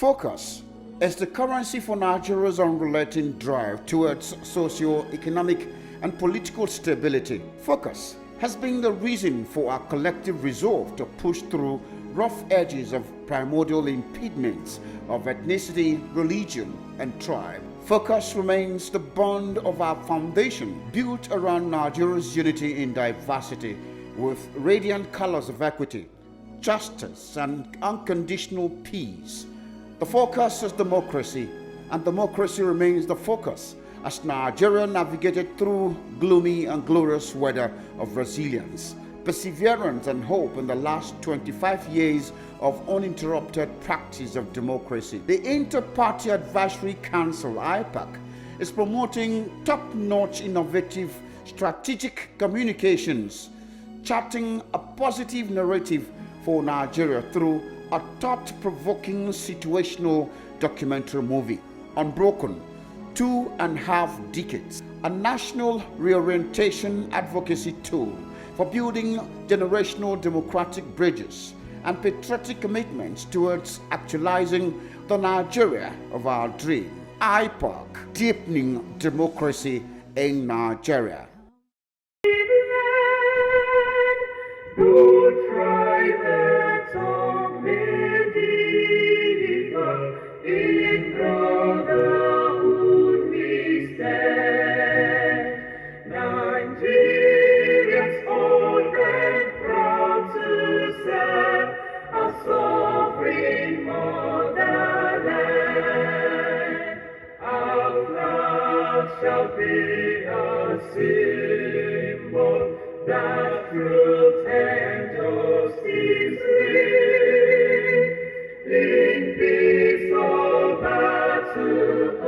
Focus is the currency for Nigeria's unrelenting drive towards socio-economic and political stability. Focus has been the reason for our collective resolve to push through rough edges of primordial impediments of ethnicity, religion, and tribe. Focus remains the bond of our foundation, built around Nigeria's unity in diversity, with radiant colors of equity, justice, and unconditional peace. The focus is democracy, and democracy remains the focus as Nigeria navigated through gloomy and glorious weather of resilience, perseverance, and hope in the last 25 years of uninterrupted practice of democracy. The Inter-Party Advisory Council, IPAC, is promoting top-notch innovative strategic communications, charting a positive narrative for Nigeria through a thought-provoking situational documentary movie, Unbroken, 2.5 Decades, a national reorientation advocacy tool for building generational democratic bridges and patriotic commitments towards actualizing the Nigeria of our dream. IPAC, deepening democracy in Nigeria. In brotherhood we stand, Nigerians old and proud to serve our sovereign motherland. Our flag shall be a symbol that truth and justice reign. In peace or battle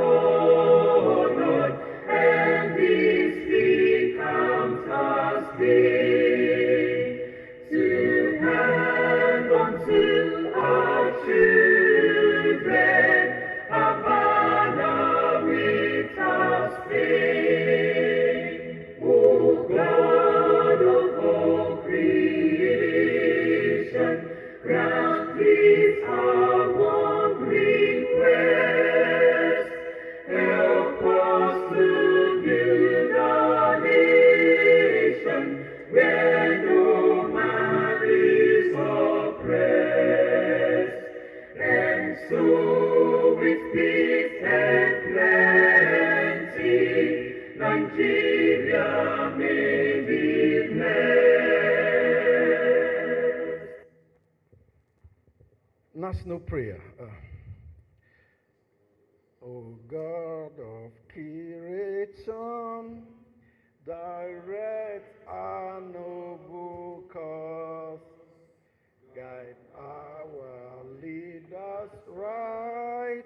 honored, and this becomes us day, to hand unto our children a banner without stain. O God of all creation, grant this our one request. Help us to build a nation where no man is oppressed, and so with peace and plenty, Nigeria may be blessed. National prayer. O God of creation, direct our noble cause, guide our leaders right,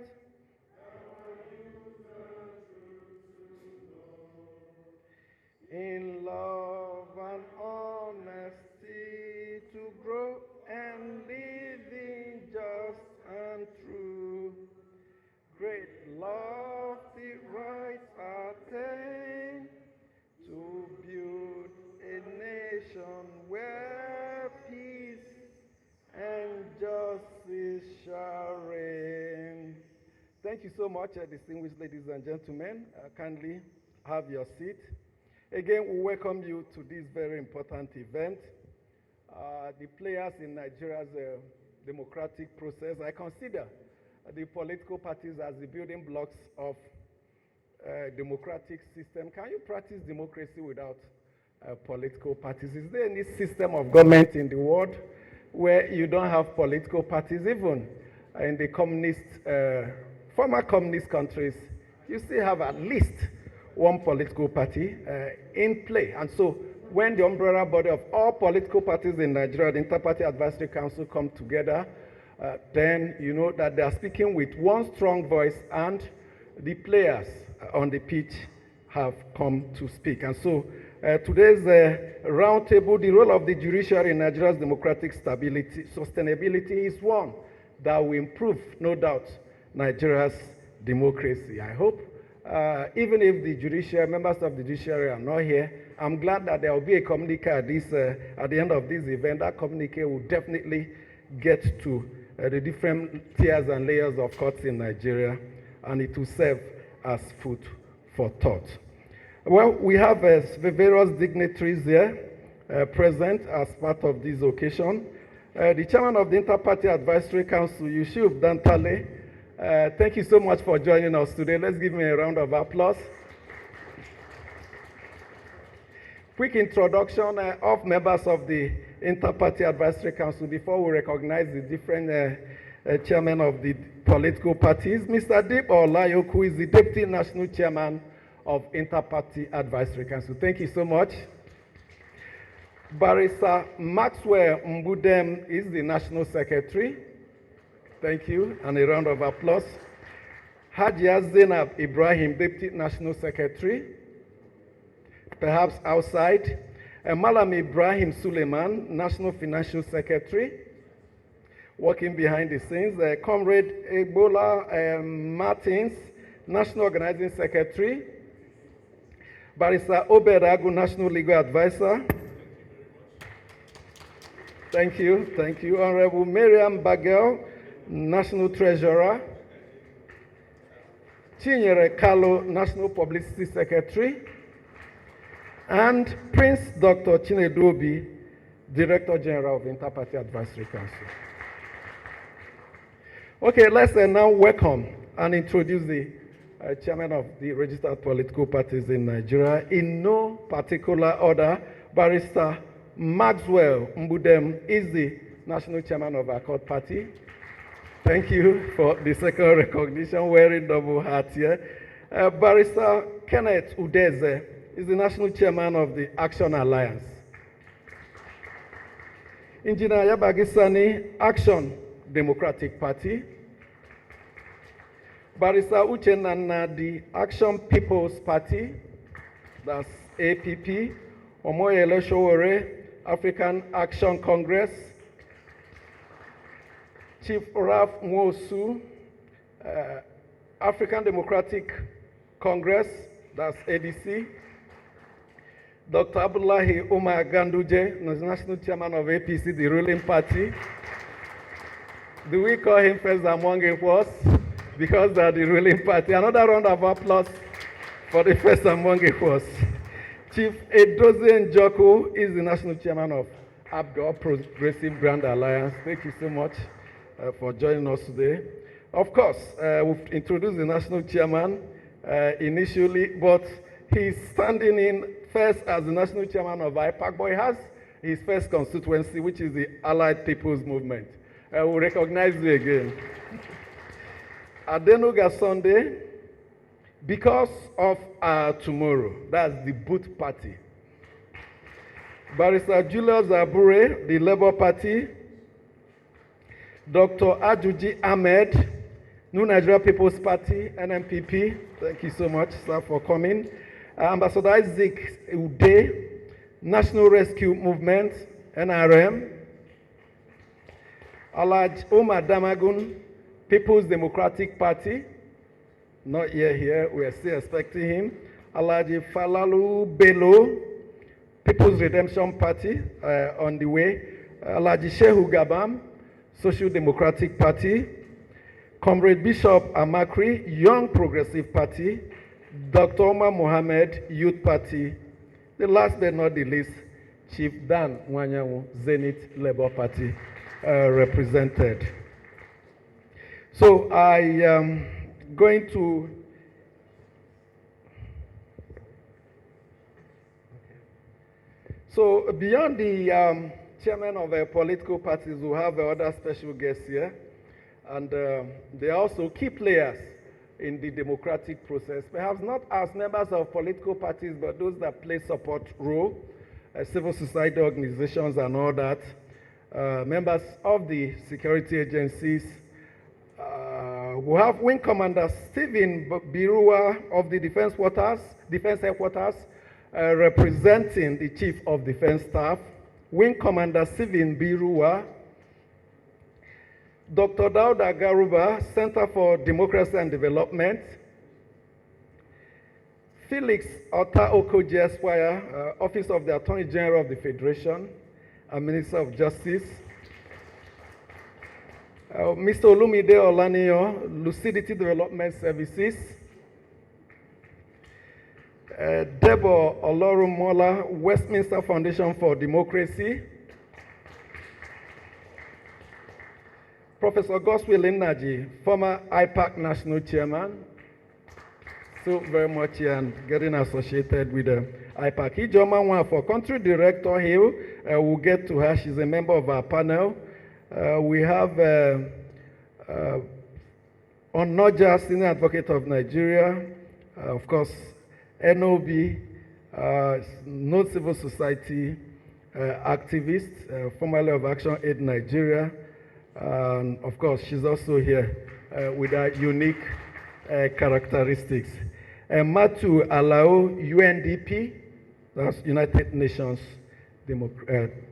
in love and honesty to grow and live in just and true. Great lofty rights attain to build a nation where peace and justice shall reign. Thank you so much, distinguished ladies and gentlemen. Kindly have your seat. Again, we welcome you to this very important event. The players in Nigeria's democratic process, I consider the political parties as the building blocks of democratic system. Can you practice democracy without political parties? Is there any system of government in the world where you don't have political parties? Even in the communist, former communist countries, you still have at least one political party in play. And so when the umbrella body of all political parties in Nigeria, the Inter-Party Advisory Council, come together, then you know that they are speaking with one strong voice, and the players on the pitch have come to speak. And so today's roundtable, the role of the judiciary in Nigeria's democratic stability, sustainability is one that will improve, no doubt, Nigeria's democracy. I hope, even if the judiciary, members of the judiciary are not here, I'm glad that there will be a communique at the end of this event. That communique will definitely get to the different tiers and layers of courts in Nigeria, and it will serve as food for thought. Well, we have various dignitaries here present as part of this occasion. The chairman of the Inter-Party Advisory Council, Yusuf Dantale, thank you so much for joining us today. Let's give him a round of applause. Quick introduction of members of the Inter-Party Advisory Council before we recognize the different chairmen of the political parties. Mr. Deep Olayoku is the Deputy National Chairman of Inter-Party Advisory Council. Thank you so much. Barrister Maxwell Mbudem is the National Secretary. Thank you, and a round of applause. Hajia Zainab Ibrahim, Deputy National Secretary. Perhaps outside. Malam Ibrahim Suleiman, National Financial Secretary. Working behind the scenes. Comrade Ebola Martins, National Organizing Secretary. Barrister Oberagu, National Legal Advisor. Thank you, thank you. Honorable Miriam Bagel, National Treasurer. Chinyere Kalo, National Publicity Secretary. And Prince Dr. Chinedu Obi, Director General of Inter-Party Advisory Council. Okay, let's now welcome and introduce the chairman of the registered political parties in Nigeria. In no particular order, Barrister Maxwell Mbudem is the national chairman of our court party. Thank you for the second recognition, wearing double hat here. Barrister Kenneth Udeze is the national chairman of the Action Alliance. Engineer Yabagisani, Action Democratic Party. Barrister Uchenana, the Action People's Party, that's APP. Omoyele Showore, African Action Congress. Chief Ralph Nwosu, African Democratic Congress, that's ADC. Dr. Abdullahi Umar Ganduje, National Chairman of APC, the ruling party. Do we call him first among equals? Because they are the ruling party. Another round of applause for the first among equals. Chief Edozie Njoku is the national chairman of APGA, Progressive Grand Alliance. Thank you so much for joining us today. Of course, we've introduced the national chairman initially, but he's standing in first as the national chairman of IPAC, but he has his first constituency, which is the Allied People's Movement. We'll recognize you again. Adenuga Sunday, because of our tomorrow, that's the Boot Party. Barrister Julius Abure, the Labour Party. Dr. Ajuji Ahmed, New Nigeria People's Party, NNPP. Thank you so much, sir, for coming. Ambassador Isaac Ude, National Rescue Movement, NRM. Alaj Omar Damagun, People's Democratic Party. Not yet here, we are still expecting him. Alaji Falalu Bello, People's Redemption Party, on the way. Alaji Shehu Gabam, Social Democratic Party. Comrade Bishop Amakri, Young Progressive Party. Dr. Omar Mohammed, Youth Party. The last but not the least, Chief Dan Wanyanwu, Zenith Labour Party, represented. So I am going to So beyond the chairman of political parties, we have other special guests here, and they are also key players in the democratic process, perhaps not as members of political parties, but those that play support role, civil society organizations and all that, members of the security agencies. We have Wing Commander Stephen Birua of the Defense Headquarters, representing the Chief of Defense Staff. Wing Commander Stephen Birua. Dr. Dauda Garuba, Center for Democracy and Development. Felix Ota Okoji Esquire, Office of the Attorney General of the Federation and Minister of Justice. Mr. Olumide Olaniyan, Lucidity Development Services. Debo Olorumola, Westminster Foundation for Democracy. Professor Goswill Nnaji, former IPAC National Chairman. So very much here and getting associated with the IPAC. Ijoma Nwa for Country Director Hill. We'll get to her. She's a member of our panel. We have Onoja, Senior Advocate of Nigeria. Of course, NOB, non-civil society activist, formerly of Action Aid Nigeria. And of course, she's also here with her unique characteristics. Matu Alao, UNDP, that's United Nations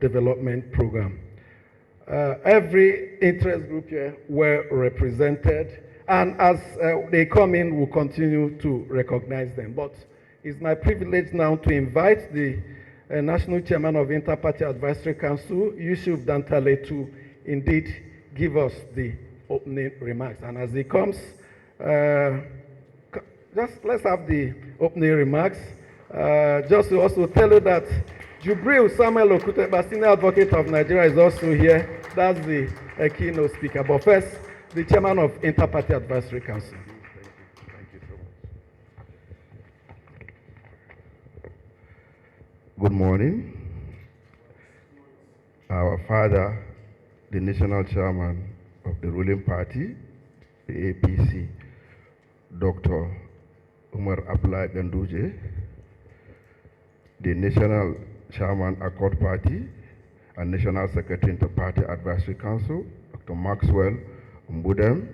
Development Program. Every interest group here were represented, and as they come in, we'll continue to recognize them. But it's my privilege now to invite the National Chairman of Inter-Party Advisory Council, Yusuf Dantale, to indeed give us the opening remarks. And as he comes, just let's have the opening remarks. Just to also tell you that Jubril Samuel Okuteba, Senior Advocate of Nigeria, is also here. That's the keynote speaker. But first, the Chairman of Inter-Party Advisory Council. Thank you so much. Good morning. Our father, the National Chairman of the ruling party, the APC, Dr. Umar Abdullah Ganduje, the National Chairman Accord Party and National Secretary Inter-Party Advisory Council, Dr. Maxwell Mbudem,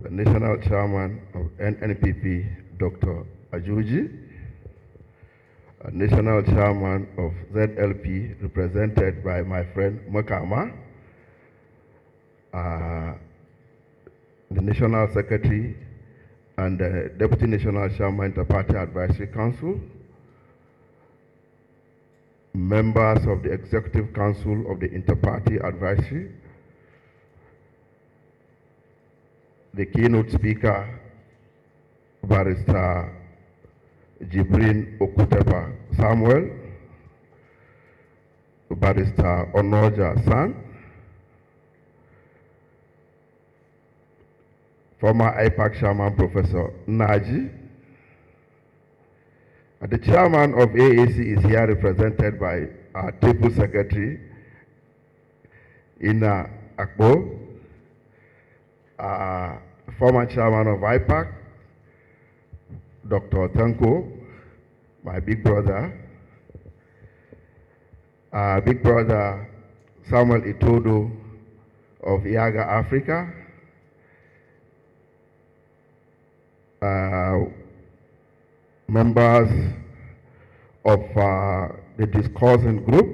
the National Chairman of NNPP, Dr. Ajuji, National Chairman of ZLP, represented by my friend Makama, the National Secretary and the Deputy National Chairman Inter-Party Advisory Council, members of the Executive Council of the Inter-Party Advisory, the keynote speaker, Barrister Jibrin Okuteba Samuel, Barrister Onoja San, former IPAC Chairman Professor Naji, and the Chairman of AAC is here represented by our Table Secretary, Ina Akbo, former Chairman of IPAC, Dr. Tanko, my big brother Samuel Itodo of Iaga Africa, members of the discussing group,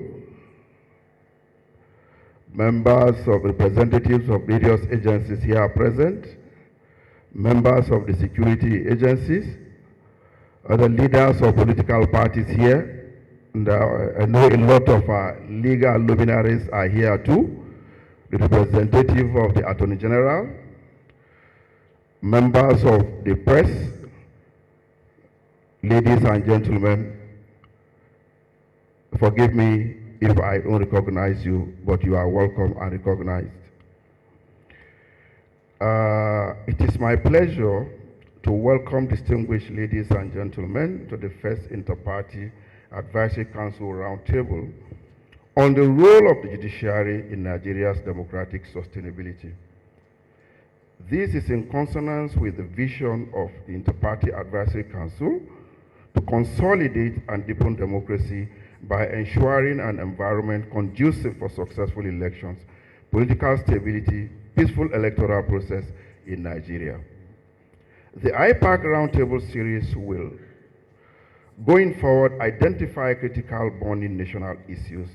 members of representatives of various agencies here present, members of the security agencies, other leaders of political parties here, and I know a lot of legal luminaries are here too, the representative of the Attorney General, members of the press, ladies and gentlemen, forgive me if I don't recognize you, but you are welcome and recognized. It is my pleasure to welcome distinguished ladies and gentlemen to the first Inter-Party Advisory Council Roundtable on the role of the judiciary in Nigeria's democratic sustainability. This is in consonance with the vision of the Inter-Party Advisory Council to consolidate and deepen democracy by ensuring an environment conducive for successful elections, political stability, peaceful electoral process in Nigeria. The IPAC Roundtable series will, going forward, identify critical burning national issues,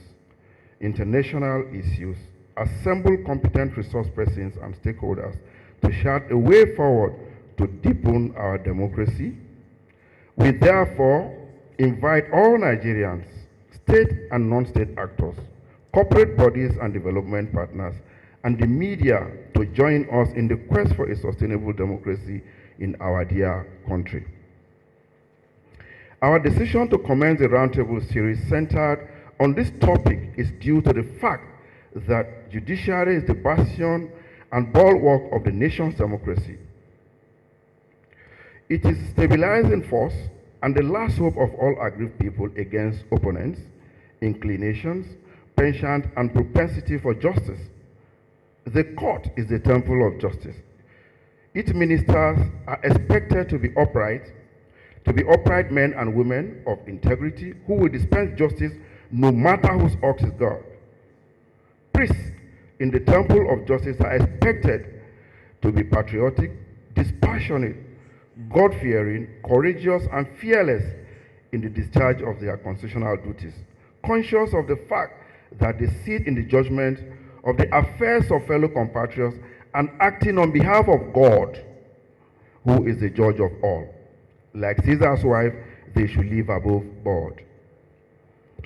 international issues, assemble competent resource persons and stakeholders to chart a way forward to deepen our democracy. We therefore invite all Nigerians, state and non-state actors, corporate bodies and development partners, and the media to join us in the quest for a sustainable democracy in our dear country. Our decision to commence the Roundtable series centered on this topic is due to the fact that judiciary is the bastion and bulwark of the nation's democracy. It is stabilizing force and the last hope of all aggrieved people against opponents, inclinations, penchant, and propensity for justice. The court is the temple of justice. Its ministers are expected to be upright men and women of integrity who will dispense justice no matter whose ox is God. Priests in the temple of justice are expected to be patriotic, dispassionate, God-fearing, courageous, and fearless in the discharge of their constitutional duties, conscious of the fact that they sit in the judgment of the affairs of fellow compatriots and acting on behalf of God, who is the judge of all. Like Caesar's wife, they should live above board.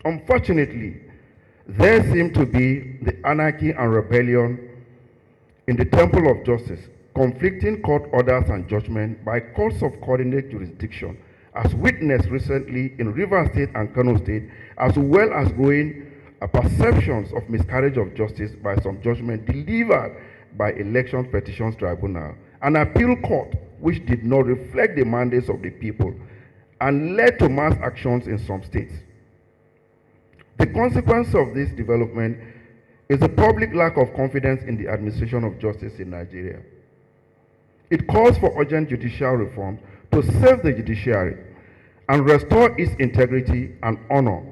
Unfortunately, there seemed to be the anarchy and rebellion in the temple of justice, conflicting court orders and judgment by courts of coordinate jurisdiction, as witnessed recently in Rivers State and Kano State, as well as growing perceptions of miscarriage of justice by some judgment delivered by Election Petitions Tribunal, an appeal court which did not reflect the mandates of the people and led to mass actions in some states. The consequence of this development is a public lack of confidence in the administration of justice in Nigeria. It calls for urgent judicial reform to save the judiciary and restore its integrity and honor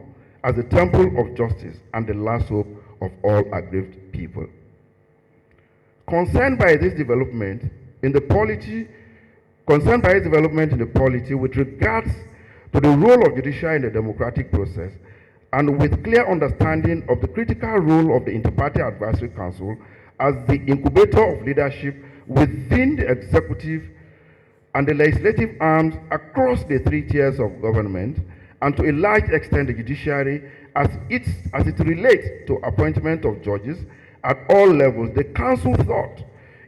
as the temple of justice and the last hope of all aggrieved people. Concerned by this development in the polity with regards to the role of judiciary in the democratic process, and with clear understanding of the critical role of the Inter-Party Advisory Council as the incubator of leadership within the executive and the legislative arms across the three tiers of government, and to a large extent the judiciary as it relates to appointment of judges at all levels, the council thought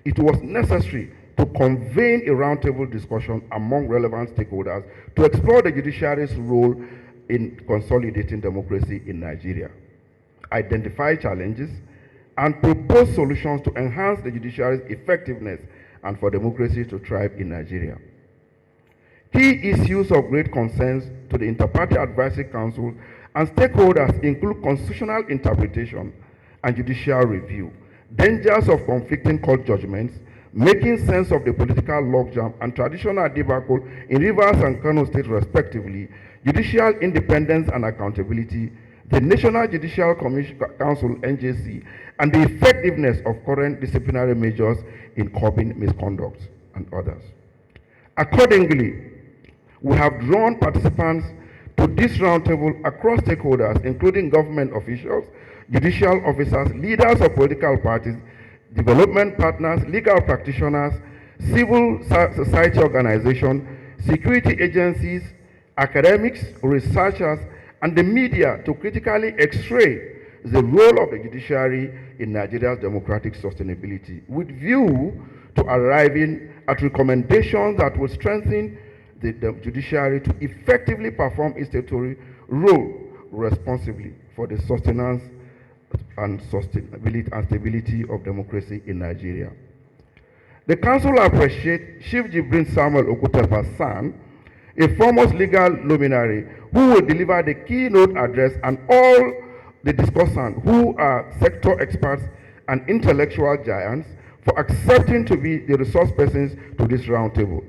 it was necessary to convene a roundtable discussion among relevant stakeholders to explore the judiciary's role in consolidating democracy in Nigeria, identify challenges, and propose solutions to enhance the judiciary's effectiveness and for democracy to thrive in Nigeria. Key issues of great concern to the Inter-Party Advisory Council and stakeholders include constitutional interpretation and judicial review, dangers of conflicting court judgments, making sense of the political logjam and traditional debacle in Rivers and Kano State respectively, judicial independence and accountability, the National Judicial Council (NJC), and the effectiveness of current disciplinary measures in curbing misconduct and others. Accordingly, we have drawn participants to this roundtable across stakeholders, including government officials, judicial officers, leaders of political parties, development partners, legal practitioners, civil society organizations, security agencies, academics, researchers, and the media to critically x-ray the role of the judiciary in Nigeria's democratic sustainability, with view to arriving at recommendations that will strengthen the judiciary to effectively perform its statutory role responsibly for the sustenance and sustainability and stability of democracy in Nigeria. The Council appreciates Chief Jibrin Samuel Okutepa's son, a foremost legal luminary who will deliver the keynote address, and all the discussants who are sector experts and intellectual giants for accepting to be the resource persons to this roundtable.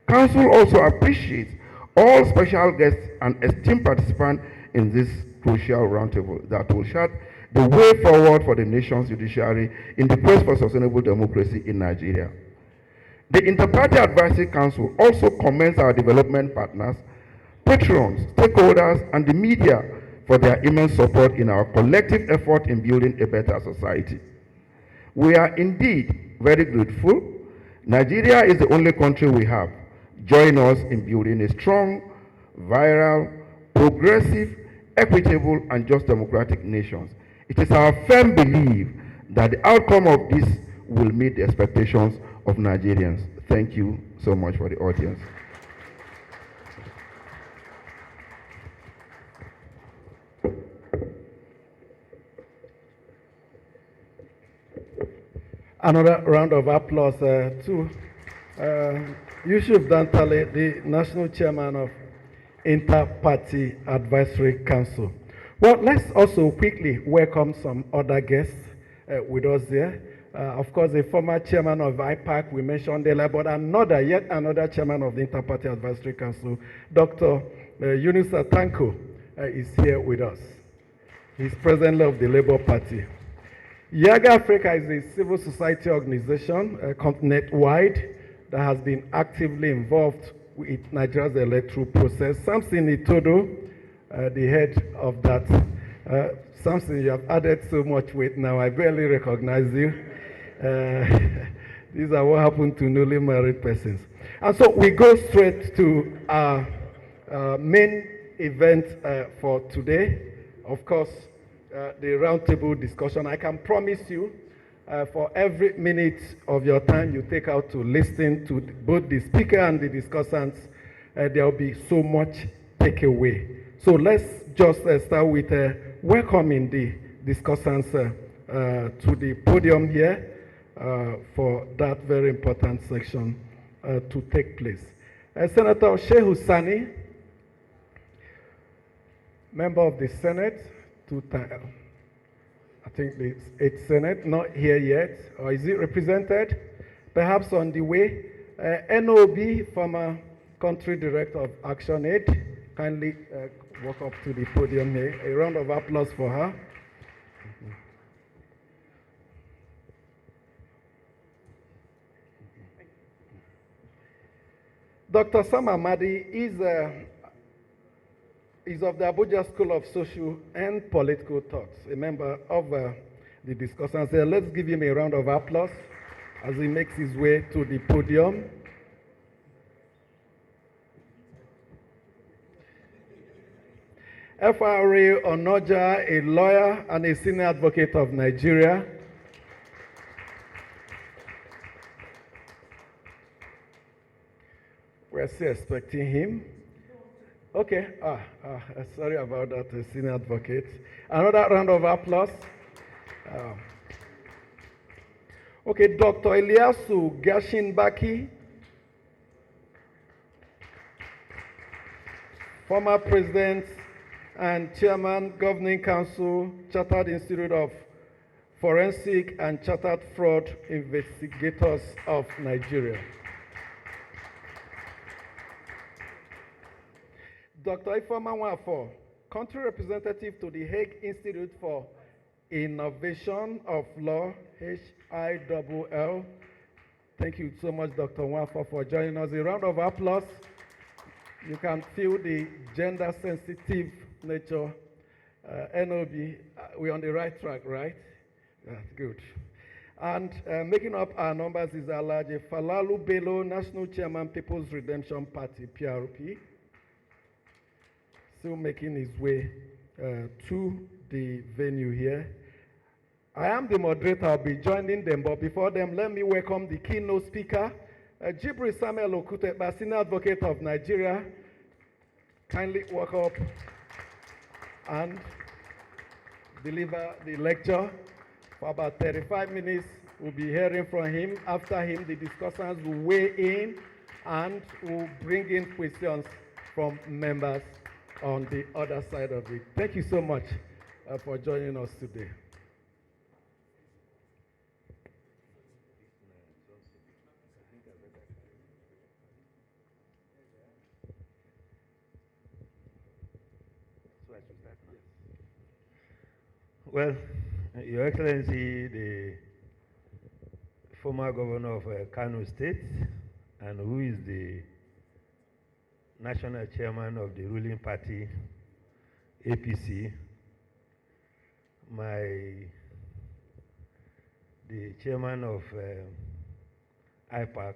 Council also appreciates all special guests and esteemed participants in this crucial roundtable that will chart the way forward for the nation's judiciary in the quest for sustainable democracy in Nigeria. The Inter-Party Advisory Council also commends our development partners, patrons, stakeholders, and the media for their immense support in our collective effort in building a better society. We are indeed very grateful. Nigeria is the only country we have. Join us in building a strong, viral, progressive, equitable, and just democratic nation. It is our firm belief that the outcome of this will meet the expectations of Nigerians. Thank you so much for the audience. Another round of applause to Yusuf Dantale, the National Chairman of Inter-Party Advisory Council. Well, let's also quickly welcome some other guests with us there. Of course, the former chairman of IPAC, we mentioned earlier, but yet another chairman of the Inter-Party Advisory Council, Dr. Yunus Atanko, is here with us. He's president of the Labour Party. Yaga Africa is a civil society organization, continent-wide, that has been actively involved with Nigeria's electoral process. Samson Itodo, the head of that. Samson, you have added so much weight now, I barely recognize you. These are what happened to newly married persons. And so we go straight to our main event for today. Of course, the roundtable discussion. I can promise you, for every minute of your time you take out to listen to both the speaker and the discussants, there will be so much takeaway. So let's just start with welcoming the discussants to the podium here for that very important section to take place. Senator Shehu Sani, member of the Senate, two-time, I think the 8th Senate, not here yet, or is it represented? Perhaps on the way. NOB, former country director of Action Aid, kindly walk up to the podium here. A round of applause for her. Dr. Sam Amadi is of the Abuja School of Social and Political Thoughts, a member of the discussants here. Let's give him a round of applause as he makes his way to the podium. FRA Onoja, a lawyer and a senior advocate of Nigeria. We're still expecting him. Okay, sorry about that, senior advocate. Another round of applause. Okay, Dr. Eliasu Gashinbaki, former president and chairman, Governing Council, Chartered Institute of Forensic and Chartered Fraud Investigators of Nigeria. Dr. Ifeoma Nwafo, country representative to the Hague Institute for Innovation of Law, HILL. Thank you so much, Dr. Nwafo, for joining us. A round of applause. You can feel the gender-sensitive nature. NOB, we're on the right track, right? That's good. And making up our numbers is Alhaji Falalu Bello, National Chairman, People's Redemption Party, PRP. Still making his way to the venue here. I am the moderator, I'll be joining them, but before them, let me welcome the keynote speaker, Jibril Samuel Okutekpa, Senior Advocate of Nigeria. Kindly walk up and deliver the lecture for about 35 minutes. We'll be hearing from him. After him, the discussants will weigh in and will bring in questions from members on the other side of it. Thank you so much for joining us today. Well, Your Excellency, the former governor of Kano State, and who is the national chairman of the ruling party, APC, the chairman of IPAC,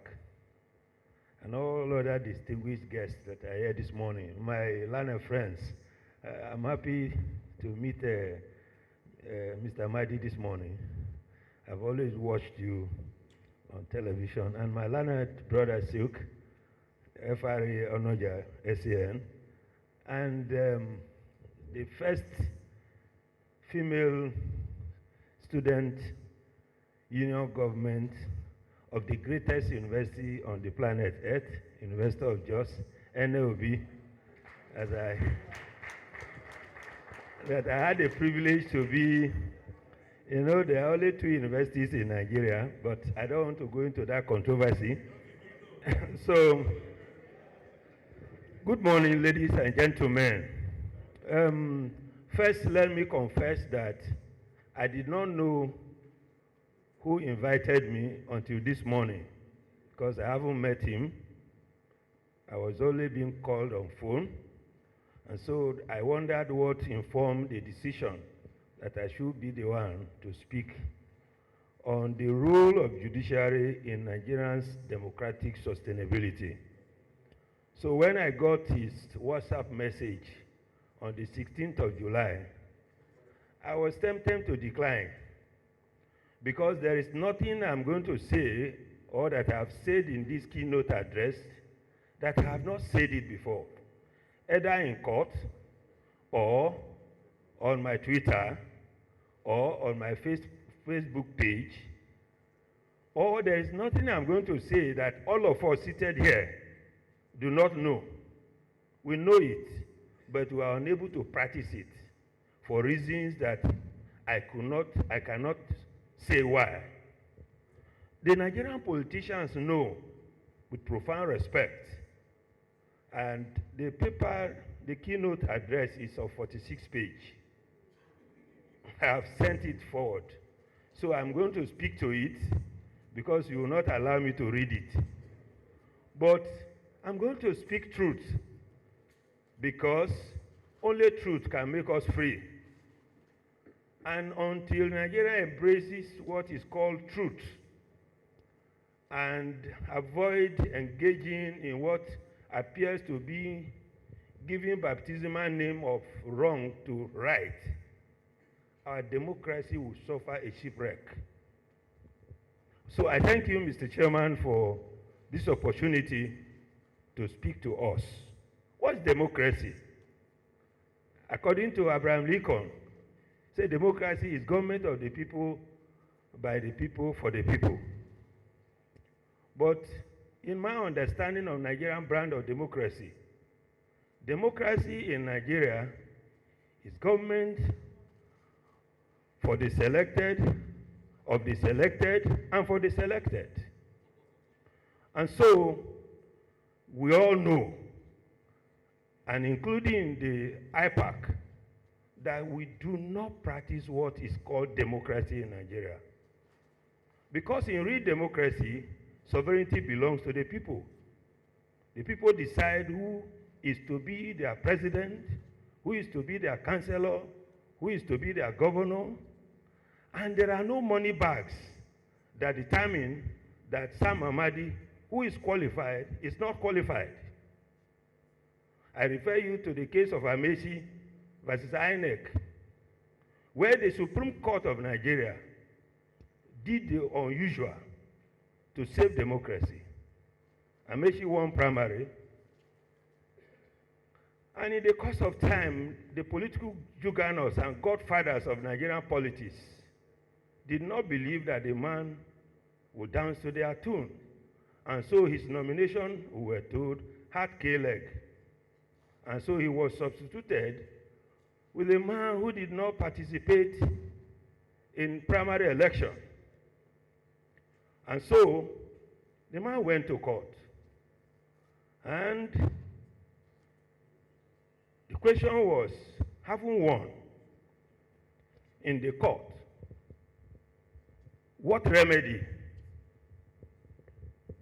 and all other distinguished guests that are here this morning, my learned friends. I'm happy to meet Mr. Mahdi this morning. I've always watched you on television, and my learned brother Silk, FRA Onoja, SAN, and the first female student union government of the greatest university on the planet Earth, University of Jos, NOB, that I had the privilege to be. You know, there are only 2 universities in Nigeria, but I don't want to go into that controversy. So, good morning, ladies and gentlemen. First, let me confess that I did not know who invited me until this morning, because I haven't met him. I was only being called on phone, and so I wondered what informed the decision that I should be the one to speak on the role of judiciary in Nigerians' democratic sustainability. So when I got his WhatsApp message on the 16th of July, I was tempted to decline, because there is nothing I'm going to say or that I have said in this keynote address that I have not said it before, either in court or on my Twitter or on my Facebook page, or there is nothing I'm going to say that all of us seated here do not know. We know it, but we are unable to practice it for reasons that I cannot say why. The Nigerian politicians know with profound respect, and the paper, the keynote address is of 46 pages. I have sent it forward. So I'm going to speak to it because you will not allow me to read it. But I'm going to speak truth because only truth can make us free. And until Nigeria embraces what is called truth and avoid engaging in what appears to be giving baptismal name of wrong to right, our democracy will suffer a shipwreck. So I thank you, Mr. Chairman, for this opportunity to speak to us. What's democracy? According to Abraham Lincoln, say democracy is government of the people, by the people, for the people. But in my understanding of Nigerian brand of democracy, democracy in Nigeria is government for the selected, of the selected, and for the selected. And so, we all know, and including the IPAC, that we do not practice what is called democracy in Nigeria. Because in real democracy, sovereignty belongs to the people. The people decide who is to be their president, who is to be their councillor, who is to be their governor, and there are no money bags that determine that Sam Amadi, who is qualified, is not qualified. I refer you to the case of Amechi versus INEC, where the Supreme Court of Nigeria did the unusual to save democracy. Amechi won primary, and in the course of time, the political juggernauts and godfathers of Nigerian politics did not believe that the man would dance to their tune. And so his nomination, we were told, had K-leg. And so he was substituted with a man who did not participate in primary election. And so the man went to court. And the question was, having won in the court, what remedy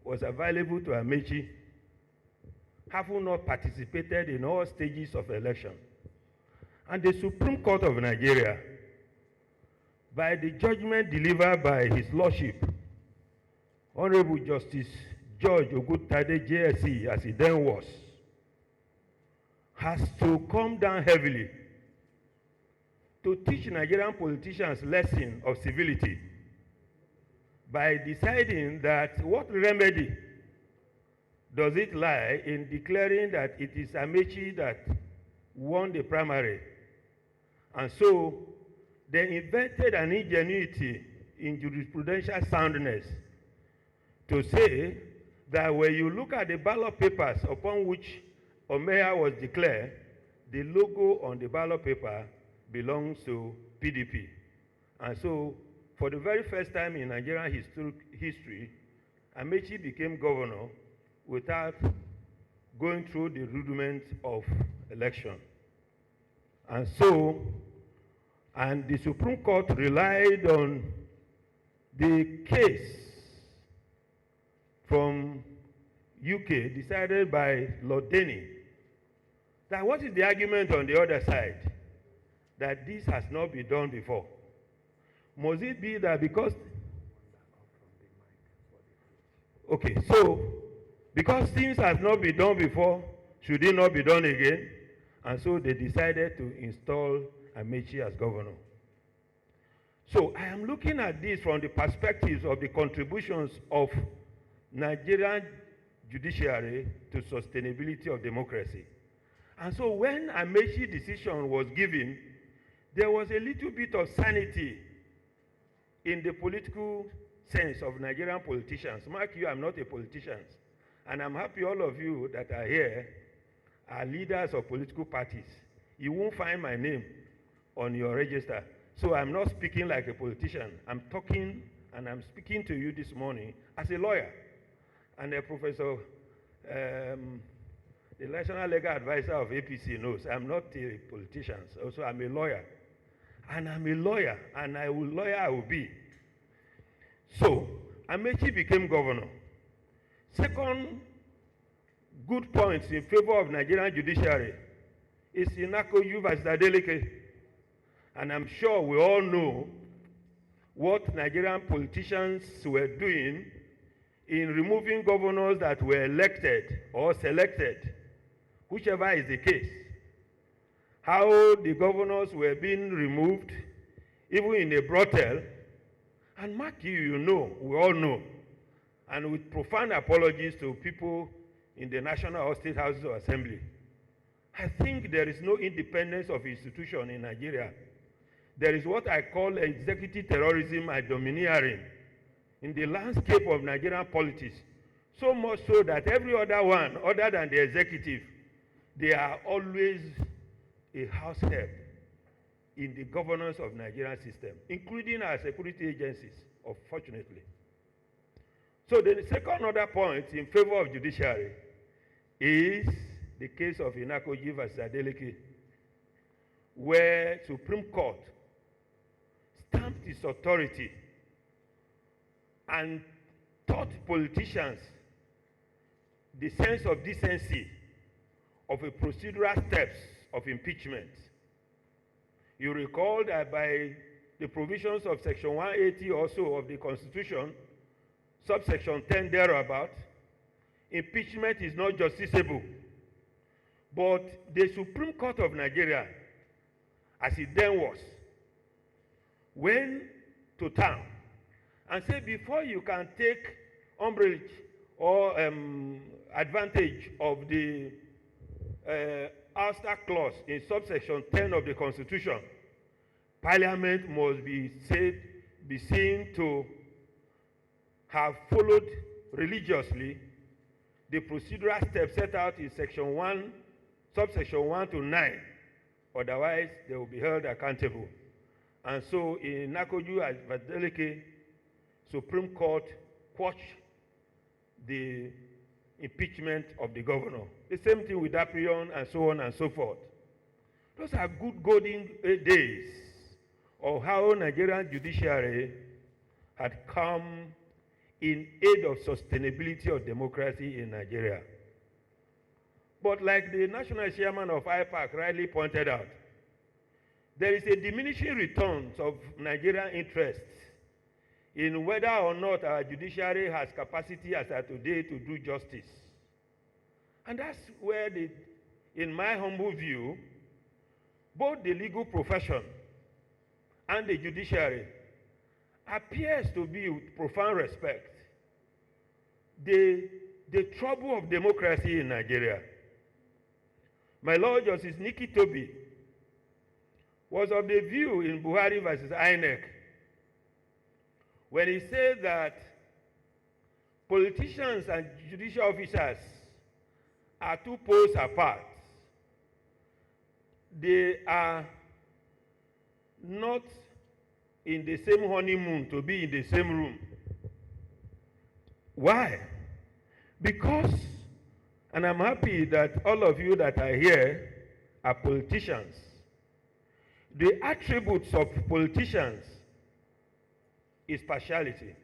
was available to Amechi, having not participated in all stages of election? And the Supreme Court of Nigeria, by the judgment delivered by His Lordship, Honorable Justice George Ogutade JSC, as he then was, has to come down heavily to teach Nigerian politicians lesson of civility by deciding that what remedy does it lie in declaring that it is Amechi that won the primary. And so they invented an ingenuity in jurisprudential soundness to say that when you look at the ballot papers upon which Omeya was declared, the logo on the ballot paper belongs to PDP. And so, for the very first time in Nigerian history, Amechi became governor without going through the rudiments of election. And so, and the Supreme Court relied on the case from UK decided by Lord Denny. That what is the argument on the other side? That this has not been done before. Must it be that because, okay, so because things has not been done before, should it not be done again? And so they decided to install Amechi as governor. So I am looking at this from the perspectives of the contributions of Nigerian judiciary to sustainability of democracy. And so when Amechi decision was given, there was a little bit of sanity in the political sense of Nigerian politicians. Mark you, I'm not a politician. And I'm happy all of you that are here are leaders of political parties. You won't find my name on your register. So I'm not speaking like a politician. I'm talking and I'm speaking to you this morning as a lawyer. And a professor, the national legal advisor of APC knows I'm not a politician. Also, I'm a lawyer. And I'm a lawyer, and I will be. So, Amechi became governor. Second good point in favor of Nigerian judiciary is Inakoju versus Adeleke. And I'm sure we all know what Nigerian politicians were doing in removing governors that were elected or selected, whichever is the case. How the governors were being removed, even in a brothel. And mark you know, we all know, and with profound apologies to people in the National or State Houses of Assembly. I think there is no independence of institution in Nigeria. There is what I call executive terrorism and domineering in the landscape of Nigerian politics, so much so that every other one, other than the executive, they are always a house help in the governance of Nigerian system, including our security agencies, unfortunately. So the second other point in favor of judiciary is the case of Inakoji versus Adeleke, where Supreme Court stamped its authority and taught politicians the sense of decency of a procedural steps of impeachment. You recall that by the provisions of Section 180 also of the Constitution, subsection 10 thereabout, impeachment is not justiciable. But the Supreme Court of Nigeria, as it then was, went to town and said before you can take umbrage or advantage of the ouster clause in subsection 10 of the Constitution, Parliament must be seen to have followed religiously the procedural steps set out in section 1, subsection 1 to 9. Otherwise, they will be held accountable. And so in Nakoju Adeleke, Supreme Court quashed the impeachment of the governor. The same thing with Aprion and so on and so forth. Those are good golden days of how Nigerian judiciary had come in aid of sustainability of democracy in Nigeria. But like the national chairman of IPAC rightly pointed out, there is a diminishing returns of Nigerian interests in whether or not our judiciary has capacity as of today to do justice. And that's where, in my humble view, both the legal profession and the judiciary appears to be, with profound respect, the trouble of democracy in Nigeria. My Lord Justice Nikki Toby was of the view in Buhari versus INEC when he said that politicians and judicial officers are two poles apart. They are not in the same honeymoon to be in the same room. Why? Because, and I'm happy that all of you that are here are politicians. The attributes of politicians is partiality.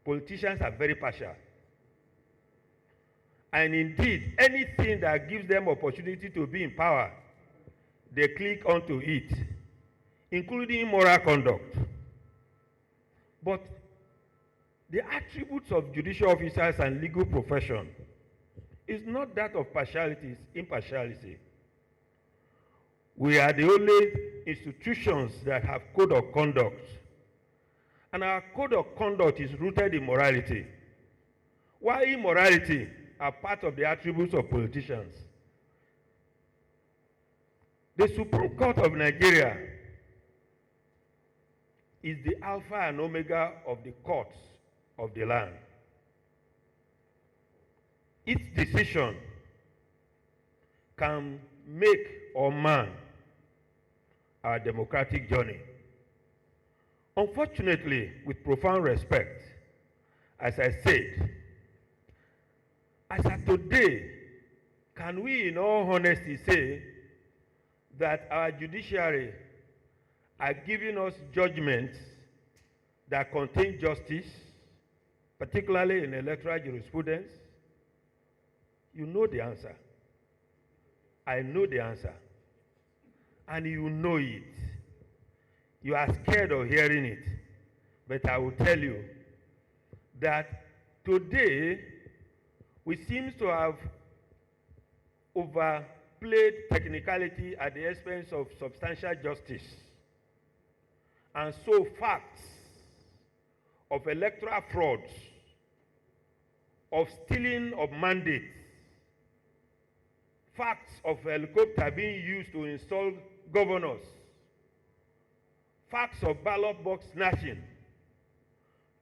Politicians are very partial. And indeed, anything that gives them opportunity to be in power, they click onto it, including moral conduct. But the attributes of judicial officers and legal profession is not that of partiality, it's impartiality. We are the only institutions that have code of conduct. And our code of conduct is rooted in morality. While immorality are part of the attributes of politicians. The Supreme Court of Nigeria is the alpha and omega of the courts of the land. Its decision can make or mar our democratic journey. Unfortunately, with profound respect, as I said, as of today, can we in all honesty say that our judiciary are giving us judgments that contain justice, particularly in electoral jurisprudence? You know the answer. I know the answer. And you know it. You are scared of hearing it. But I will tell you that today, we seem to have overplayed technicality at the expense of substantial justice. And so facts of electoral frauds, of stealing of mandates, facts of helicopter being used to install governors, facts of ballot box snatching,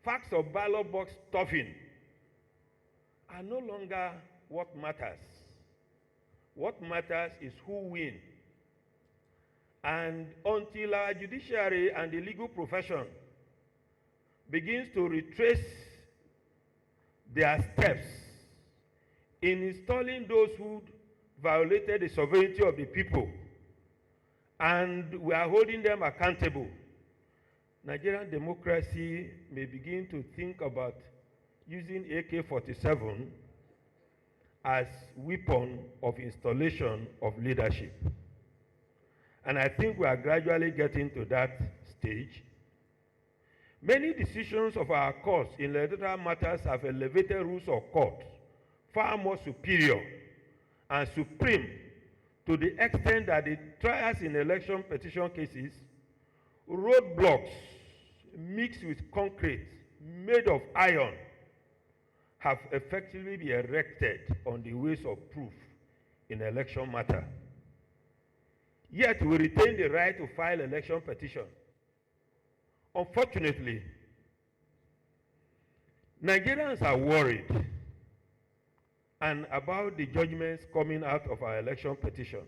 facts of ballot box stuffing, are no longer what matters. What matters is who wins. And until our judiciary and the legal profession begins to retrace their steps in installing those who violated the sovereignty of the people, and we are holding them accountable, Nigerian democracy may begin to think about using AK-47 as weapon of installation of leadership. And I think we are gradually getting to that stage. Many decisions of our courts in electoral matters have elevated rules of court far more superior and supreme, to the extent that the trials in election petition cases, roadblocks mixed with concrete made of iron, have effectively been erected on the ways of proof in election matter. Yet we retain the right to file election petition. Unfortunately, Nigerians are worried and about the judgments coming out of our election petition.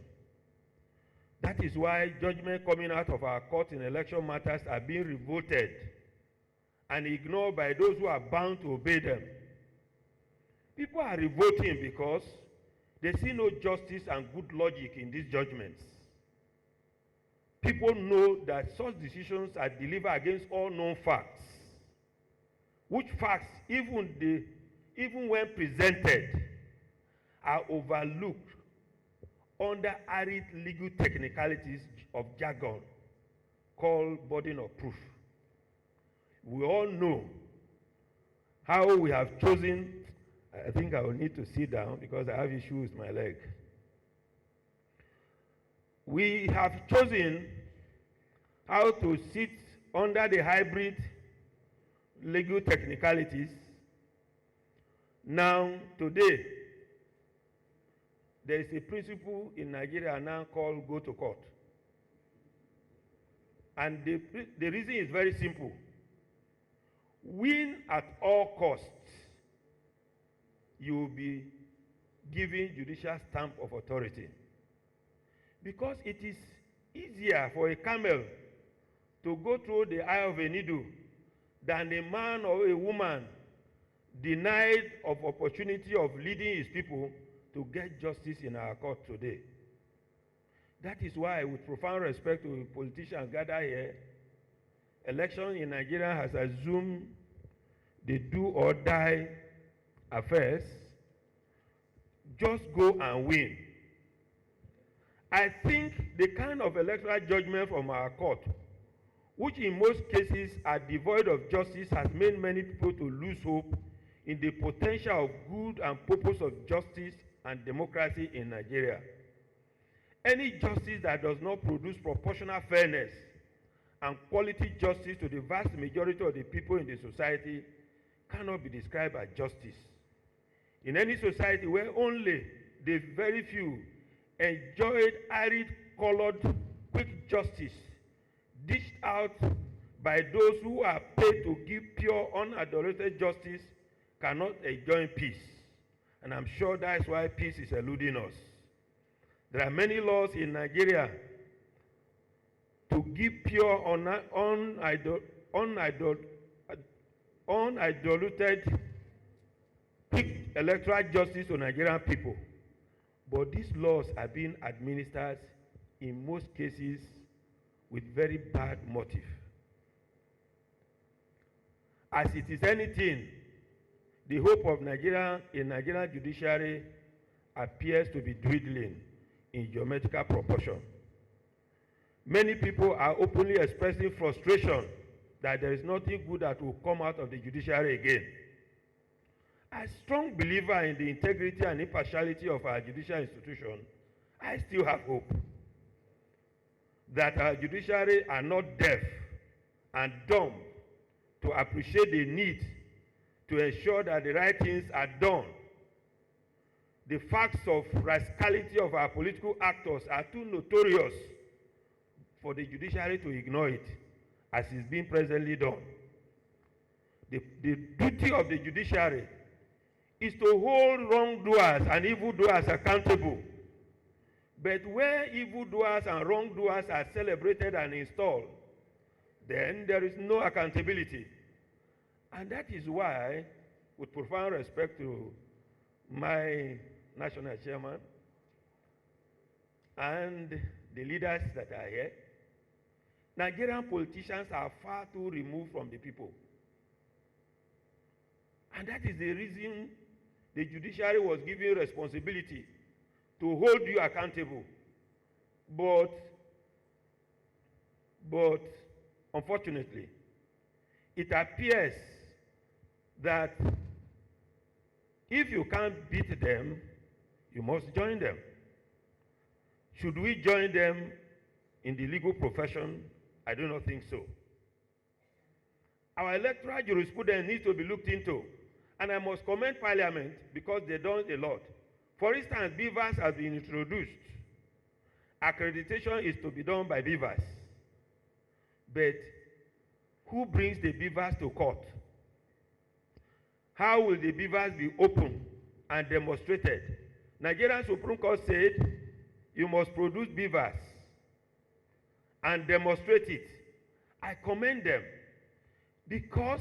That is why judgments coming out of our court in election matters are being revoted and ignored by those who are bound to obey them. People are revolting because they see no justice and good logic in these judgments. People know that such decisions are delivered against all known facts, which facts, even when presented, are overlooked under arid legal technicalities of jargon called burden of proof. We all know how we have chosen. I think I will need to sit down because I have issues with my leg. We have chosen how to sit under the hybrid legal technicalities. Now, today, there is a principle in Nigeria now called go to court. And the reason is very simple. Win at all costs, you will be given judicial stamp of authority. Because it is easier for a camel to go through the eye of a needle than a man or a woman denied of opportunity of leading his people to get justice in our court today. That is why, with profound respect to politicians gathered here, election in Nigeria has assumed the do or die affairs. Just go and win. I think the kind of electoral judgment from our court, which in most cases are devoid of justice, has made many people to lose hope in the potential of good and purpose of justice and democracy in Nigeria. Any justice that does not produce proportional fairness and quality justice to the vast majority of the people in the society cannot be described as justice. In any society where only the very few enjoyed arid-colored quick justice dished out by those who are paid to give pure, unadulterated justice cannot enjoy peace. And I'm sure that's why peace is eluding us. There are many laws in Nigeria to give pure, unadulterated quick electoral justice to Nigerian people. But these laws are being administered in most cases with very bad motive. As it is anything, the hope of Nigeria in Nigerian judiciary appears to be dwindling in geometrical proportion. Many people are openly expressing frustration that there is nothing good that will come out of the judiciary again. As a strong believer in the integrity and impartiality of our judicial institution, I still have hope that our judiciary are not deaf and dumb to appreciate the need to ensure that the right things are done. The facts of rascality of our political actors are too notorious for the judiciary to ignore it, as is being presently done. The duty of the judiciary is to hold wrongdoers and evildoers accountable. But where evildoers and wrongdoers are celebrated and installed, then there is no accountability. And that is why, with profound respect to my national chairman and the leaders that are here, Nigerian politicians are far too removed from the people. And that is the reason the judiciary was given responsibility to hold you accountable. But unfortunately, it appears that if you can't beat them, you must join them. Should we join them in the legal profession? I do not think so. Our electoral jurisprudence needs to be looked into, and I must commend Parliament because they've done a lot. For instance, beavers has been introduced. Accreditation is to be done by beavers. But who brings the beavers to court? How will the beavers be opened and demonstrated? Nigerian Supreme Court said you must produce beavers and demonstrate it. I commend them because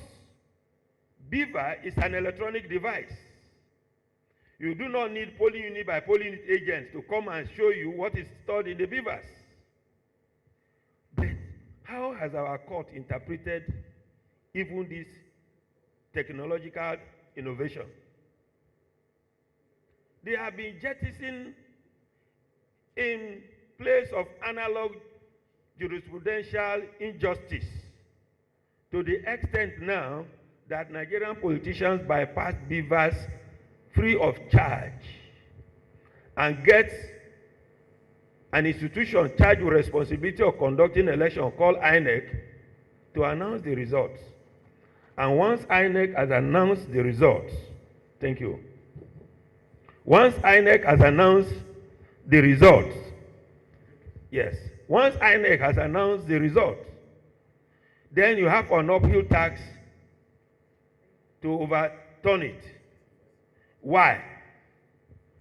beaver is an electronic device. You do not need polling unit by polling unit agents to come and show you what is stored in the beavers. But how has our court interpreted even this technological innovation? They have been jettisoned in place of analog jurisprudential injustice to the extent now that Nigerian politicians bypass beavers free of charge and get an institution charged with responsibility of conducting election called INEC to announce the results. And once INEC has announced the results, thank you. Once INEC has announced the results, yes, once INEC has announced the results, then you have an uphill task to overturn it. Why?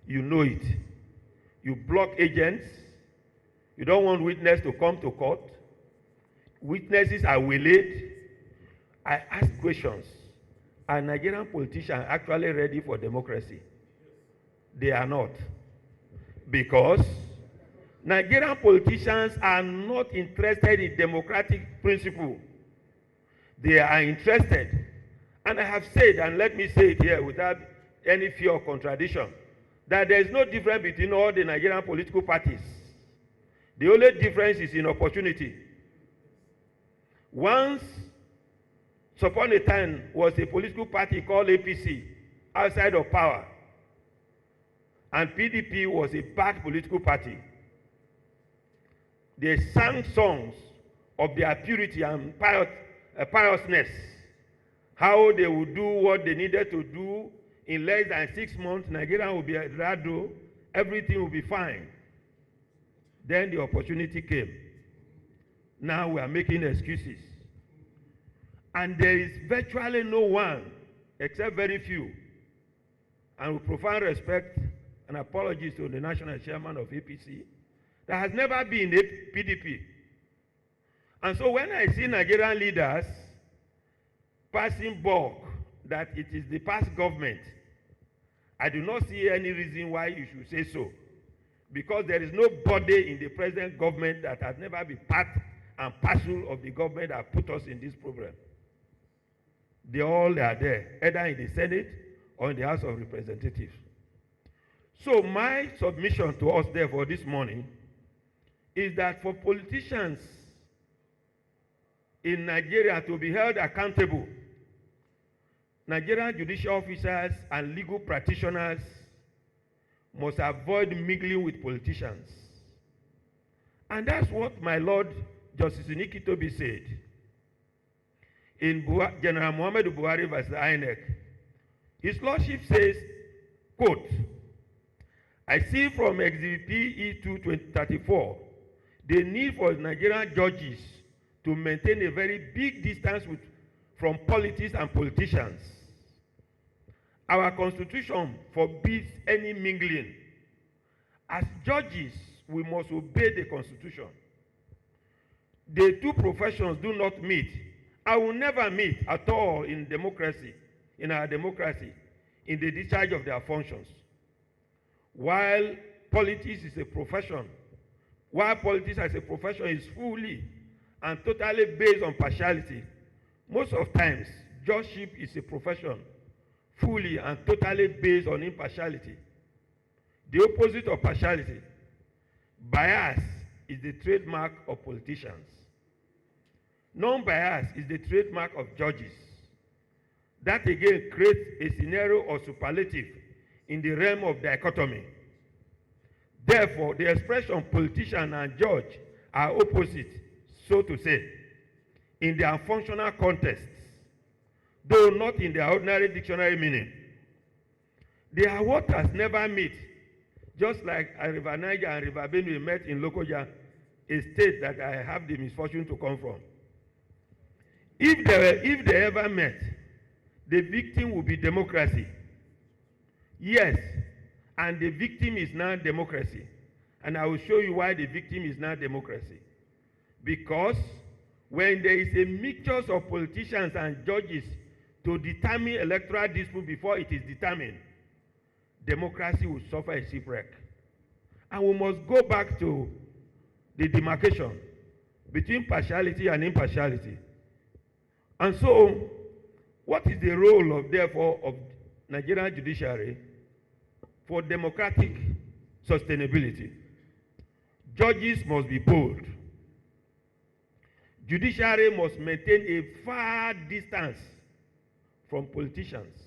You know it. You block agents. You don't want witnesses to come to court. Witnesses are waylaid. I ask questions. Are Nigerian politicians actually ready for democracy? They are not. Because Nigerian politicians are not interested in democratic principle. They are interested. And I have said, and let me say it here without any fear of contradiction, that there is no difference between all the Nigerian political parties. The only difference is in opportunity. Once upon a time was a political party called APC outside of power, and PDP was a backed political party. They sang songs of their purity and piousness, how they would do what they needed to do in less than 6 months. Nigeria will be a rado, everything will be fine. Then the opportunity came. Now we are making excuses. And there is virtually no one, except very few, and with profound respect and apologies to the national chairman of APC, that has never been a PDP. And so when I see Nigerian leaders passing bulk that it is the past government, I do not see any reason why you should say so. Because there is nobody in the present government that has never been part and parcel of the government that put us in this problem. They all are there, either in the Senate or in the House of Representatives. So my submission to us therefore this morning is that for politicians in Nigeria to be held accountable, Nigerian judicial officers and legal practitioners must avoid mingling with politicians. And that's what my Lord Justice Nikitobi said in General Muhammadu Buhari versus INEC. His Lordship says, quote, I see from Exhibit PE 2034 the need for Nigerian judges to maintain a very big distance from politics and politicians. Our constitution forbids any mingling. As judges, we must obey the constitution. The two professions do not meet. I will never meet at all in democracy, in our democracy, in the discharge of their functions. While politics is a profession, is fully and totally based on partiality, most of times, judgeship is a profession fully and totally based on impartiality. The opposite of partiality, bias, is the trademark of politicians. Non-bias is the trademark of judges. That again creates a scenario of superlative in the realm of dichotomy. Therefore, the expression politician and judge are opposite, so to say, in their functional contexts, though not in their ordinary dictionary meaning. Their waters never meet, just like River Niger and River Benue met in Lokoja, a state that I have the misfortune to come from. If they ever met, the victim will be democracy. Yes, and the victim is now democracy. And I will show you why the victim is now democracy. Because when there is a mixture of politicians and judges to determine electoral dispute before it is determined, democracy will suffer a shipwreck. And we must go back to the demarcation between partiality and impartiality. And so, what is the role of, therefore, of Nigerian judiciary for democratic sustainability? Judges must be bold. Judiciary must maintain a far distance from politicians.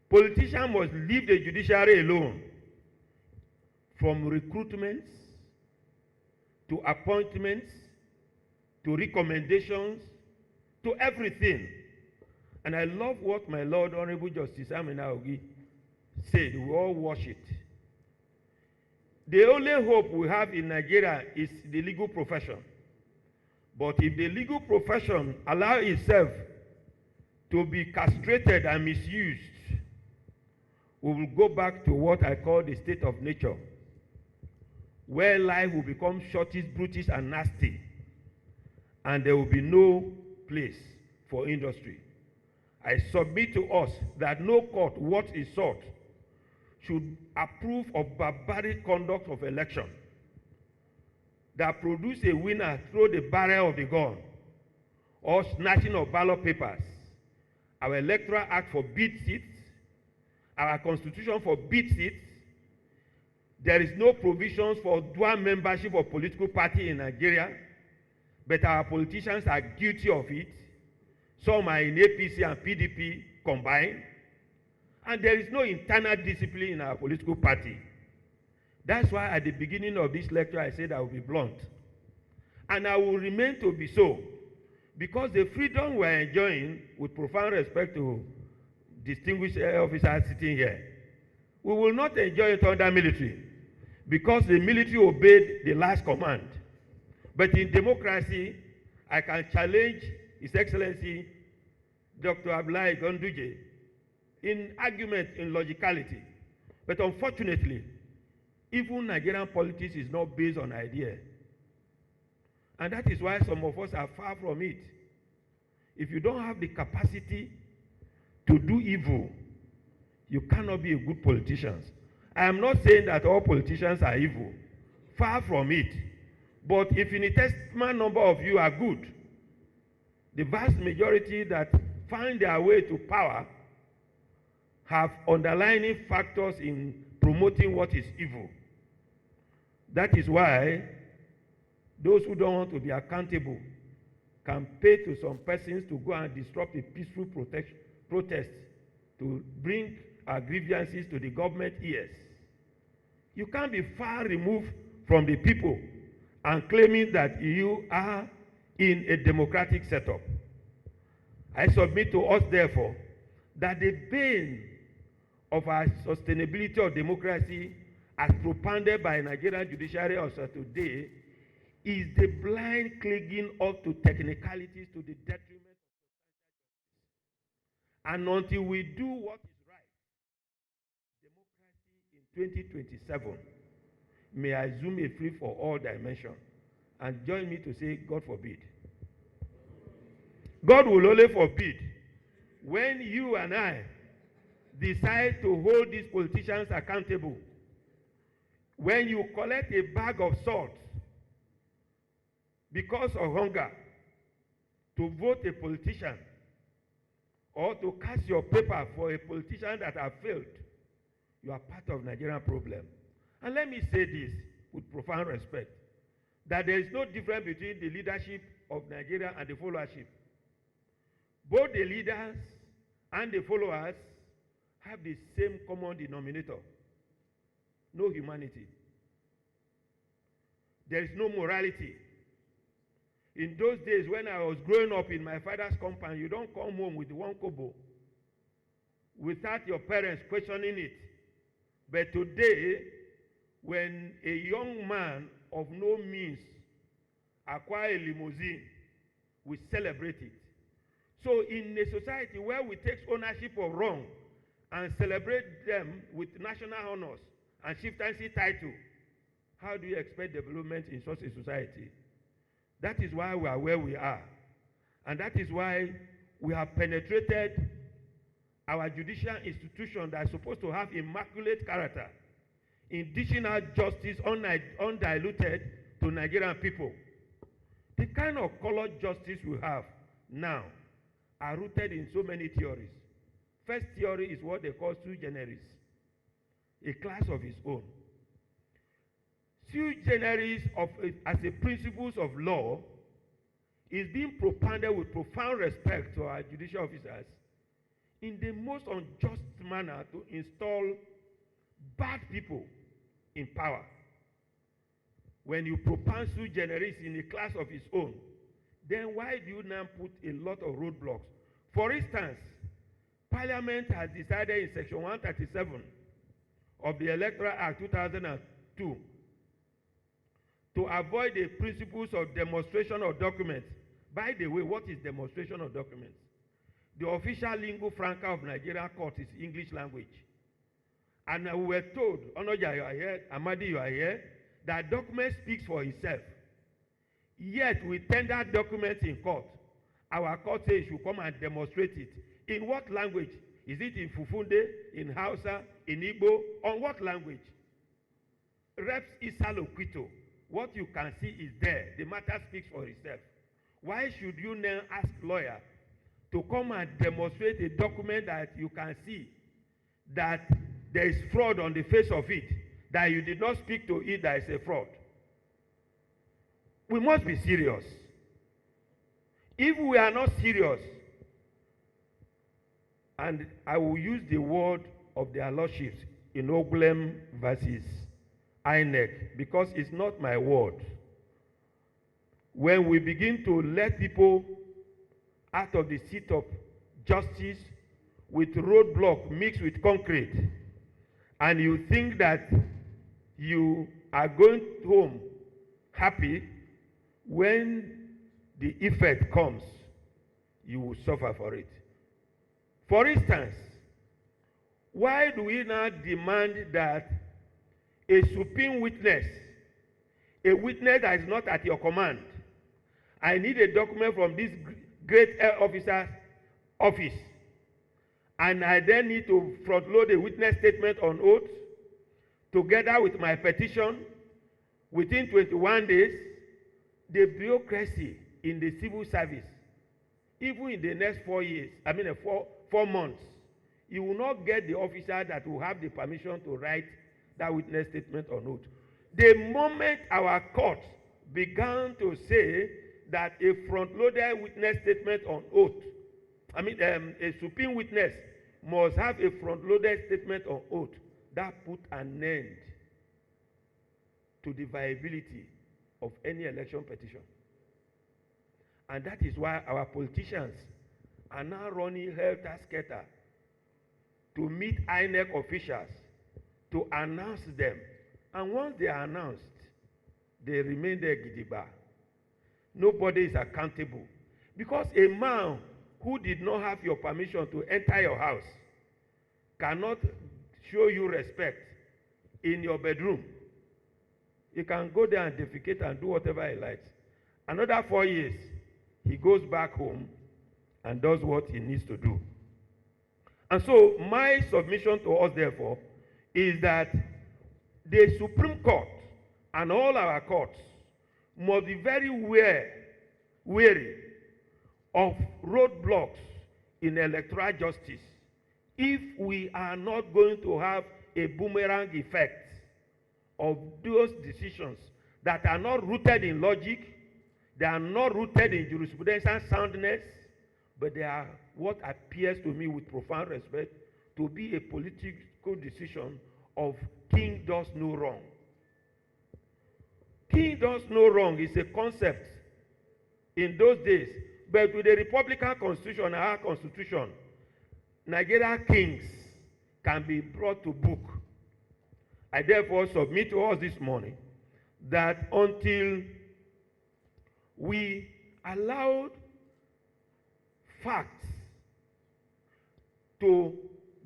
Politicians must leave the judiciary alone, from recruitments to appointments to recommendations to everything. And I love what my Lord Honorable Justice Amina Ogi said. We all watch it. The only hope we have in Nigeria is the legal profession. But if the legal profession allows itself to be castrated and misused, we will go back to what I call the state of nature, where life will become shortish, brutish, and nasty, and there will be no place for industry. I submit to us that no court, what is sought, should approve of barbaric conduct of election that produce a winner through the barrel of the gun or snatching of ballot papers. Our Electoral Act forbids it. Our Constitution forbids it. There is no provisions for dual membership of political party in Nigeria, but our politicians are guilty of it. Some are in APC and PDP combined, and there is no internal discipline in our political party. That's why at the beginning of this lecture I said I will be blunt. And I will remain to be so, because the freedom we are enjoying, with profound respect to distinguished officers sitting here, we will not enjoy it under military, because the military obeyed the last command. But in democracy, I can challenge His Excellency Dr. Abdullahi Ganduje in argument, in logicality. But unfortunately, even Nigerian politics is not based on idea. And that is why some of us are far from it. If you don't have the capacity to do evil, you cannot be a good politician. I am not saying that all politicians are evil. Far from it. But if infinitesimal number of you are good, the vast majority that find their way to power have underlying factors in promoting what is evil. That is why those who don't want to be accountable can pay to some persons to go and disrupt a peaceful protest to bring our grievances to the government ears. You can't be far removed from the people and claiming that you are in a democratic setup. I submit to us, therefore, that the bane of our sustainability of democracy, as propounded by Nigerian Judiciary also today, is the blind clinging up to technicalities to the detriment of society. And until we do what is right, democracy in 2027 may assume a free for all dimension. And join me to say, God forbid. God will only forbid when you and I decide to hold these politicians accountable. When you collect a bag of salt because of hunger to vote a politician, or to cast your paper for a politician that have failed, you are part of Nigerian problem. And let me say this with profound respect, that there is no difference between the leadership of Nigeria and the followership. Both the leaders and the followers have the same common denominator: no humanity. There is no morality. In those days when I was growing up in my father's compound, you don't come home with one kobo without your parents questioning it. But today, when a young man of no means acquires a limousine, we celebrate it. So in a society where we take ownership of wrong and celebrate them with national honors and chieftaincy title, how do you expect development in such a society? That is why we are where we are. And that is why we have penetrated our judicial institution that is supposed to have immaculate character in dishing out justice undiluted to Nigerian people. The kind of colored justice we have now are rooted in so many theories. First theory is what they call sui generis, a class of its own. Sui generis as a principles of law is being propounded with profound respect to our judicial officers in the most unjust manner to install bad people in power. When you propound sui generis in a class of its own, then why do you now put a lot of roadblocks? For instance, Parliament has decided in Section 137 of the Electoral Act 2002 to avoid the principles of demonstration of documents. By the way, what is demonstration of documents? The official lingua franca of Nigerian court is English language. And we were told, Onoja, you are here, Amadi, you are here, that document speaks for itself. Yet we tender documents in court. Our court says you should come and demonstrate it. In what language? Is it in Fufunde, in Hausa, in Igbo? On what language? Reps Isalo Quito. What you can see is there. The matter speaks for itself. Why should you now ask lawyer to come and demonstrate a document that you can see that there is fraud on the face of it, that you did not speak to it, that is a fraud? We must be serious. If we are not serious, and I will use the word of their lordships in Oglem versus INEC, because it's not my word. When we begin to let people out of the seat of justice with roadblock mixed with concrete, and you think that you are going home happy, when the effect comes, you will suffer for it. For instance, why do we now demand that a supreme witness, a witness that is not at your command, I need a document from this great officer's office, and I then need to front load a witness statement on oath together with my petition within 21 days? The bureaucracy in the civil service, even in the next 4 years, I mean 4 months, you will not get the officer that will have the permission to write that witness statement on oath. The moment our court began to say that a front-loaded witness statement on oath, I mean a supreme witness must have a front-loaded statement on oath, that put an end to the viability of any election petition. And that is why our politicians are now running helter-skelter to meet INEC officials to announce them. And once they are announced, they remain there gidigba. Nobody is accountable. Because a man who did not have your permission to enter your house cannot show you respect in your bedroom. He can go there and defecate and do whatever he likes. Another 4 years, he goes back home and does what he needs to do. And so my submission to us, therefore, is that the Supreme Court and all our courts must be very wary of roadblocks in electoral justice if we are not going to have a boomerang effect of those decisions that are not rooted in logic, they are not rooted in jurisprudential soundness, but they are what appears to me, with profound respect, to be a political decision of king does no wrong. King does no wrong is a concept in those days, but with the Republican Constitution and our Constitution, Nigerian kings can be brought to book. I therefore submit to us this morning that until we allowed facts to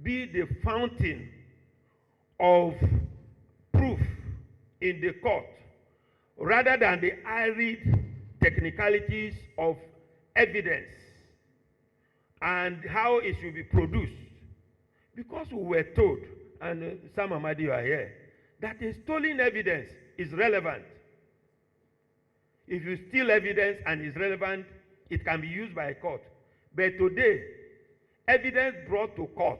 be the fountain of proof in the court, rather than the arid technicalities of evidence and how it should be produced. Because we were told, and Sam Amadi, you are here, that a stolen evidence is relevant. If you steal evidence and it's relevant, it can be used by a court. But today, evidence brought to court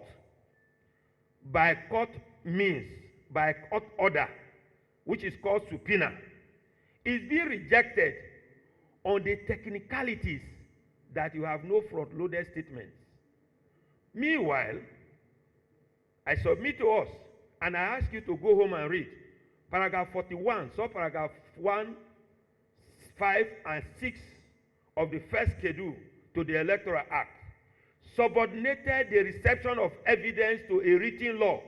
by court means, by court order, which is called subpoena, is being rejected on the technicalities that you have no front-loaded statements. Meanwhile, I submit to us, and I ask you to go home and read paragraph 41, so paragraph 1, 5, and 6 of the first schedule to the Electoral Act subordinated the reception of evidence to a written law.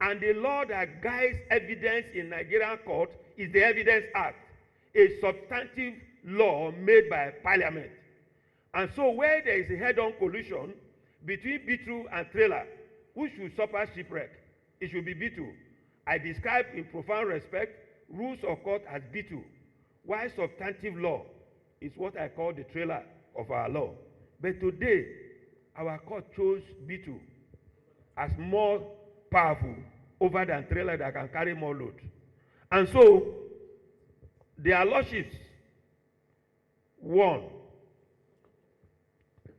And the law that guides evidence in Nigerian court is the Evidence Act, a substantive law made by Parliament. And so where there is a head-on collision between B2 and trailer, who should suffer shipwreck? It should be B2. I describe in profound respect rules of court as B2, while substantive law is what I call the trailer of our law. But today, our court chose B2 as more powerful over than trailer that can carry more load. And so, their lordships won.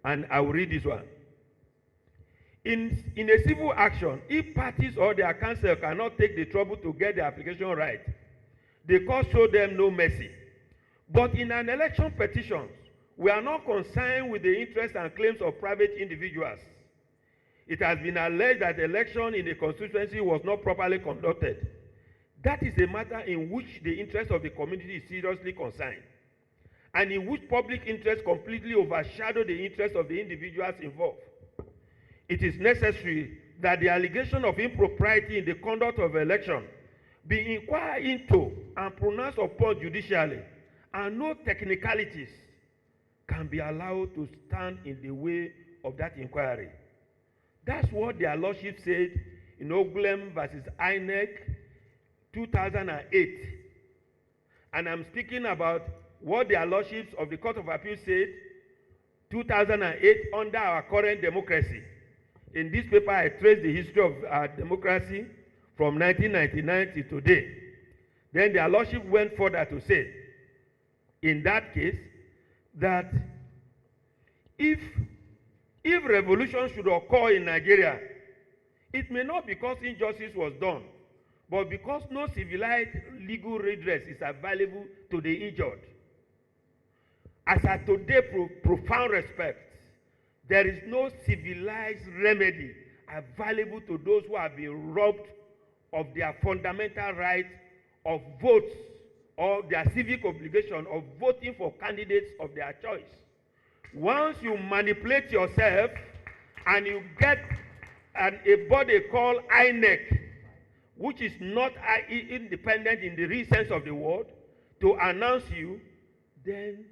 And I will read this one. In a civil action, if parties or their counsel cannot take the trouble to get the application right, the court show them no mercy. But in an election petition, we are not concerned with the interests and claims of private individuals. It has been alleged that the election in the constituency was not properly conducted. That is a matter in which the interest of the community is seriously concerned, and in which public interest completely overshadow the interest of the individuals involved. It is necessary that the allegation of impropriety in the conduct of election be inquired into and pronounced upon judicially, and no technicalities can be allowed to stand in the way of that inquiry. That's what their lordship said in Oglem versus INEC 2008. And I'm speaking about what their lordships of the Court of Appeal said 2008 under our current democracy. In this paper, I trace the history of our democracy from 1999 to today. Then their lordship went further to say, in that case, that if revolution should occur in Nigeria, it may not because injustice was done, but because no civilized legal redress is available to the injured. As I today profound respect, there is no civilized remedy available to those who have been robbed of their fundamental right of votes or their civic obligation of voting for candidates of their choice. Once you manipulate yourself and you get a body called INEC, which is not independent in the real sense of the word, to announce you, then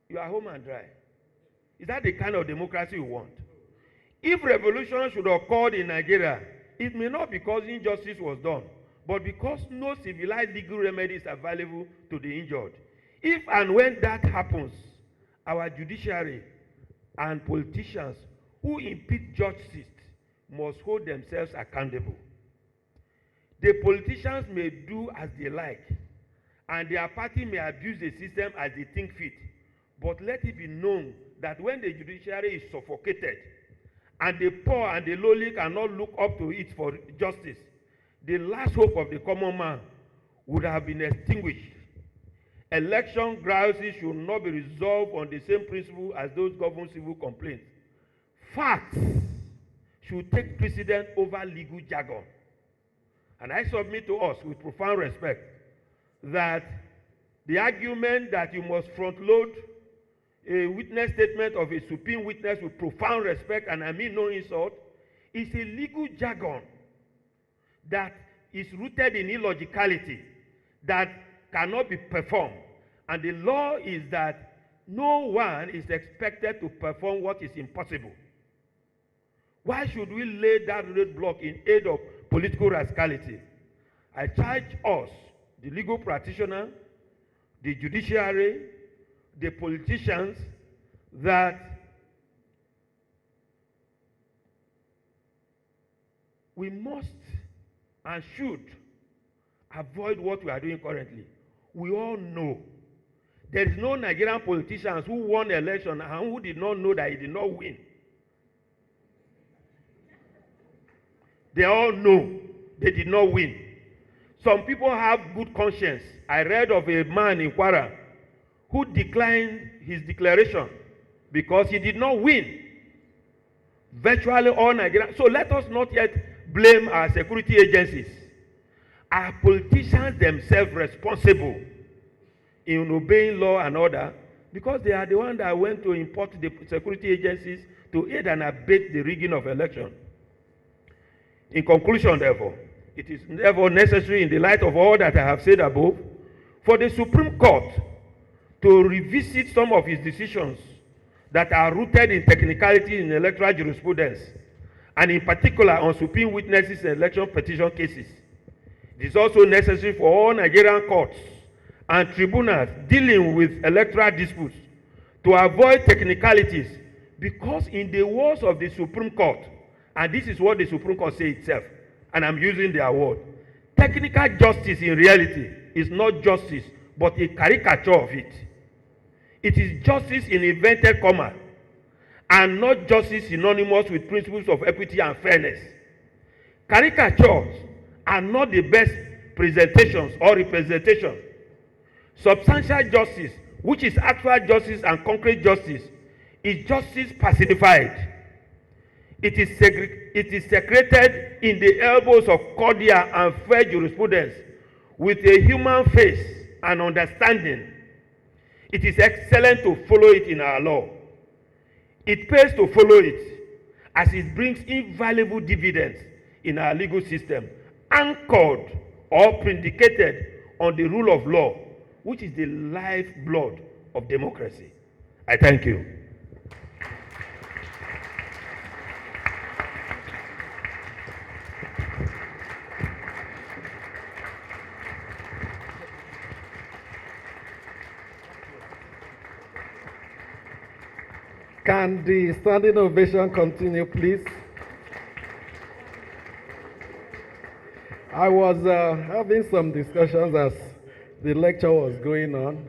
you are home and dry. Is that the kind of democracy you want? If revolution should occur in Nigeria, it may not because injustice was done, but because no civilized legal remedy is available to the injured. If and when that happens, our judiciary and politicians who impede justice must hold themselves accountable. The politicians may do as they like, and their party may abuse the system as they think fit. But let it be known that when the judiciary is suffocated, and the poor and the lowly cannot look up to it for justice, the last hope of the common man would have been extinguished. Election grouses should not be resolved on the same principle as those govern civil complaints. Facts should take precedence over legal jargon. And I submit to us with profound respect that the argument that you must front-load a witness statement of a supreme witness with profound respect, and I mean no insult, is a legal jargon that is rooted in illogicality that cannot be performed. And the law is that no one is expected to perform what is impossible. Why should we lay that roadblock in aid of political rascality? I charge us, the legal practitioner, the judiciary, the politicians, that we must and should avoid what we are doing currently. We all know there is no Nigerian politicians who won the election and who did not know that he did not win. They all know they did not win. Some people have good conscience. I read of a man in Kwara who declined his declaration because he did not win. Virtually all Nigerians. So let us not yet blame our security agencies. Are politicians themselves responsible in obeying law and order because they are the ones that went to import the security agencies to aid and abet the rigging of election. In conclusion, therefore, it is therefore necessary, in the light of all that I have said above, for the Supreme Court to revisit some of its decisions that are rooted in technicality in electoral jurisprudence, and in particular on supreme witnesses in election petition cases. It is also necessary for all Nigerian courts and tribunals dealing with electoral disputes to avoid technicalities, because in the words of the Supreme Court, and this is what the Supreme Court says itself, and I'm using their word, technical justice in reality is not justice, but a caricature of it. It is justice in inverted comma, and not justice synonymous with principles of equity and fairness. Caricatures are not the best presentations or representation. Substantial justice, which is actual justice and concrete justice, is justice personified. It is secreted in the elbows of cordial and fair jurisprudence with a human face and understanding. It is excellent to follow it in our law. It pays to follow it, as it brings invaluable dividends in our legal system, anchored or predicated on the rule of law, which is the lifeblood of democracy. I thank you. Can the standing ovation continue, please? I was having some discussions as the lecture was going on.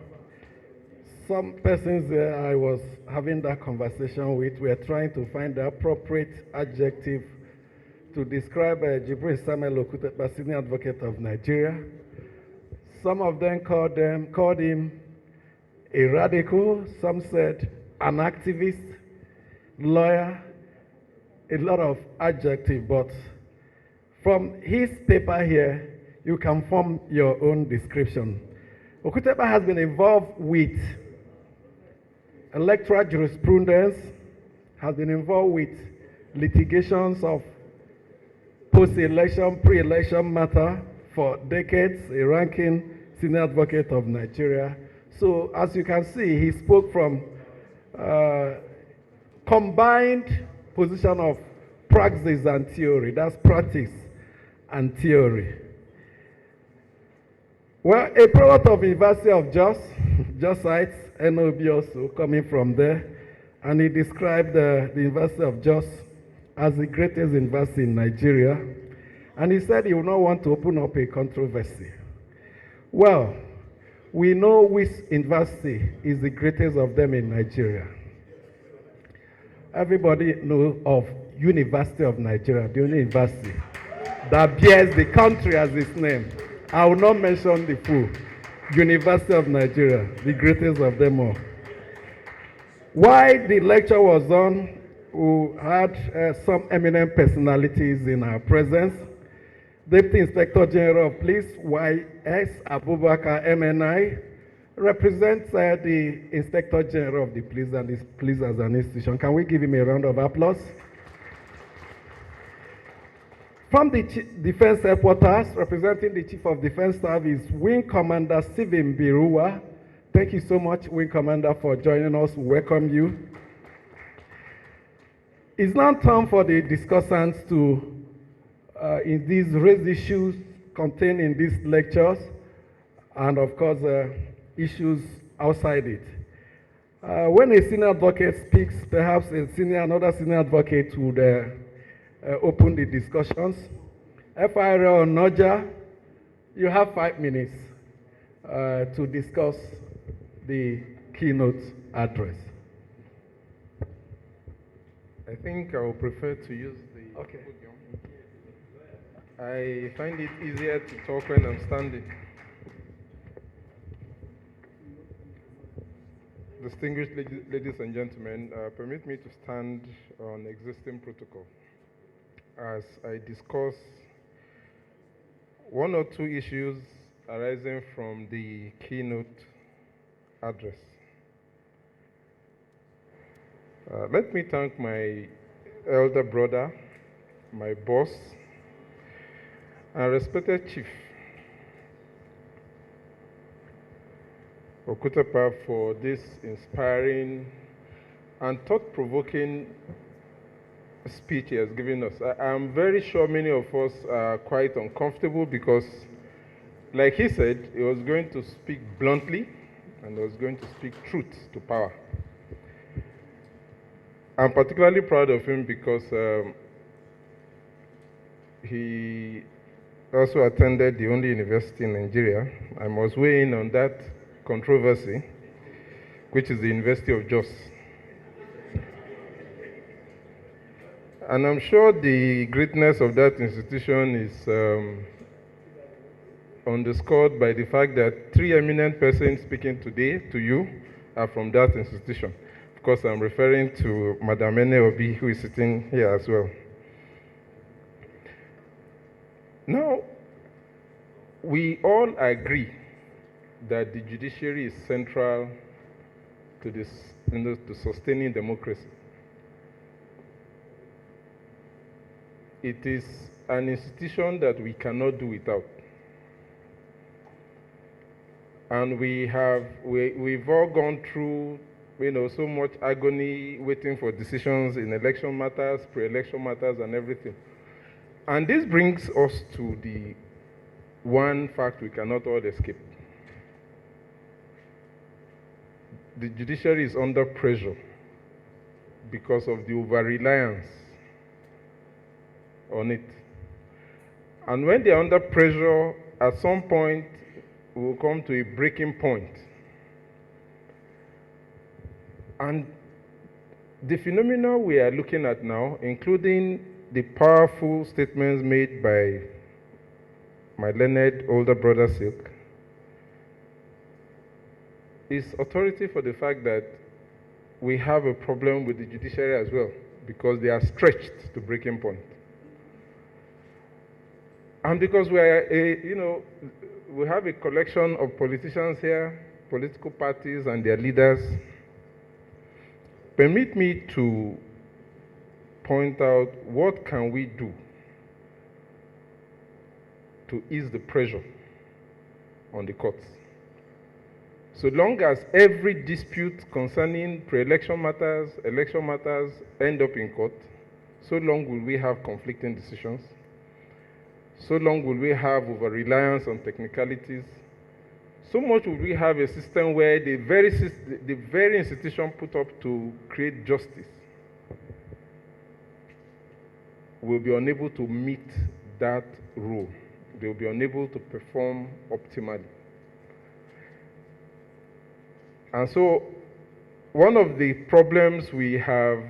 Some persons there I was having that conversation with were trying to find the appropriate adjective to describe Jibril Samuel Okutepa, Senior Advocate of Nigeria. Some of them called him a radical. Some said an activist, lawyer, a lot of adjectives, but from his paper here, you can form your own description. Okutepa has been involved with electoral jurisprudence, has been involved with litigations of post-election, pre-election matter for decades, a ranking senior advocate of Nigeria. So as you can see, he spoke from combined position of praxis and theory. That's practice and theory. Well, a product of University of Jos, Josites, NOB also coming from there, and he described the University of Jos as the greatest university in Nigeria, and he said he would not want to open up a controversy. Well, we know which university is the greatest of them in Nigeria. Everybody knows of University of Nigeria, the only university that bears the country as its name. I will not mention the full. University of Nigeria, the greatest of them all. While the lecture was on, we had some eminent personalities in our presence. Deputy Inspector General of Police, Y.S. Abubakar, MNI, represents the Inspector General of the Police and the police as an institution. Can we give him a round of applause? From the Defense Headquarters, representing the Chief of Defense Staff is Wing Commander Stephen Biruwa. Thank you so much, Wing Commander, for joining us. We welcome you. It's now time for the discussants to in these raised issues contained in these lectures, and of course issues outside it. When a senior advocate speaks, perhaps another senior advocate would open the discussions. FIRO Noja, you have 5 minutes to discuss the keynote address. I think I will prefer to use the Okay. podium. I find it easier to talk when I'm standing. Distinguished ladies and gentlemen, permit me to stand on existing protocol as I discuss one or two issues arising from the keynote address. Let me thank my elder brother, my boss, and respected chief, Okutepa, for this inspiring and thought-provoking speech he has given us. I'm very sure many of us are quite uncomfortable because, like he said, he was going to speak bluntly and he was going to speak truth to power. I'm particularly proud of him because he also attended the only university in Nigeria. I must weigh in on that controversy, which is the University of Jos. And I'm sure the greatness of that institution is underscored by the fact that three eminent persons speaking today to you are from that institution. Of course, I'm referring to Madam Ene Obi, who is sitting here as well. Now, we all agree that the judiciary is central to this, to sustaining democracy. It is an institution that we cannot do without. And we've all gone through, so much agony waiting for decisions in election matters, pre-election matters, and everything. And this brings us to the one fact we cannot all escape. The judiciary is under pressure because of the over-reliance on it. And when they're under pressure, at some point, we will come to a breaking point. And the phenomena we are looking at now, including the powerful statements made by my learned older brother Silk, is authority for the fact that we have a problem with the judiciary as well, because they are stretched to breaking point. And because we are, we have a collection of politicians here, political parties and their leaders. Permit me to point out what can we do to ease the pressure on the courts. So long as every dispute concerning pre-election matters, election matters end up in court, so long will we have conflicting decisions. So long will we have over-reliance on technicalities. So much will we have a system where the very institution put up to create justice will be unable to meet that role. They will be unable to perform optimally. And so one of the problems we have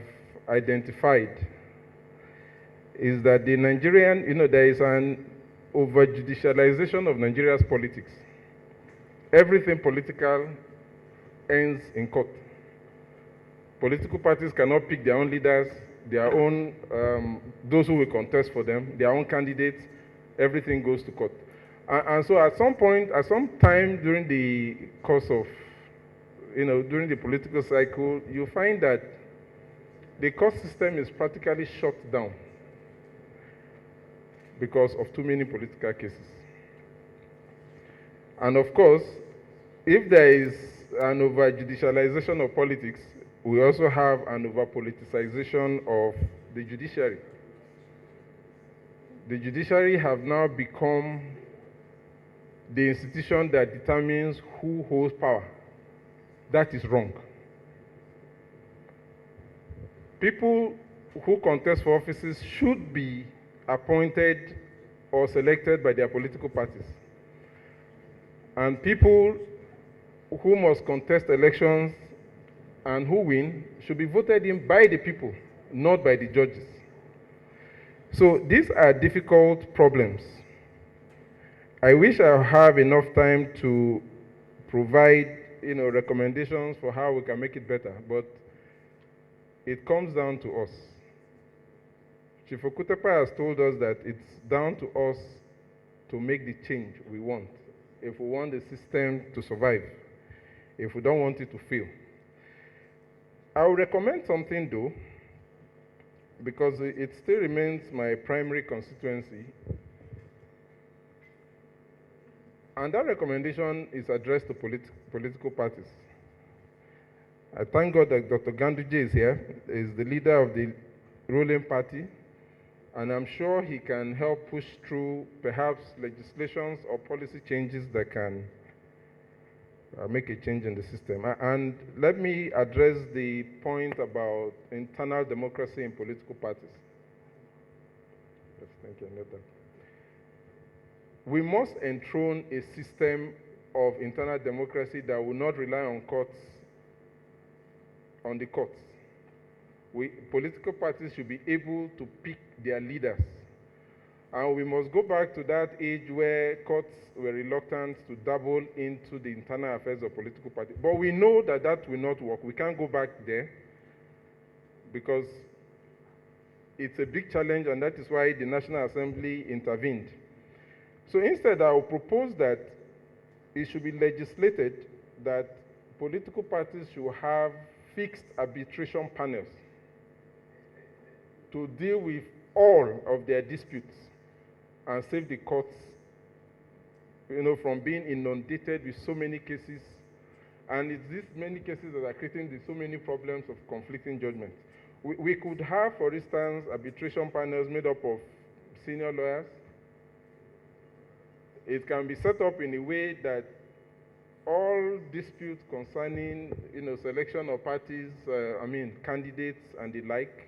identified is that the Nigerian, there is an over-judicialization of Nigeria's politics. Everything political ends in court. Political parties cannot pick their own leaders, their own, those who will contest for them, their own candidates. Everything goes to court. And so at some point, at some time during the course of, during the political cycle, you find that the court system is practically shut down because of too many political cases. And of course, if there is an over-judicialization of politics, we also have an over-politicization of the judiciary. The judiciary have now become the institution that determines who holds power. That is wrong. People who contest for offices should be appointed or selected by their political parties. And people who must contest elections and who win should be voted in by the people, not by the judges. So these are difficult problems. I wish I have enough time to provide, recommendations for how we can make it better, but it comes down to us. Chief Okutepa has told us that it's down to us to make the change we want, if we want the system to survive, if we don't want it to fail. I will recommend something though, because it still remains my primary constituency. And that recommendation is addressed to political parties. I thank God that Dr. Ganduje is here, is the leader of the ruling party, and I'm sure he can help push through perhaps legislations or policy changes that can make a change in the system. And let me address the point about internal democracy in political parties. Yes, thank you, Anita. We must enthrone a system of internal democracy that will not rely on the courts. Political parties should be able to pick their leaders. And we must go back to that age where courts were reluctant to dabble into the internal affairs of political parties. But we know that that will not work. We can't go back there because it's a big challenge, and that is why the National Assembly intervened. So instead, I will propose that it should be legislated that political parties should have fixed arbitration panels to deal with all of their disputes and save the courts, from being inundated with so many cases. And it's these many cases that are creating so many problems of conflicting judgments. We could have, for instance, arbitration panels made up of senior lawyers. It can be set up in a way that all disputes concerning, selection of parties, candidates and the like,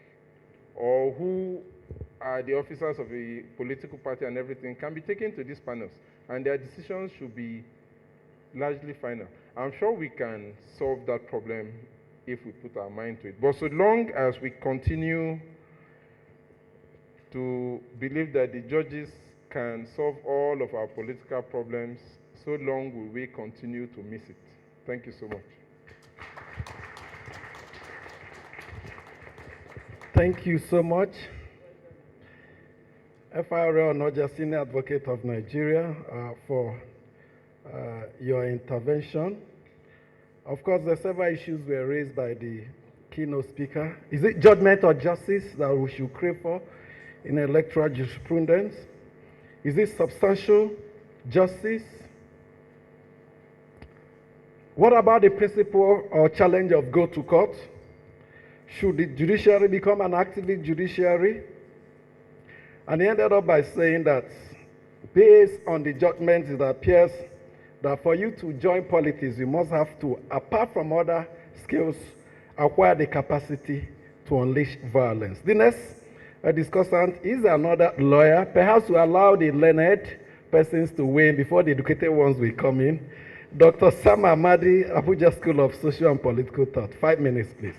or who are the officers of a political party and everything, can be taken to these panels, and their decisions should be largely final. I'm sure we can solve that problem if we put our mind to it. But so long as we continue to believe that the judges can solve all of our political problems, so long will we continue to miss it. Thank you so much. Thank you so much. FRL Onoja, Senior Advocate of Nigeria, for your intervention. Of course, the several issues were raised by the keynote speaker. Is it judgment or justice that we should crave for in electoral jurisprudence? Is it substantial justice? What about the principle or challenge of go to court? Should the judiciary become an activist judiciary? And he ended up by saying that based on the judgment, it appears that for you to join politics, you must have to, apart from other skills, acquire the capacity to unleash violence. The next discussant is another lawyer. Perhaps we allow the learned persons to weigh in before the educated ones will come in. Dr. Sam Amadi, Abuja School of Social and Political Thought. 5 minutes, please.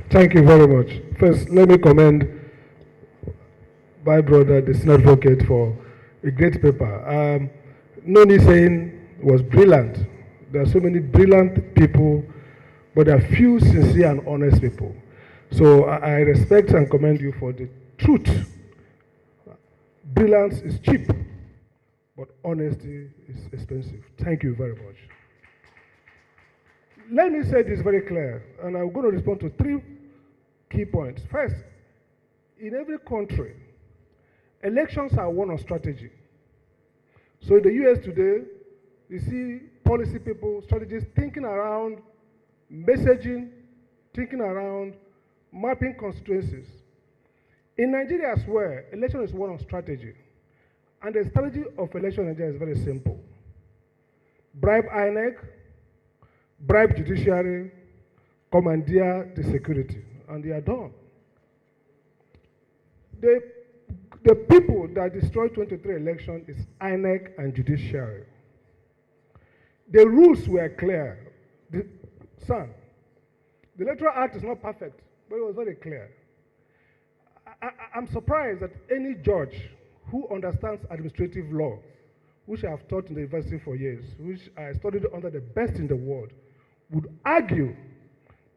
Thank you very much. First, let me commend my brother, the senior advocate, for a great paper. Noni saying was brilliant. There are so many brilliant people, but there are few sincere and honest people. So I respect and commend you for the truth. Brilliance is cheap, but honesty is expensive. Thank you very much. Let me say this very clear, and I'm going to respond to 3 key points. First, in every country, elections are one of strategy. So in the US today, you see policy people, strategists thinking around messaging, thinking around mapping constituencies. In Nigeria as well, election is one of strategy. And the strategy of election in Nigeria is very simple. Bribe INEC, bribe judiciary, commandeer the security, and they are done. The people that destroyed 23 elections is INEC and judiciary. The rules were clear. The Electoral Act is not perfect, but it was very clear. I'm surprised that any judge who understands administrative law, which I have taught in the university for years, which I studied under the best in the world, would argue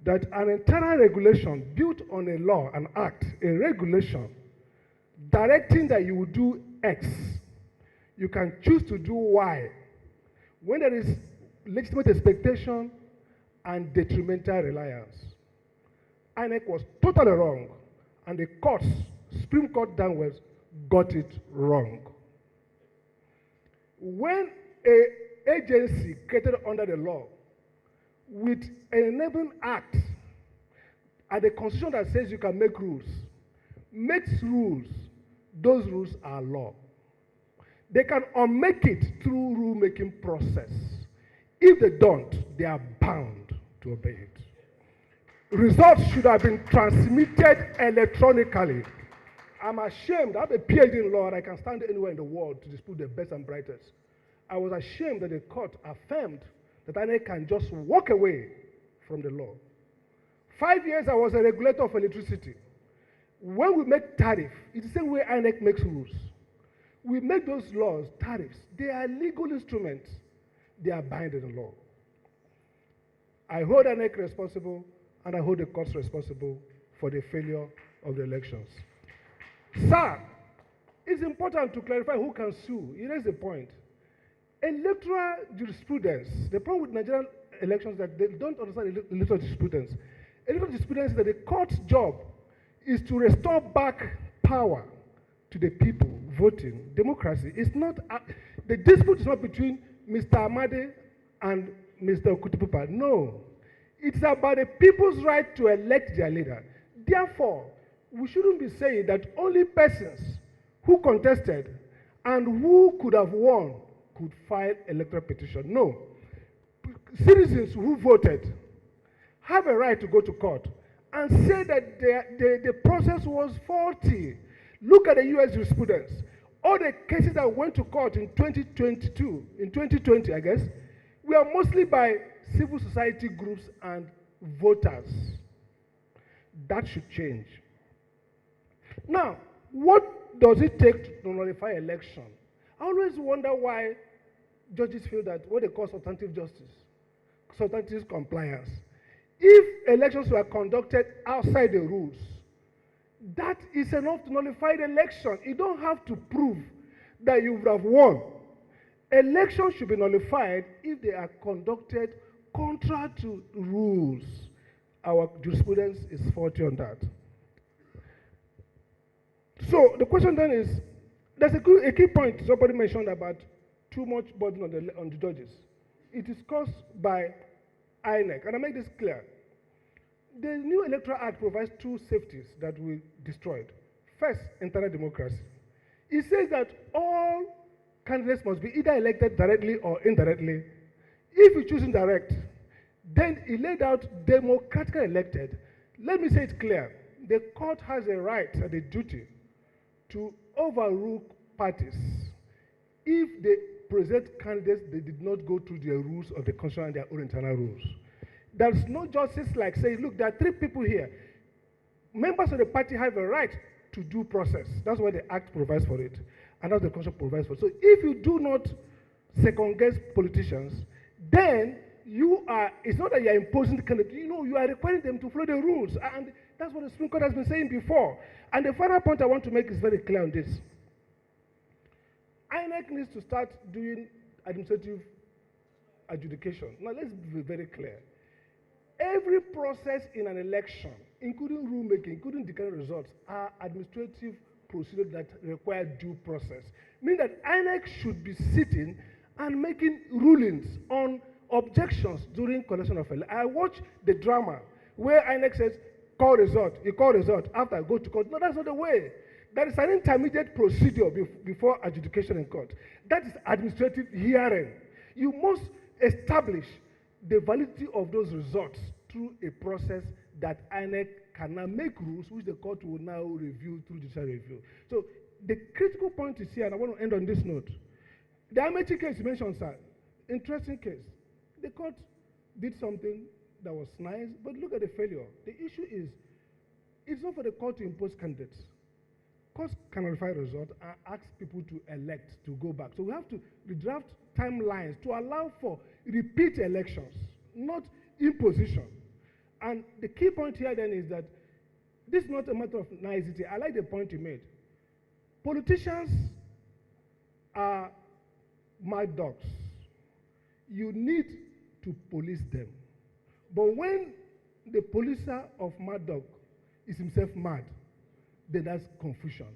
that an internal regulation built on a law, an act, a regulation, directing that you will do X, you can choose to do Y. When there is legitimate expectation and detrimental reliance. INEC was totally wrong, and the courts, Supreme Court downwards, got it wrong. When an agency created under the law with an enabling act and a constitution that says you can make rules, makes rules, those rules are law. They can unmake it through rule-making process. If they don't, they are bound to obey it. Results should have been transmitted electronically. I'm ashamed. I have a PhD in law and I can stand anywhere in the world to dispute the best and brightest. I was ashamed that the court affirmed that INEC can just walk away from the law. 5 years I was a regulator of electricity. When we make tariff, it's the same way INEC makes rules. We make those laws, tariffs. They are legal instruments. They are binding in law. I hold INEC responsible and I hold the courts responsible for the failure of the elections. Sir, it's important to clarify who can sue. It is the point. Electoral jurisprudence, the problem with Nigerian elections is that they don't understand electoral jurisprudence. Electoral jurisprudence is that the court's job is to restore back power to the people voting. Democracy is not, the dispute is not between Mr. Amade and Mr. Okutupupa. No. It's about the people's right to elect their leader. Therefore, we shouldn't be saying that only persons who contested and who could have won could file electoral petition. No. Citizens who voted have a right to go to court and say that the process was faulty. Look at the US jurisprudence. All the cases that went to court in 2020, I guess, were mostly by civil society groups and voters. That should change. Now, what does it take to nullify election? I always wonder why judges feel that what they call substantive justice, substantive compliance. If elections were conducted outside the rules, that is enough to nullify the election. You don't have to prove that you would have won. Elections should be nullified if they are conducted contrary to rules. Our jurisprudence is faulty on that. So the question then is, there's a key point somebody mentioned about too much burden on the judges. It is caused by INEC, and I make this clear. The new Electoral Act provides two safeties that we destroyed. First, internal democracy. It says that all candidates must be either elected directly or indirectly. If you choose indirect, then it laid out democratically elected. Let me say it clear. The court has a right and a duty to overrule parties if they present candidates that did not go through the rules of the constitution and their own internal rules. There's no justice like saying, look, there are three people here. Members of the party have a right to due process. That's what the Act provides for it, and that's what the Constitution provides for it. So if you do not second-guess politicians, then it's not that you're imposing the candidate, you are requiring them to follow the rules. And that's what the Supreme Court has been saying before. And the final point I want to make is very clear on this. INEC needs to start doing administrative adjudication. Now, let's be very clear. Every process in an election, including rulemaking, including declaring results, are administrative procedures that require due process. Meaning that INEC should be sitting and making rulings on objections during collection of elections. I watch the drama where INEC says, call result, you call result, after I go to court. No, that's not the way. There is an intermediate procedure before adjudication in court. That is administrative hearing. You must establish the validity of those results through a process that INEC can now make rules, which the court will now review through judicial review. So the critical point is here, and I want to end on this note. The Amechi case you mentioned, sir, interesting case. The court did something that was nice, but look at the failure. The issue is, it's not for the court to impose candidates. Courts can verify results and ask people to elect, to go back. So we have to redraft timelines to allow for repeat elections, not imposition. And the key point here then is that this is not a matter of nicety. I like the point you made. Politicians are mad dogs. You need to police them. But when the policer of Mad Dog is himself mad, then that's confusion.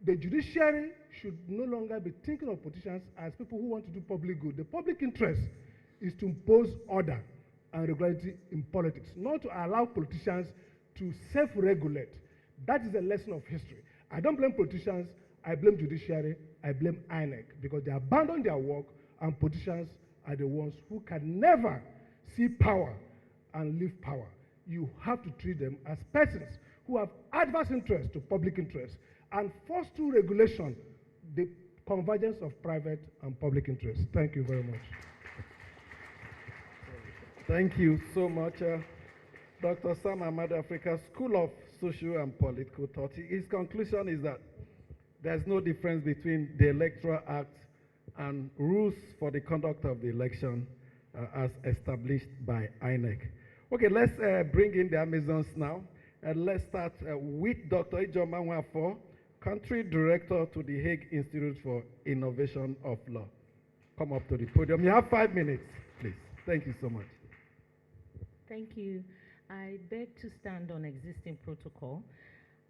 The judiciary should no longer be thinking of politicians as people who want to do public good. The public interest is to impose order and regularity in politics, not to allow politicians to self-regulate. That is a lesson of history. I don't blame politicians, I blame judiciary, I blame INEC, because they abandon their work, and politicians are the ones who can never see power and leave power. You have to treat them as persons who have adverse interest to public interest and force through regulation the convergence of private and public interest. Thank you very much. Thank you so much, Dr. Sam Ahmad, Africa School of Social and Political Thought. His conclusion is that there's no difference between the Electoral Act and rules for the conduct of the election as established by INEC. Okay, let's bring in the Amazons now. Let's start with Dr. Ijoma Nwafo, Country Director to the Hague Institute for Innovation of Law. Come up to the podium. You have 5 minutes, please. Thank you so much. Thank you. I beg to stand on existing protocol.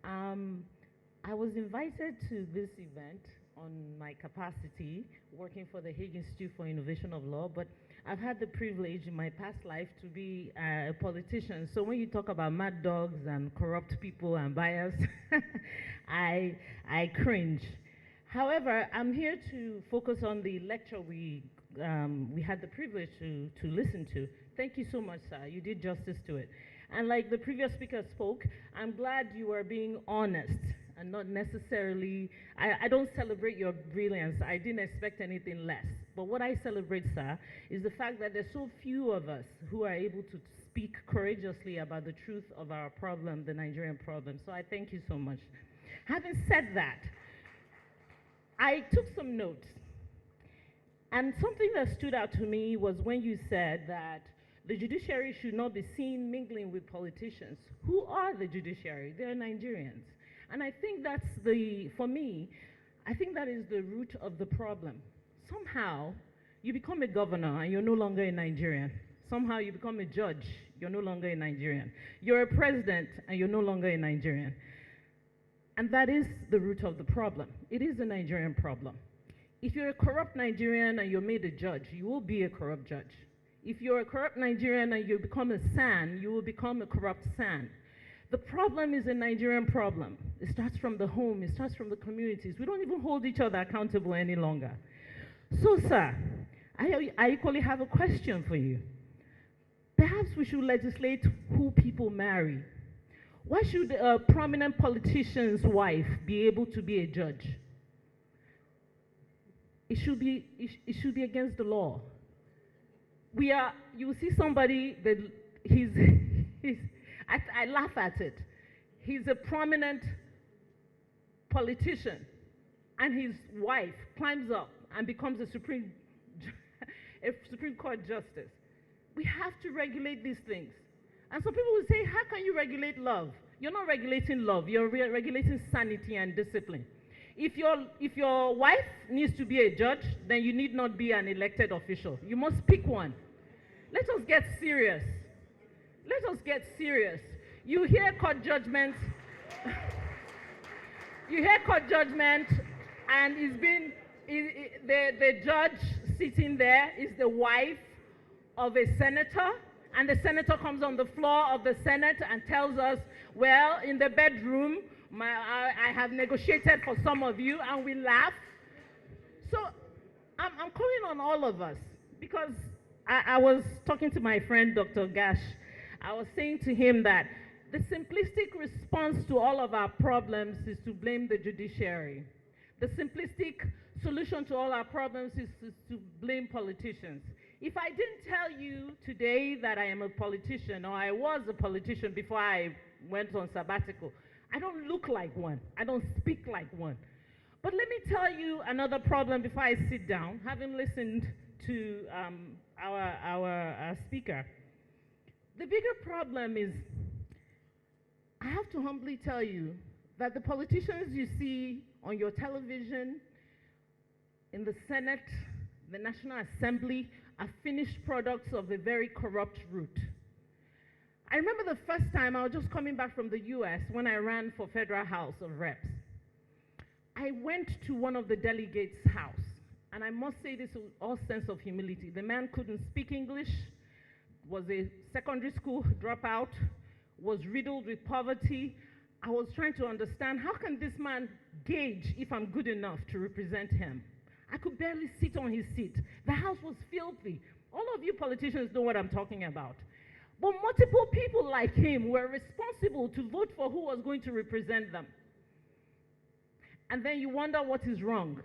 I was invited to this event on my capacity working for the Hague Institute for Innovation of Law, but I've had the privilege in my past life to be a politician. So when you talk about mad dogs and corrupt people and bias, I cringe. However, I'm here to focus on the lecture we had the privilege to listen to. Thank you so much, sir. You did justice to it. And like the previous speaker spoke, I'm glad you are being honest and not necessarily, I don't celebrate your brilliance. I didn't expect anything less. But what I celebrate, sir, is the fact that there's so few of us who are able to speak courageously about the truth of our problem, the Nigerian problem. So I thank you so much. Having said that, I took some notes. And something that stood out to me was when you said that the judiciary should not be seen mingling with politicians. Who are the judiciary? They're Nigerians. And I think that's for me, I think that is the root of the problem. Somehow, you become a governor and you're no longer a Nigerian. Somehow you become a judge, you're no longer a Nigerian. You're a president and you're no longer a Nigerian. And that is the root of the problem. It is a Nigerian problem. If you're a corrupt Nigerian and you're made a judge, you will be a corrupt judge. If you're a corrupt Nigerian and you become a SAN, you will become a corrupt SAN. The problem is a Nigerian problem. It starts from the home, it starts from the communities. We don't even hold each other accountable any longer. So, sir, I equally have a question for you. Perhaps we should legislate who people marry. Why should a prominent politician's wife be able to be a judge? It should be against the law. You see somebody that I laugh at it. He's a prominent politician, and his wife climbs up and becomes a Supreme Court justice. We have to regulate these things. And some people will say, how can you regulate love? You're not regulating love, you're regulating sanity and discipline. If your wife needs to be a judge, then you need not be an elected official. You must pick one. Let us get serious. Let us get serious. You hear court judgments. You hear court judgment, and the judge sitting there is the wife of a senator, and the senator comes on the floor of the Senate and tells us, well, in the bedroom, I have negotiated for some of you, and we laugh. So I'm calling on all of us, because I was talking to my friend, Dr. Gash. I was saying to him that the simplistic response to all of our problems is to blame the judiciary. The simplistic solution to all our problems is to blame politicians. If I didn't tell you today that I am a politician, or I was a politician before I went on sabbatical, I don't look like one. I don't speak like one. But let me tell you another problem before I sit down, having listened to our speaker. The bigger problem is, I have to humbly tell you that the politicians you see on your television, in the Senate, the National Assembly, are finished products of a very corrupt root. I remember the first time I was just coming back from the US when I ran for Federal House of Reps. I went to one of the delegates' house, and I must say this with all sense of humility. The man couldn't speak English, was a secondary school dropout, was riddled with poverty. I was trying to understand, how can this man gauge if I'm good enough to represent him? I could barely sit on his seat. The house was filthy. All of you politicians know what I'm talking about. But multiple people like him were responsible to vote for who was going to represent them. And then you wonder what is wrong.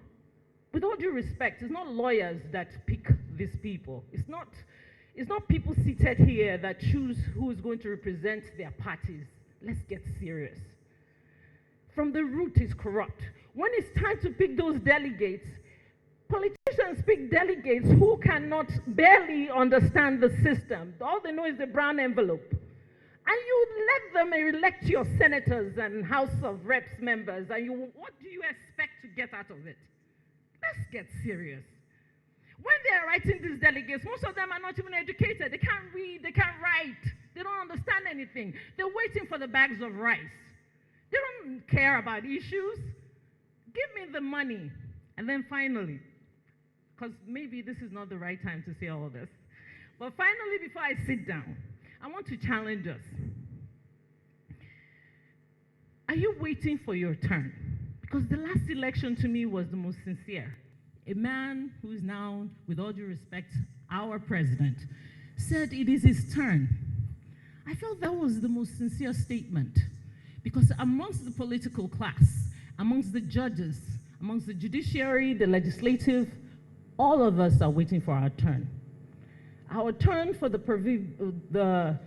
With all due respect, it's not lawyers that pick these people. It's not people seated here that choose who is going to represent their parties. Let's get serious. From the root is corrupt. When it's time to pick those delegates, politicians pick delegates who cannot barely understand the system. All they know is the brown envelope. And you let them elect your senators and House of Reps members, and what do you expect to get out of it? Let's get serious. When they're writing these delegates, most of them are not even educated. They can't read, they can't write. They don't understand anything. They're waiting for the bags of rice. They don't care about issues. Give me the money. And then finally, because maybe this is not the right time to say all this, but finally, before I sit down, I want to challenge us. Are you waiting for your turn? Because the last election to me was the most sincere. A man who is now, with all due respect, our president, said it is his turn. I felt that was the most sincere statement, because amongst the political class, amongst the judges, amongst the judiciary, the legislative, all of us are waiting for our turn. Our turn for the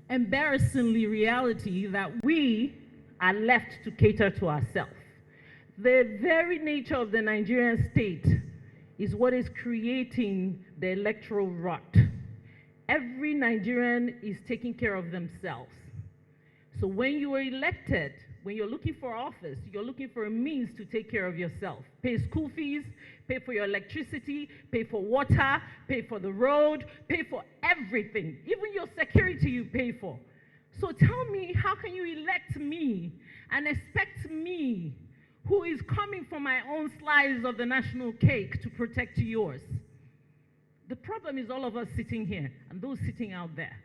embarrassingly reality that we are left to cater to ourselves. The very nature of the Nigerian state is what is creating the electoral rot. Every Nigerian is taking care of themselves. So when you are elected, when you're looking for office, you're looking for a means to take care of yourself. Pay school fees, pay for your electricity, pay for water, pay for the road, pay for everything. Even your security you pay for. So tell me, how can you elect me and expect me, who is coming from my own slice of the national cake, to protect yours? The problem is all of us sitting here and those sitting out there.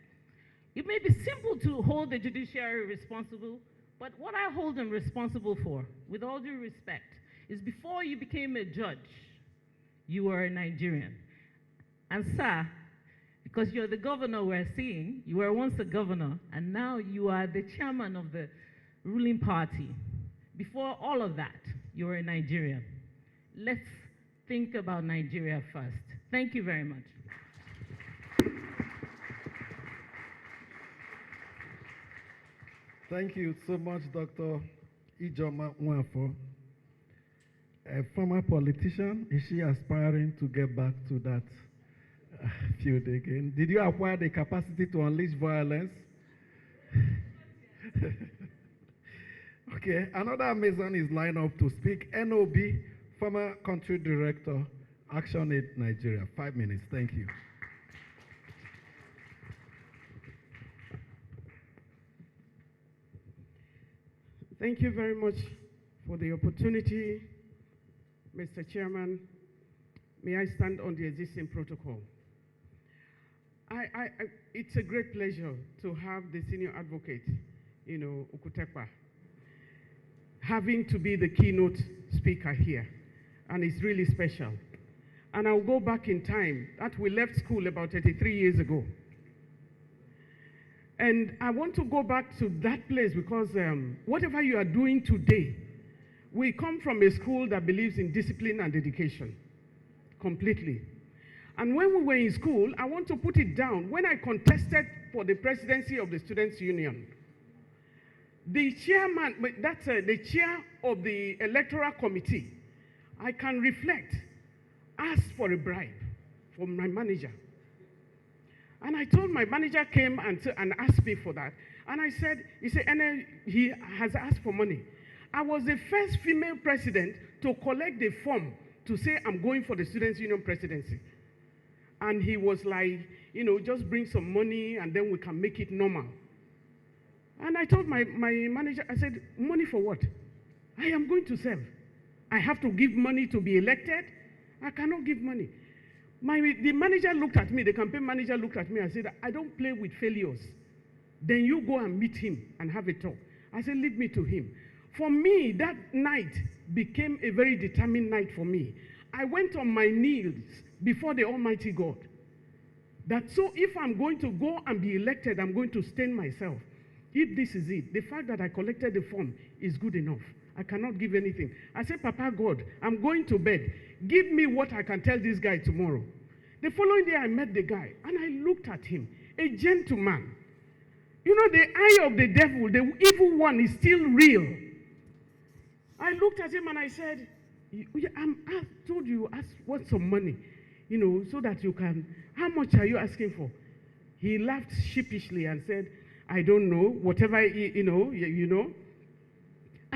It may be simple to hold the judiciary responsible, but what I hold them responsible for, with all due respect, is before you became a judge, you were a Nigerian. And sir, because you're the governor we're seeing, you were once a governor, and now you are the chairman of the ruling party. Before all of that, you were a Nigerian. Let's think about Nigeria first. Thank you very much. Thank you so much, Dr. Ijoma Nwafo. A former politician, is she aspiring to get back to that field again? Did you acquire the capacity to unleash violence? Okay, another Amazon is lined up to speak. NOB, former country director, ActionAid Nigeria. 5 minutes, thank you. Thank you very much for the opportunity, Mr. Chairman. May I stand on the existing protocol? It's a great pleasure to have the senior advocate, Okutekpa, having to be the keynote speaker here, and it's really special. And I'll go back in time, that we left school about 33 years ago. And I want to go back to that place because whatever you are doing today, we come from a school that believes in discipline and dedication, completely. And when we were in school, I want to put it down, when I contested for the presidency of the Students' Union, the chairman, the chair of the electoral committee, I can reflect, asked for a bribe from my manager. And I told my manager came and asked me for that. And I said, he has asked for money. I was the first female president to collect the form to say I'm going for the Students' Union presidency. And he was like, just bring some money and then we can make it normal. And I told my manager, I said, money for what? I am going to serve. I have to give money to be elected. I cannot give money. The manager looked at me, the campaign manager looked at me and said, I don't play with failures. Then you go and meet him and have a talk. I said, leave me to him. For me, that night became a very determined night for me. I went on my knees before the Almighty God. That so if I'm going to go and be elected, I'm going to stain myself. If this is it, the fact that I collected the form is good enough. I cannot give anything. I said, Papa God, I'm going to bed. Give me what I can tell this guy tomorrow. The following day, I met the guy, and I looked at him, a gentleman. The eye of the devil, the evil one, is still real. I looked at him and I said, I told you, want some money, so that you can, how much are you asking for? He laughed sheepishly and said, I don't know, whatever, I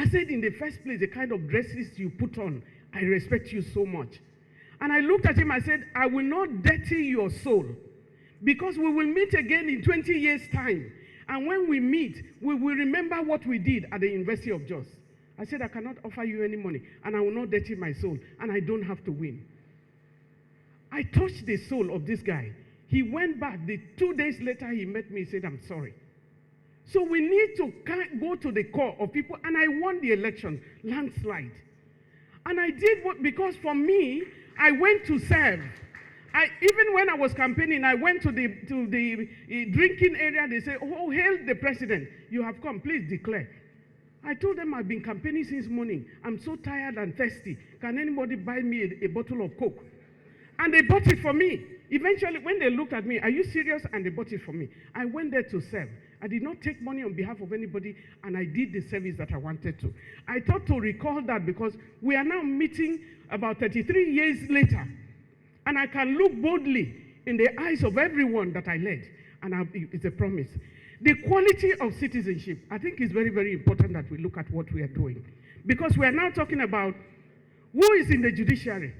said, in the first place, the kind of dresses you put on, I respect you so much. And I looked at him, I said, I will not dirty your soul, because we will meet again in 20 years' time. And when we meet, we will remember what we did at the University of Jos. I said, I cannot offer you any money, and I will not dirty my soul, and I don't have to win. I touched the soul of this guy. He went back. 2 days later, he met me, he said, I'm sorry. So we need to go to the core of people, and I won the election, landslide. And I did what, because for me, I went to serve. Even when I was campaigning, I went to the drinking area. They say, oh, hail the president. You have come, please declare. I told them I've been campaigning since morning. I'm so tired and thirsty. Can anybody buy me a bottle of Coke? And they bought it for me. Eventually, when they looked at me, are you serious? And they bought it for me. I went there to serve. I did not take money on behalf of anybody, and I did the service that I wanted to. I thought to recall that because we are now meeting about 33 years later, and I can look boldly in the eyes of everyone that I led, and it's a promise. The quality of citizenship, I think is very, very important that we look at what we are doing. Because we are now talking about who is in the judiciary,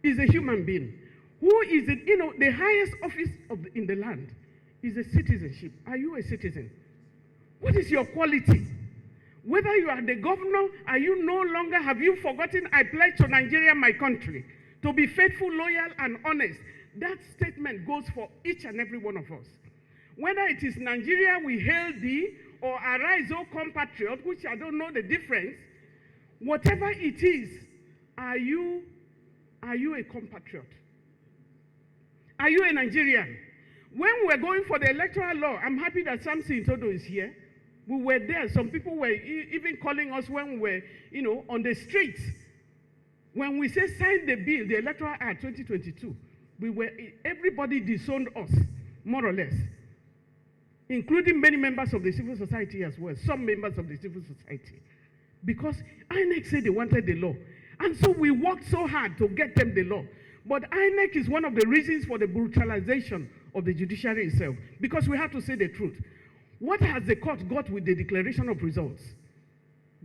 is a human being. Who is in, the highest office in the land is a citizenship. Are you a citizen? What is your quality? Whether you are the governor, are you no longer, have you forgotten, I pledge to Nigeria, my country, to be faithful, loyal, and honest. That statement goes for each and every one of us. Whether it is Nigeria, we hail thee, or arise, O compatriot, which I don't know the difference, whatever it is, are you a compatriot? Are you a Nigerian? When we're going for the electoral law, I'm happy that Samson Todo is here. We were there. Some people were even calling us when we were, on the streets. When we say sign the bill, the Electoral Act 2022, everybody disowned us, more or less, including many members of the civil society as well, some members of the civil society, because INEC said they wanted the law. And so we worked so hard to get them the law. But INEC is one of the reasons for the brutalization of the judiciary itself, because we have to say the truth. What has the court got with the declaration of results?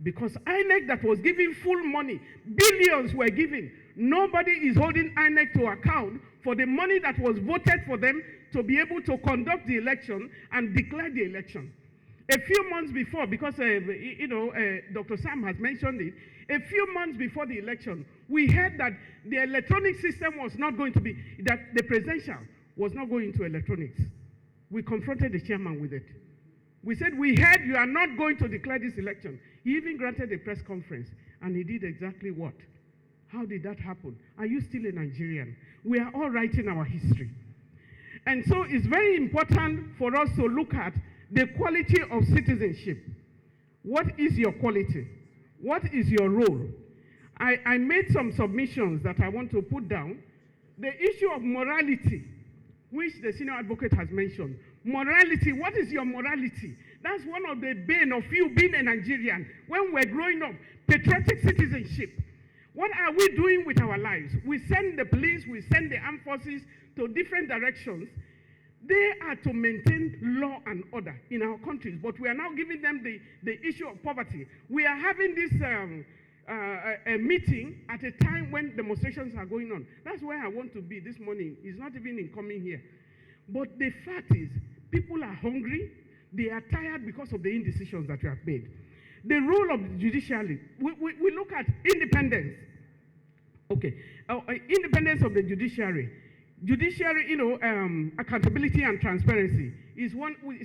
Because INEC that was giving full money, billions were given. Nobody is holding INEC to account for the money that was voted for them to be able to conduct the election and declare the election. A few months before, because Dr. Sam has mentioned it, a few months before the election, we heard that the electronic system was not going to be, that the presidential was not going to electronics. We confronted the chairman with it. We said, we heard you are not going to declare this election. He even granted a press conference, and he did exactly what? How did that happen? Are you still a Nigerian? We are all writing our history. And so it's very important for us to look at the quality of citizenship. What is your quality? What is your role? I made some submissions that I want to put down. The issue of morality, which the senior advocate has mentioned. Morality, what is your morality? That's one of the bane of you being a Nigerian. When we're growing up, patriotic citizenship. What are we doing with our lives? We send the police, we send the armed forces to different directions. They are to maintain law and order in our countries, but we are now giving them the issue of poverty. We are having this a meeting at a time when demonstrations are going on. That's where I want to be this morning. It's not even in coming here. But the fact is, people are hungry. They are tired because of the indecisions that we have made. The role of the judiciary, we look at independence. Okay, independence of the judiciary. Judiciary, accountability and transparency is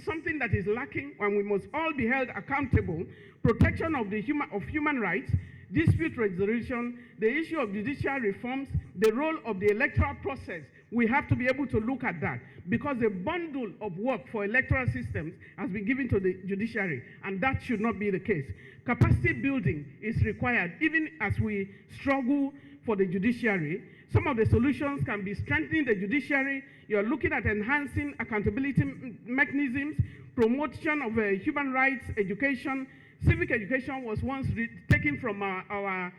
something that is lacking, and we must all be held accountable. Protection of the human rights, dispute resolution, the issue of judicial reforms, the role of the electoral process. We have to be able to look at that because the bundle of work for electoral systems has been given to the judiciary, and that should not be the case. Capacity building is required, even as we struggle for the judiciary. Some of the solutions can be strengthening the judiciary. You're looking at enhancing accountability mechanisms, promotion of human rights, education. Civic education was once taken from our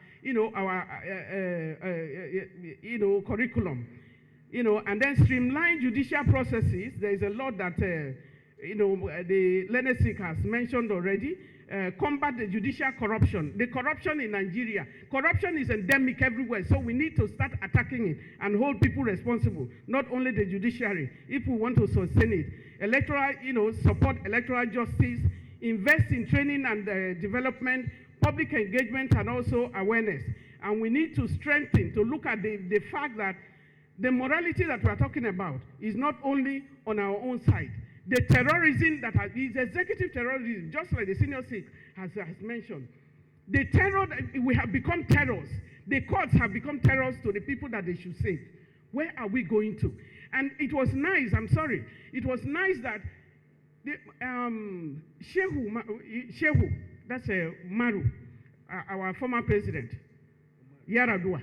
curriculum. And then streamline judicial processes. There is a lot that the Lenesik has mentioned already. Combat the judicial corruption. The corruption in Nigeria. Corruption is endemic everywhere, so we need to start attacking it and hold people responsible, not only the judiciary, if we want to sustain it. Electoral, support electoral justice, invest in training and development, public engagement, and also awareness. And we need to strengthen, to look at the fact that the morality that we are talking about is not only on our own side. The terrorism that is executive terrorism, just like the senior Sikh has mentioned. The terror, we have become terrors. The courts have become terrors to the people that they should save. Where are we going to? And it was nice, it was nice that the, Shehu, that's Maru, our former president, Yaradua,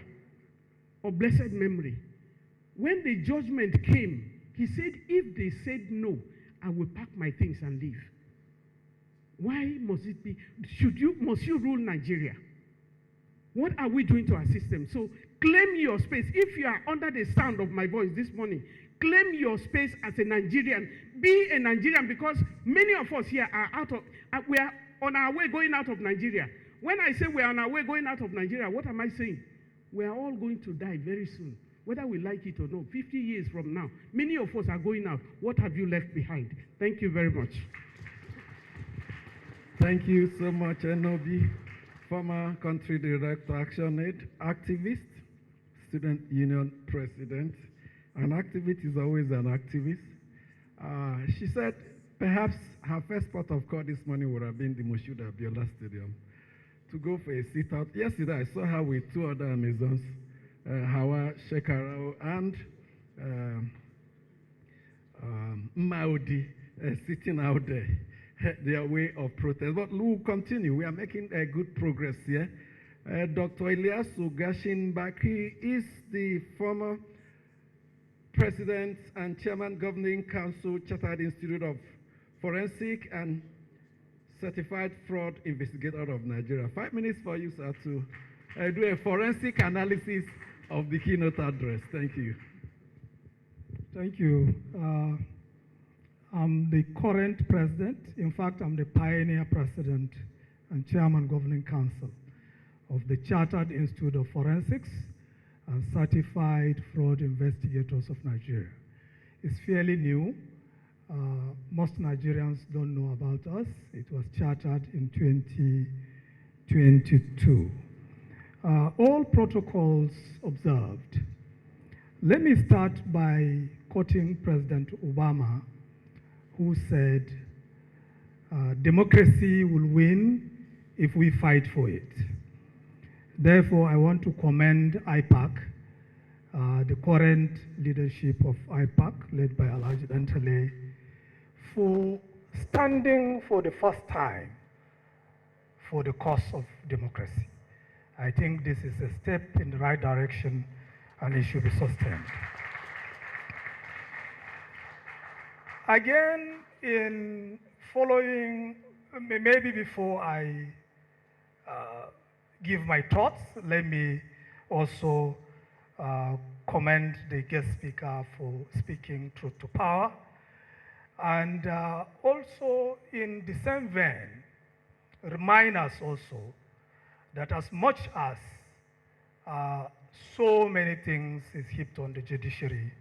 of blessed memory. When the judgment came, he said, if they said no, I will pack my things and leave. Why must it be? Must you rule Nigeria? What are we doing to our system? So claim your space. If you are under the sound of my voice this morning, claim your space as a Nigerian. Be a Nigerian, because many of us here are we are on our way going out of Nigeria. When I say we are on our way going out of Nigeria, what am I saying? We are all going to die very soon. Whether we like it or not, 50 years from now, many of us are going out. What have you left behind? Thank you very much. Thank you so much, Enobi, former country director, ActionAid, activist, student union president. An activist is always an activist. She said perhaps her first port of call this morning would have been the Moshood Abiola Stadium to go for a sit-out. Yesterday, I saw her with two other Amazons, Hawa Shekarao and Maudi, sitting out there, their way of protest. But we'll continue. We are making good progress here. Dr. Ilyasu Gashin-Baki is the former president and chairman, Governing Council, Chartered Institute of Forensic and Certified Fraud Investigator of Nigeria. 5 minutes for you, sir, to do a forensic analysis of the keynote address. Thank you. Thank you. I'm the current president. In fact, I'm the pioneer president and chairman governing council of the Chartered Institute of Forensics and Certified Fraud Investigators of Nigeria. It's fairly new. Most Nigerians don't know about us. It was chartered in 2022. All protocols observed. Let me start by quoting President Obama, who said, democracy will win if we fight for it. Therefore, I want to commend IPAC, the current leadership of IPAC, led by Alhaji Dantale, for standing for the first time for the cause of democracy. I think this is a step in the right direction, and it should be sustained. Again, in following, maybe before I give my thoughts, let me also commend the guest speaker for speaking truth to power. And also in the same vein, remind us also that as much as so many things is heaped on the judiciary,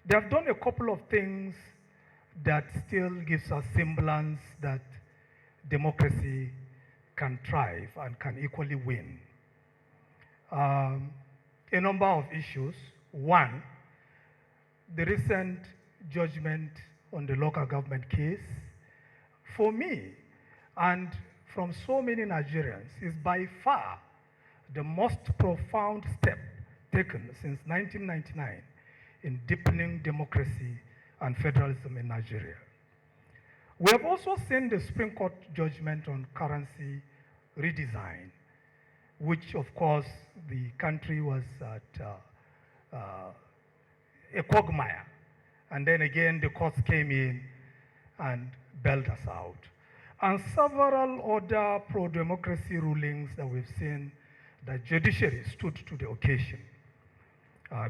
they have done a couple of things that still gives us semblance that democracy can thrive and can equally win. A number of issues. One, the recent judgment on the local government case, for me and from so many Nigerians, is by far the most profound step taken since 1999 in deepening democracy and federalism in Nigeria. We have also seen the Supreme Court judgment on currency redesign, which of course the country was at a quagmire. And then again, the courts came in and bailed us out. And several other pro-democracy rulings that we've seen, the judiciary stood to the occasion.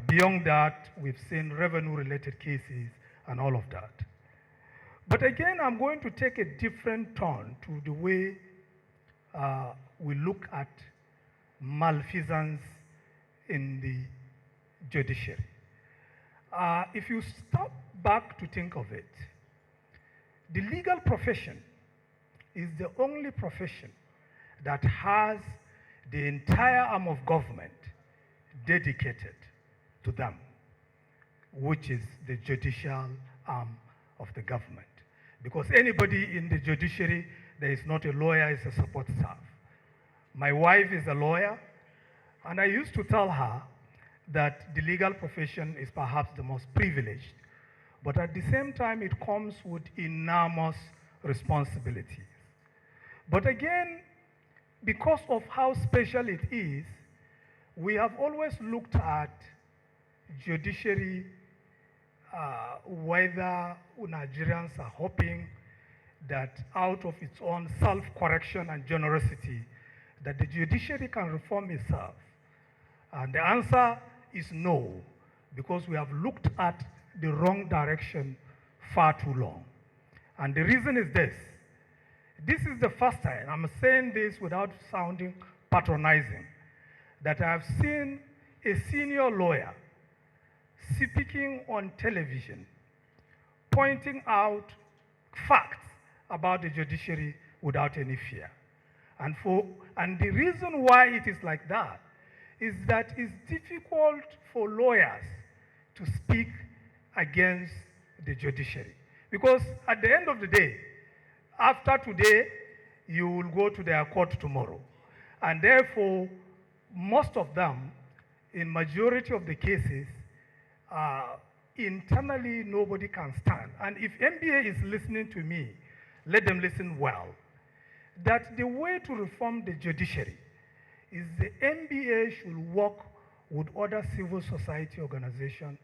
Beyond that, we've seen revenue-related cases and all of that. But again, I'm going to take a different turn to the way we look at malfeasance in the judiciary. If you stop back to think of it, the legal profession is the only profession that has the entire arm of government dedicated to them, which is the judicial arm of the government. Because anybody in the judiciary that is not a lawyer is a support staff. My wife is a lawyer, and I used to tell her that the legal profession is perhaps the most privileged, but at the same time it comes with enormous responsibilities. But again, because of how special it is, we have always looked at judiciary, whether Nigerians are hoping that out of its own self-correction and generosity, that the judiciary can reform itself. And the answer is no, because we have looked at the wrong direction far too long. And the reason is this. This is the first time, I'm saying this without sounding patronizing, that I have seen a senior lawyer speaking on television, pointing out facts about the judiciary without any fear. And the reason why it is like that is that it's difficult for lawyers to speak against the judiciary. Because at the end of the day, after today, you will go to their court tomorrow. And therefore, most of them, in majority of the cases, internally nobody can stand. And if MBA is listening to me, let them listen well. That the way to reform the judiciary is the MBA should work with other civil society organizations,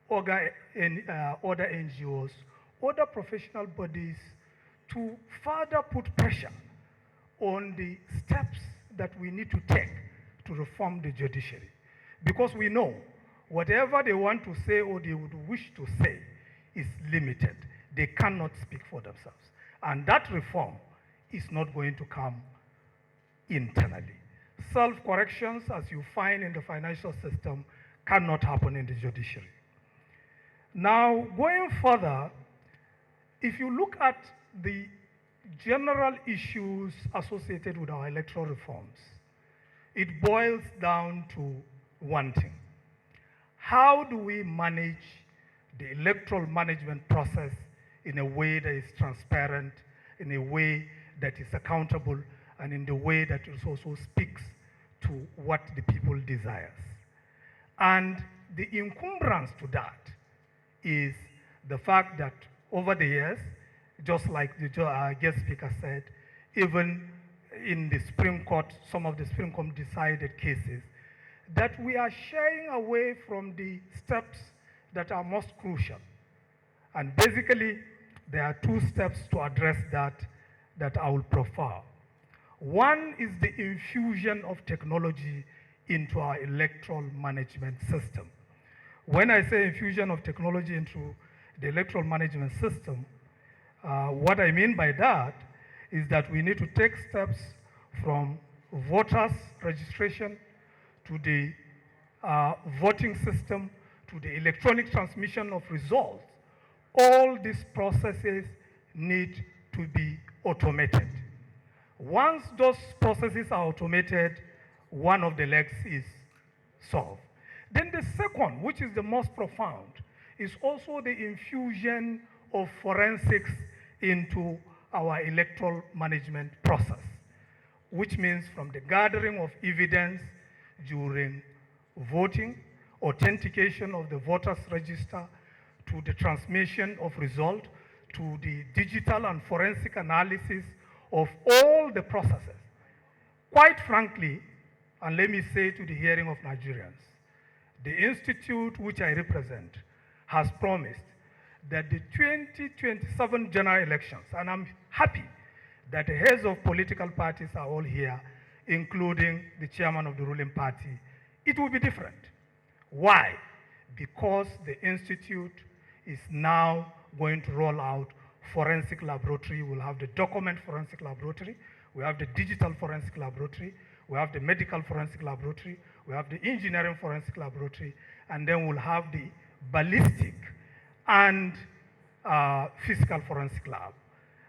other NGOs, other professional bodies to further put pressure on the steps that we need to take to reform the judiciary. Because we know whatever they want to say or they would wish to say is limited. They cannot speak for themselves. And that reform is not going to come internally. Self-corrections, as you find in the financial system, cannot happen in the judiciary. Now, going further, if you look at the general issues associated with our electoral reforms, it boils down to one thing. How do we manage the electoral management process in a way that is transparent, in a way that is accountable, and in the way that also speaks to what the people desires? And the encumbrance to that is the fact that over the years, just like the guest speaker said, even in the Supreme Court, some of the Supreme Court decided cases, that we are shying away from the steps that are most crucial. And basically, there are two steps to address that I will profile. One is the infusion of technology into our electoral management system. When I say infusion of technology into the electoral management system, what I mean by that is that we need to take steps from voters registration, to the voting system, to the electronic transmission of results, all these processes need to be automated. Once those processes are automated, one of the legs is solved. Then the second, which is the most profound, is also the infusion of forensics into our electoral management process, which means from the gathering of evidence during voting, authentication of the voters register, to the transmission of result, to the digital and forensic analysis of all the processes. Quite frankly, and let me say to the hearing of Nigerians, the institute which I represent has promised that the 2027 general elections, and I'm happy that the heads of political parties are all here, including the chairman of the ruling party, it will be different. Why? Because the institute is now going to roll out forensic laboratory. We'll have the document forensic laboratory, we have the digital forensic laboratory, we have the medical forensic laboratory, we have the engineering forensic laboratory, and then we'll have the ballistic and physical forensic lab.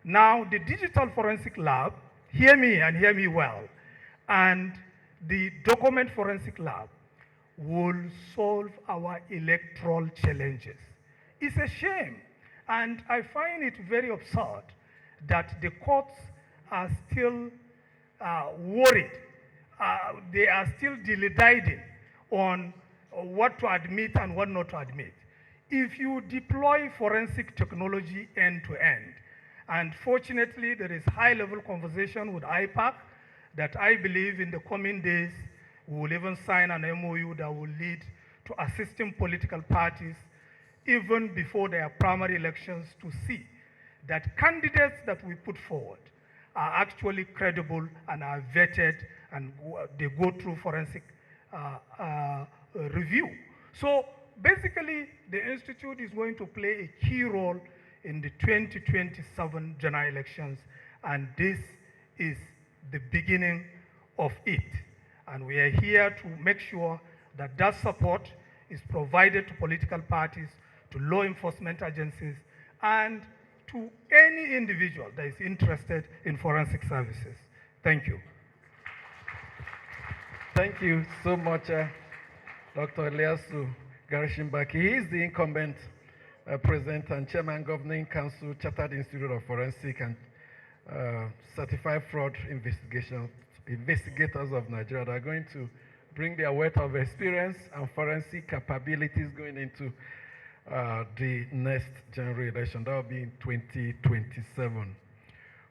Now, the digital forensic lab, hear me and hear me well, and the document forensic lab will solve our electoral challenges. It's a shame, and I find it very absurd that the courts are still worried. They are still deciding on what to admit and what not to admit. If you deploy forensic technology end to end, and fortunately there is high-level conversation with IPAC that I believe in the coming days we will even sign an MOU that will lead to assisting political parties even before their primary elections to see that candidates that we put forward are actually credible and are vetted and they go through forensic review. So basically, the Institute is going to play a key role in the 2027 general elections, and this is the beginning of it. And we are here to make sure that that support is provided to political parties, to law enforcement agencies, and to any individual that is interested in forensic services. Thank you. Thank you so much, Dr. Eliasu Garishimbaki. He is the incumbent President and Chairman Governing Council, Chartered Institute of Forensic and Certified Fraud Investigators of Nigeria. They are going to bring their wealth of experience and forensic capabilities going into the next general election. That will be in 2027.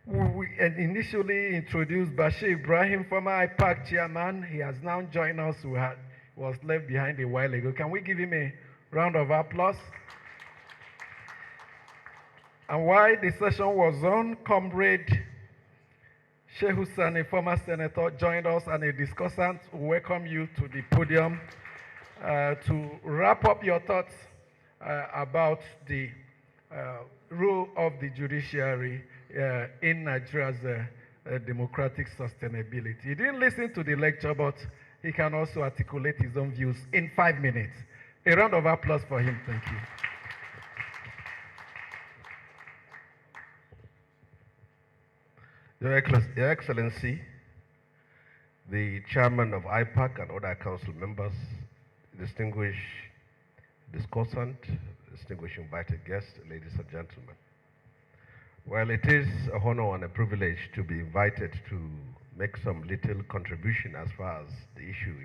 We initially introduced Bashir Ibrahim, former IPAC chairman. He has now joined us, who was left behind a while ago. Can we give him a round of applause? And while the session was on, Comrade Sheikh Hussein, a former senator, joined us, and a discussant will welcome you to the podium to wrap up your thoughts about the role of the judiciary in Nigeria's democratic sustainability. He didn't listen to the lecture, but he can also articulate his own views in 5 minutes. A round of applause for him. Thank you. Your Excellency, the chairman of IPAC and other council members, distinguished discussant, distinguished invited guests, ladies and gentlemen. Well, it is a honor and a privilege to be invited to make some little contribution as far as the issue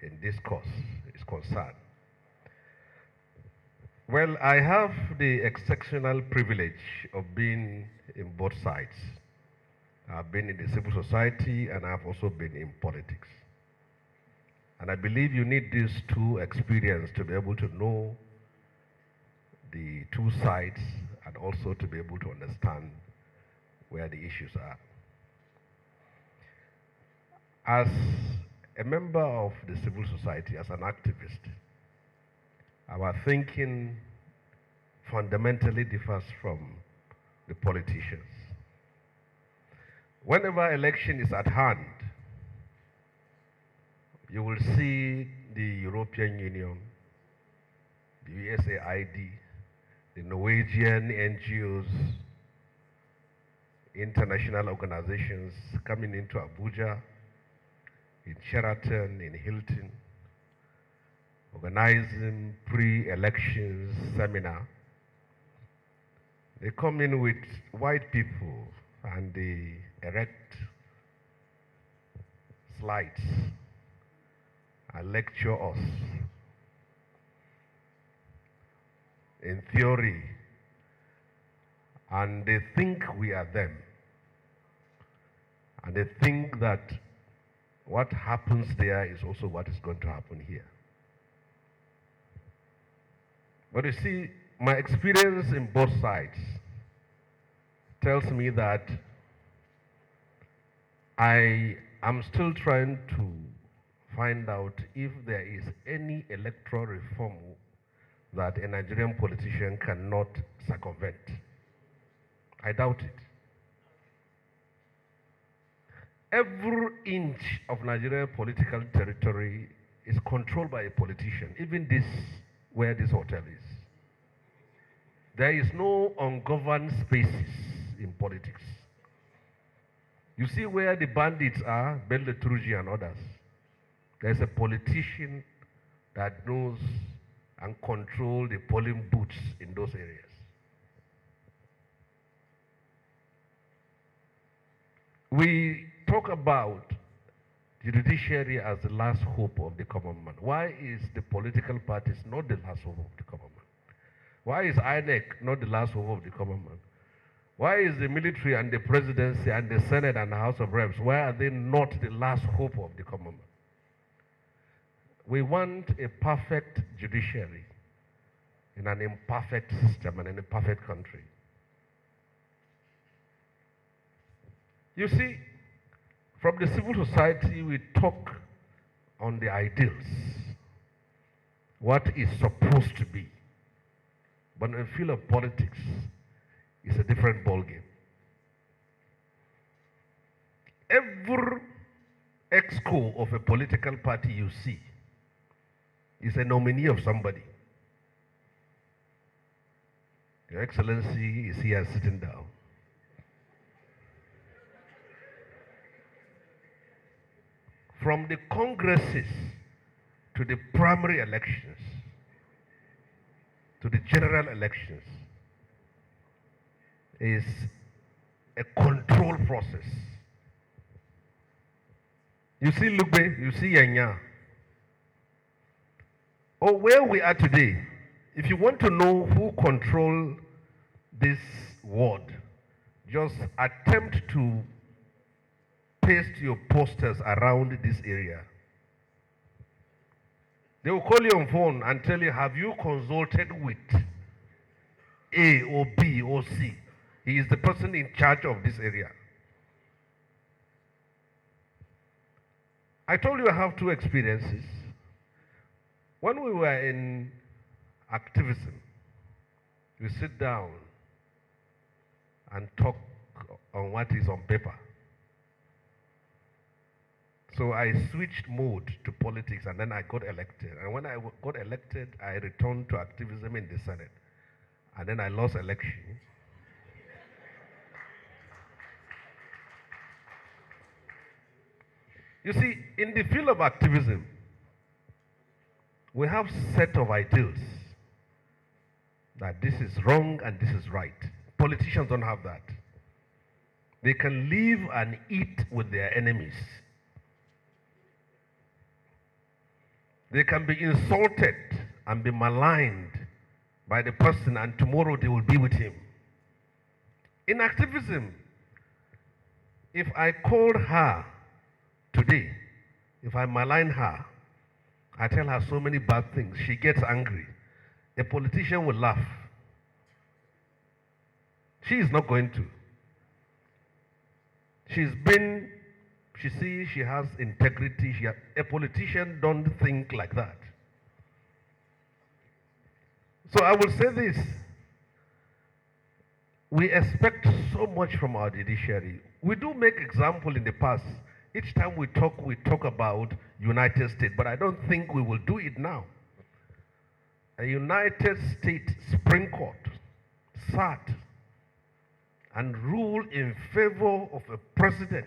in this course is concerned. Well, I have the exceptional privilege of being in both sides. I've been in the civil society and I've also been in politics. And I believe you need these two experiences to be able to know the two sides and also to be able to understand where the issues are. As a member of the civil society, as an activist, our thinking fundamentally differs from the politicians. Whenever election is at hand, you will see the European Union, the USAID, the Norwegian NGOs, international organizations coming into Abuja, in Sheraton, in Hilton, organizing pre-elections seminar. They come in with white people and they erect slides and lecture us in theory, and they think we are them. And they think that what happens there is also what is going to happen here. But you see, my experience in both sides tells me that I am still trying to find out if there is any electoral reform that a Nigerian politician cannot circumvent. I doubt it. Every inch of Nigerian political territory is controlled by a politician, even this, where this hotel is. There is no ungoverned spaces in politics. You see where the bandits are, Bello Truji and others. There's a politician that knows and controls the polling booths in those areas. We talk about the judiciary as the last hope of the common man. Why is the political parties not the last hope of the common man? Why is INEC not the last hope of the common man? Why is the military and the presidency and the Senate and the House of Reps, why are they not the last hope of the common man? We want a perfect judiciary in an imperfect system and in a perfect country. You see, from the civil society, we talk on the ideals, what is supposed to be. But in the field of politics, it's a different ballgame. Every exco of a political party you see is a nominee of somebody. Your Excellency is here sitting down. From the congresses to the primary elections to the general elections is a control process. You see Lugbe, you see Yanya. Or where we are today, if you want to know who control this ward, just attempt to paste your posters around this area. They will call you on phone and tell you, have you consulted with A or B or C? He is the person in charge of this area. I told you I have two experiences. When we were in activism, we sit down and talk on what is on paper. So I switched mode to politics and then I got elected. And when I got elected, I returned to activism in the Senate. And then I lost election. You see, in the field of activism, we have set of ideals that this is wrong and this is right. Politicians don't have that. They can live and eat with their enemies. They can be insulted and be maligned by the person, and tomorrow they will be with him. In activism, if I called her today, if I malign her, I tell her so many bad things, she gets angry. A politician will laugh. She is not going to. She sees she has integrity. A politician don't think like that. So I will say this. we expect so much from our judiciary. We do make example in the past. Each time we talk about United States, but I don't think we will do it now. A United States Supreme Court sat and ruled in favor of a president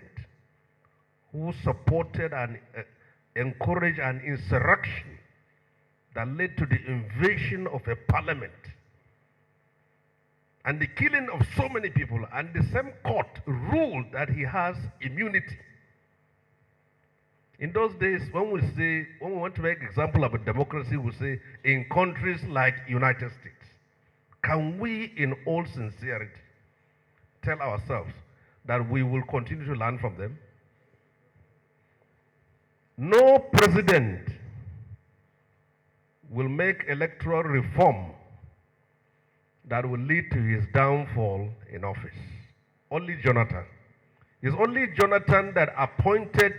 who supported and encouraged an insurrection that led to the invasion of a parliament and the killing of so many people, and the same court ruled that he has immunity. In those days, when we want to make example of a democracy, we say in countries like United States, can we in all sincerity tell ourselves that we will continue to learn from them? No president will make electoral reform that will lead to his downfall in office. Only Jonathan. It's only Jonathan that appointed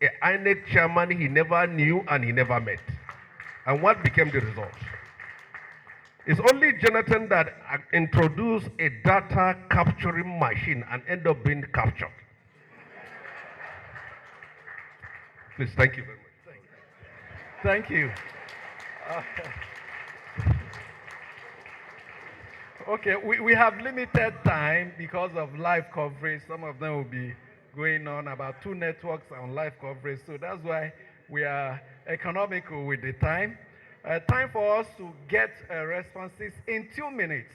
a INEC chairman he never knew and he never met. And what became the result? It's only Jonathan that introduced a data capturing machine and ended up being captured. Please, thank you very much. Thank you. Okay, we have limited time because of live coverage. Some of them will be going on about 2 networks on live coverage. So that's why we are economical with the time. Time for us to get responses in 2 minutes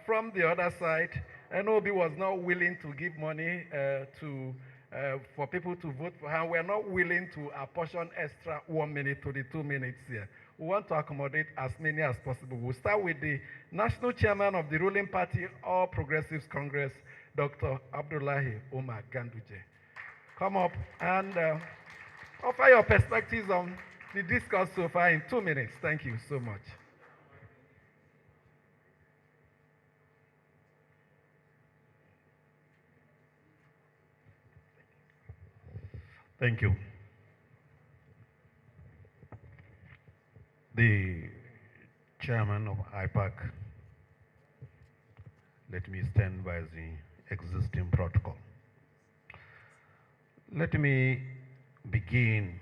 from the other side. NOB was not willing to give money for people to vote for her. We're not willing to apportion extra 1 minute to the 2 minutes here. We want to accommodate as many as possible. We'll start with the National Chairman of the ruling party, All Progressives Congress, Dr. Abdullahi Umar Ganduje. Come up and offer your perspectives on the discourse so far in 2 minutes. Thank you so much. Thank you. The chairman of IPAC, let me stand by the existing protocol. Let me begin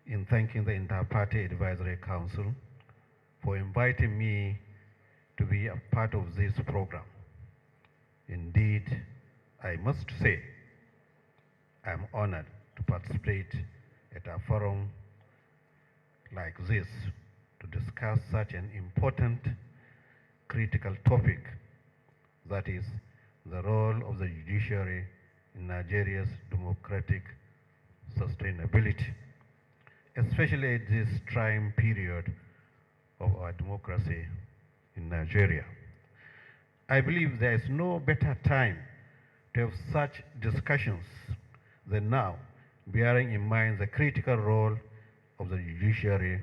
in thanking the Inter-Party Advisory Council for inviting me to be a part of this program. Indeed, I must say, I'm honored to participate at a forum like this to discuss such an important, critical topic, that is the role of the judiciary in Nigeria's democratic sustainability, especially at this trying period of our democracy in Nigeria. I believe there is no better time to have such discussions than now, bearing in mind the critical role of the judiciary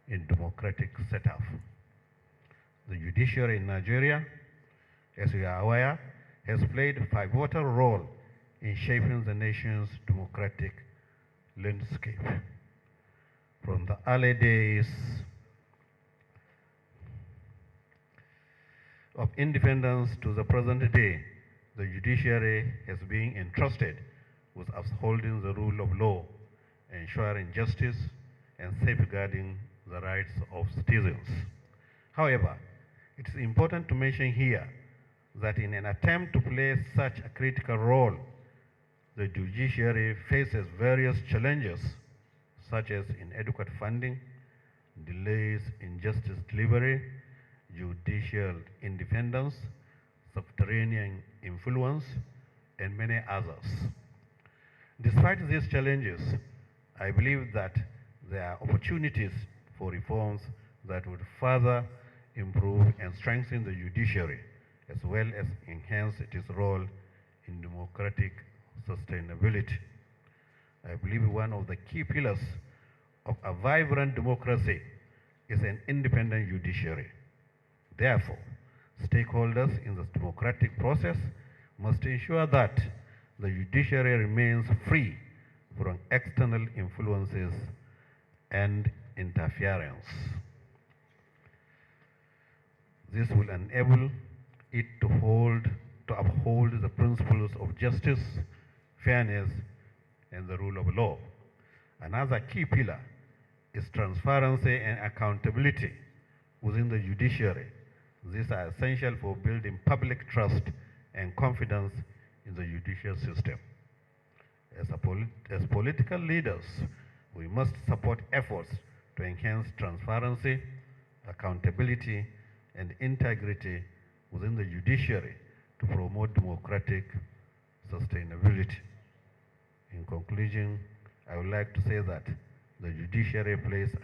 in democratic setup. The judiciary in Nigeria, as we are aware, has played a pivotal role in shaping the nation's democratic landscape. From the early days of independence to the present day, the judiciary has been entrusted with upholding the rule of law, ensuring justice, and safeguarding the rights of citizens. However, it is important to mention here that in an attempt to play such a critical role, the judiciary faces various challenges, such as inadequate funding, delays in justice delivery, judicial independence, subterranean influence, and many others. Despite these challenges, I believe that there are opportunities for reforms that would further improve and strengthen the judiciary, as well as enhance its role in democratic sustainability. I believe one of the key pillars of a vibrant democracy is an independent judiciary. Therefore, stakeholders in the democratic process must ensure that the judiciary remains free from external influences and interference. This will enable it to uphold the principles of justice, fairness, and the rule of law. Another key pillar is transparency and accountability within the judiciary. These are essential for building public trust and confidence in the judicial system. As political leaders, we must support efforts to enhance transparency, accountability, and integrity within the judiciary to promote democratic sustainability. In conclusion, I would like to say that the judiciary plays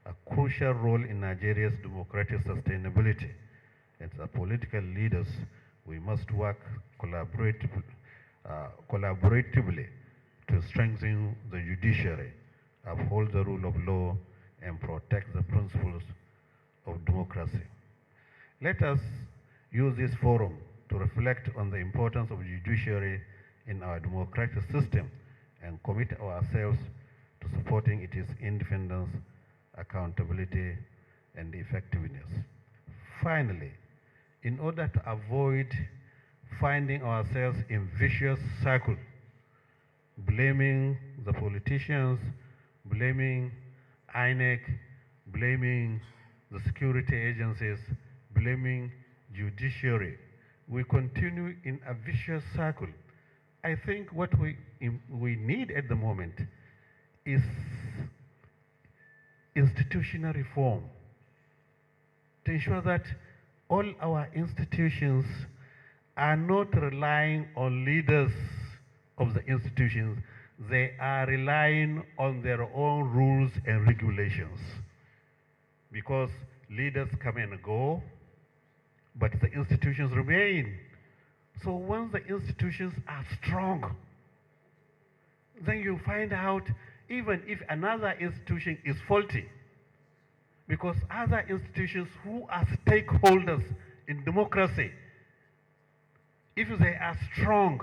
a crucial role in Nigeria's democratic sustainability. As political leaders, we must work collaboratively to strengthen the judiciary, uphold the rule of law, and protect the principles of democracy. Let us use this forum to reflect on the importance of judiciary in our democratic system and commit ourselves to supporting its independence, accountability, and effectiveness. Finally, in order to avoid finding ourselves in vicious cycle, blaming the politicians, blaming INEC, blaming the security agencies, blaming judiciary, we continue in a vicious cycle. I think what we need at the moment is institutional reform to ensure that all our institutions are not relying on leaders of the institutions. They are relying on their own rules and regulations, because leaders come and go, but the institutions remain. So once the institutions are strong, then you find out even if another institution is faulty, because other institutions who are stakeholders in democracy, if they are strong,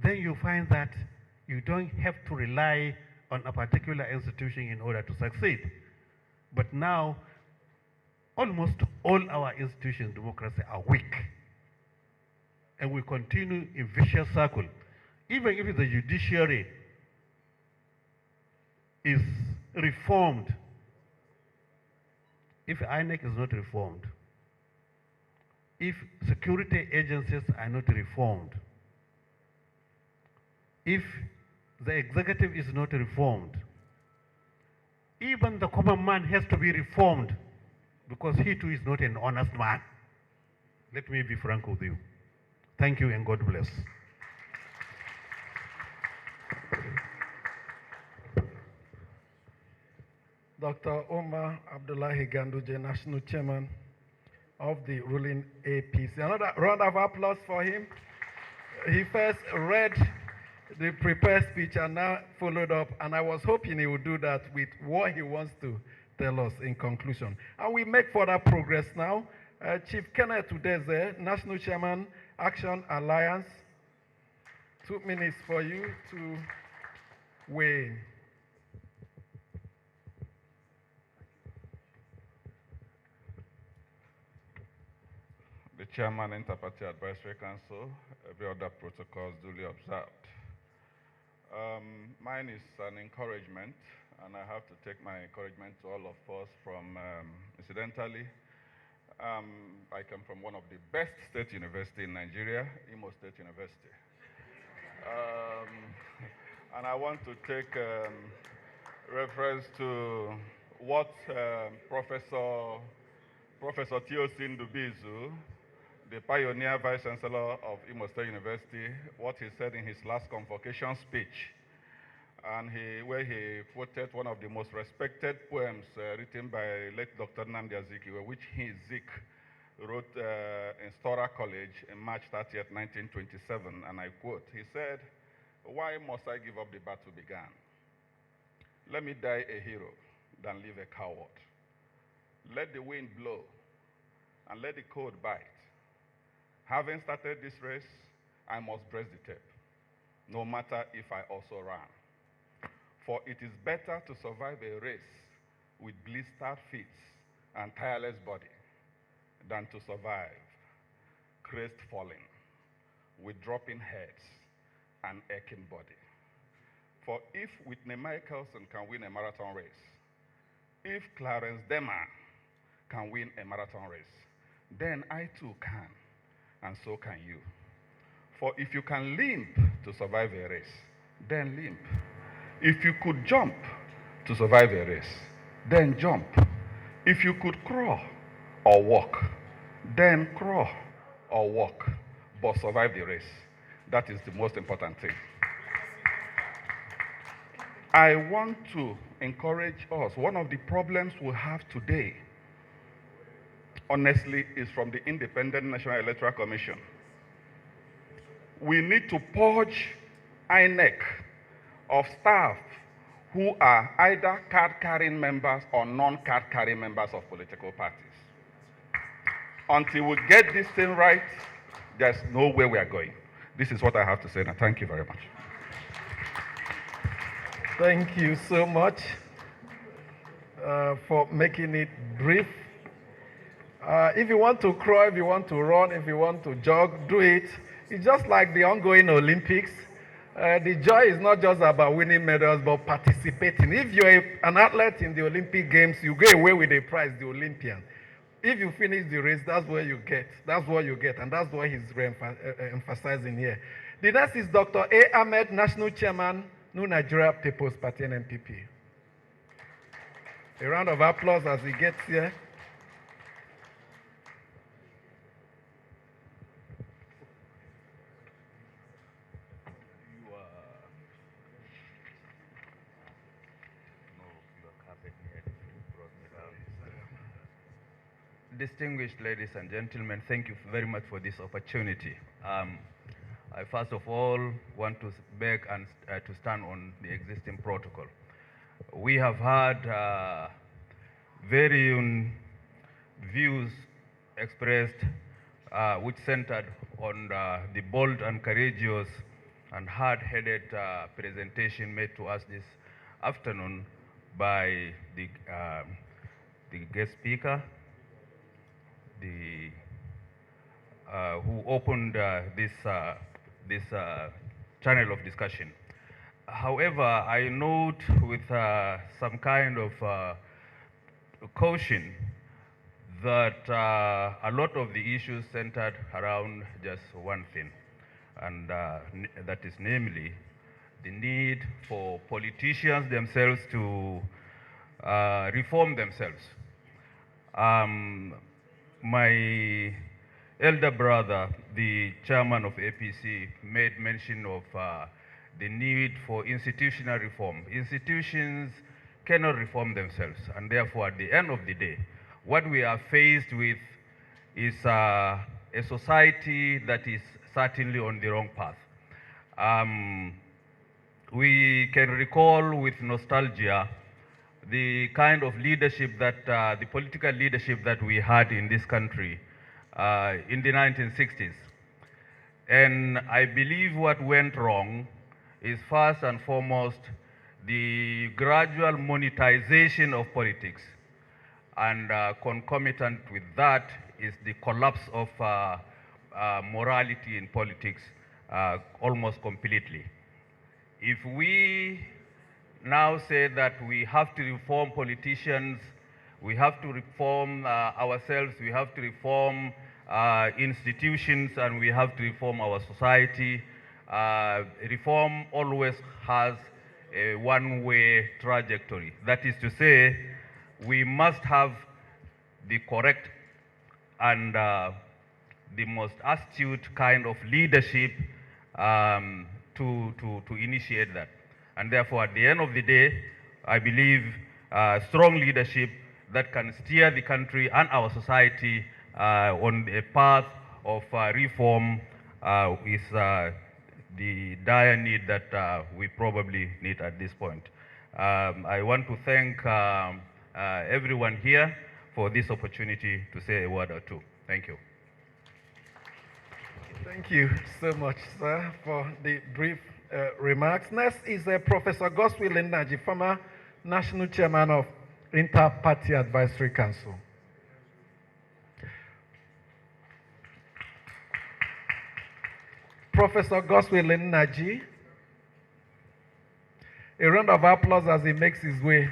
then you find that you don't have to rely on a particular institution in order to succeed. But now, almost all our institutions in democracy are weak. And we continue in vicious circle. Even if the judiciary is reformed, if INEC is not reformed, if security agencies are not reformed, if the executive is not reformed, even the common man has to be reformed, because he too is not an honest man. Let me be frank with you. Thank you and God bless. Dr. Omar Abdullahi Ganduje, National Chairman of the ruling APC. Another round of applause for him. He first read the prepared speech and now followed up, and I was hoping he would do that with what he wants to tell us in conclusion. And we make further progress now. Chief Kenneth Udeze, National Chairman, Action Alliance. 2 minutes for you to weigh in. The Chairman, Interparty Advisory Council, every other protocols duly observed. Mine is an encouragement, and I have to take my encouragement to all of us from, incidentally, I come from one of the best state universities in Nigeria, Imo State University. And I want to take reference to what Professor Teosin Dubizu, the pioneer Vice Chancellor of Imo State University, what he said in his last convocation speech, and where he quoted one of the most respected poems written by late Dr. Nnamdi Azikiwe, which he, Zik, wrote in Stora College in March 30th, 1927, and I quote, he said, "Why must I give up the battle began? Let me die a hero than live a coward. Let the wind blow and let the cold bite. Having started this race, I must brace the tape, no matter if I also run. For it is better to survive a race with blistered feet and tireless body than to survive crestfallen, with dropping heads and aching body. For if Whitney Michelson can win a marathon race, if Clarence Demar can win a marathon race, then I too can, and so can you. For if you can limp to survive a race, then limp. If you could jump to survive a race, then jump. If you could crawl or walk, then crawl or walk, but survive the race. That is the most important thing. I want to encourage us. One of the problems we have today, honestly, is from the Independent National Electoral Commission. We need to purge INEC of staff who are either card-carrying members or non-card-carrying members of political parties. Until we get this thing right, there's nowhere we are going. This is what I have to say now. Thank you very much. Thank you so much for making it brief. If you want to crawl, if you want to run, if you want to jog, do it. It's just like the ongoing Olympics. The joy is not just about winning medals, but participating. If you're an athlete in the Olympic Games, you go away with a prize, the Olympian. If you finish the race, that's what you get. That's what you get, and that's what he's emphasizing here. The next is Dr. A. Ahmed, National Chairman, New Nigeria People's Party, NNPP. A round of applause as he gets here. Distinguished ladies and gentlemen, thank you very much for this opportunity. I first of all want to beg and to stand on the existing protocol. We have had varying views expressed which centered on the bold and courageous and hard-headed presentation made to us this afternoon by the guest speaker, who opened this channel of discussion. However, I note with some kind of caution that a lot of the issues centered around just one thing, and that is namely the need for politicians themselves to reform themselves. My elder brother, the chairman of APC, made mention of the need for institutional reform. Institutions cannot reform themselves, and therefore at the end of the day, what we are faced with is a society that is certainly on the wrong path. We can recall with nostalgia the kind of leadership that, the political leadership that we had in this country in the 1960s. And I believe what went wrong is first and foremost the gradual monetization of politics. And concomitant with that is the collapse of morality in politics almost completely. If we now say that we have to reform politicians, we have to reform ourselves, we have to reform institutions, and we have to reform our society. Reform always has a one-way trajectory. That is to say, we must have the correct and the most astute kind of leadership to initiate that. And therefore, at the end of the day, I believe strong leadership that can steer the country and our society on a path of reform is the dire need that we probably need at this point. I want to thank everyone here for this opportunity to say a word or two. Thank you. Thank you so much, sir, for the brief remarks. Next is Professor Godswill Ndaji, former National Chairman of Inter-Party Advisory Council. Professor Goswell Naji. A round of applause as he makes his way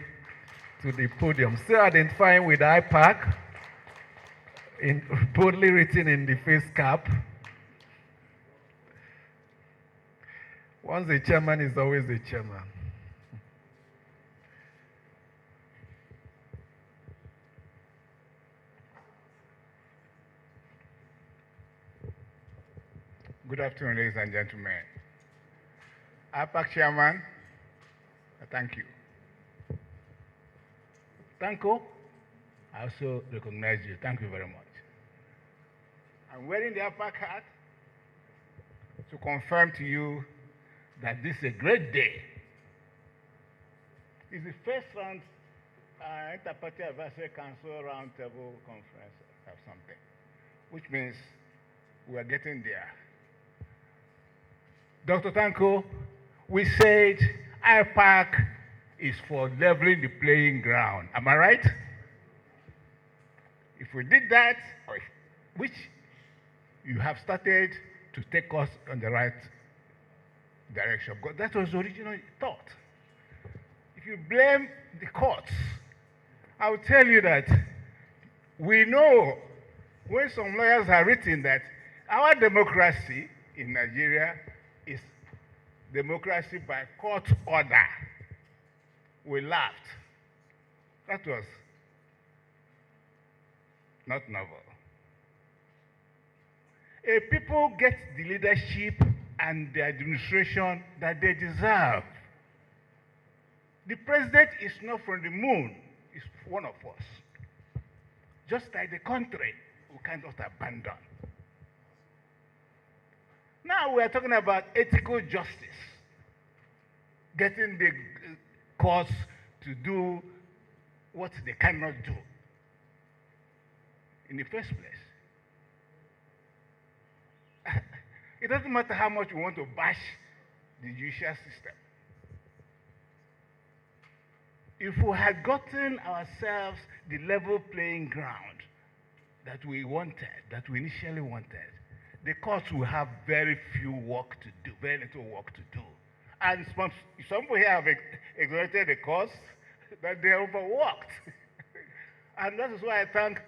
to the podium. Still identifying with IPAC, boldly written in the face cap. Once a chairman is always a chairman. Good afternoon, ladies and gentlemen. IPAC Chairman, thank you. Tanko, I also recognize you. Thank you very much. I'm wearing the IPAC hat to confirm to you that this is a great day. It's the first round Inter-Party Advisory Council Roundtable Conference or something, which means we are getting there. Dr. Tanko, we said IPAC is for leveling the playing ground. Am I right? If we did that, which you have started to take us on the right direction, because that was the original thought. If you blame the courts, I will tell you that we know when some lawyers have written that our democracy in Nigeria is democracy by court order. We laughed. That was not novel. A people get the leadership and the administration that they deserve. The president is not from the moon, he's one of us. Just like the country, we cannot abandon. Now we are talking about ethical justice, getting the courts to do what they cannot do in the first place. It doesn't matter how much we want to bash the judicial system. If we had gotten ourselves the level playing ground that we wanted, that we initially wanted, the courts will have very few work to do, very little work to do. And some people here have exerted the courts that they overworked. And that is why I think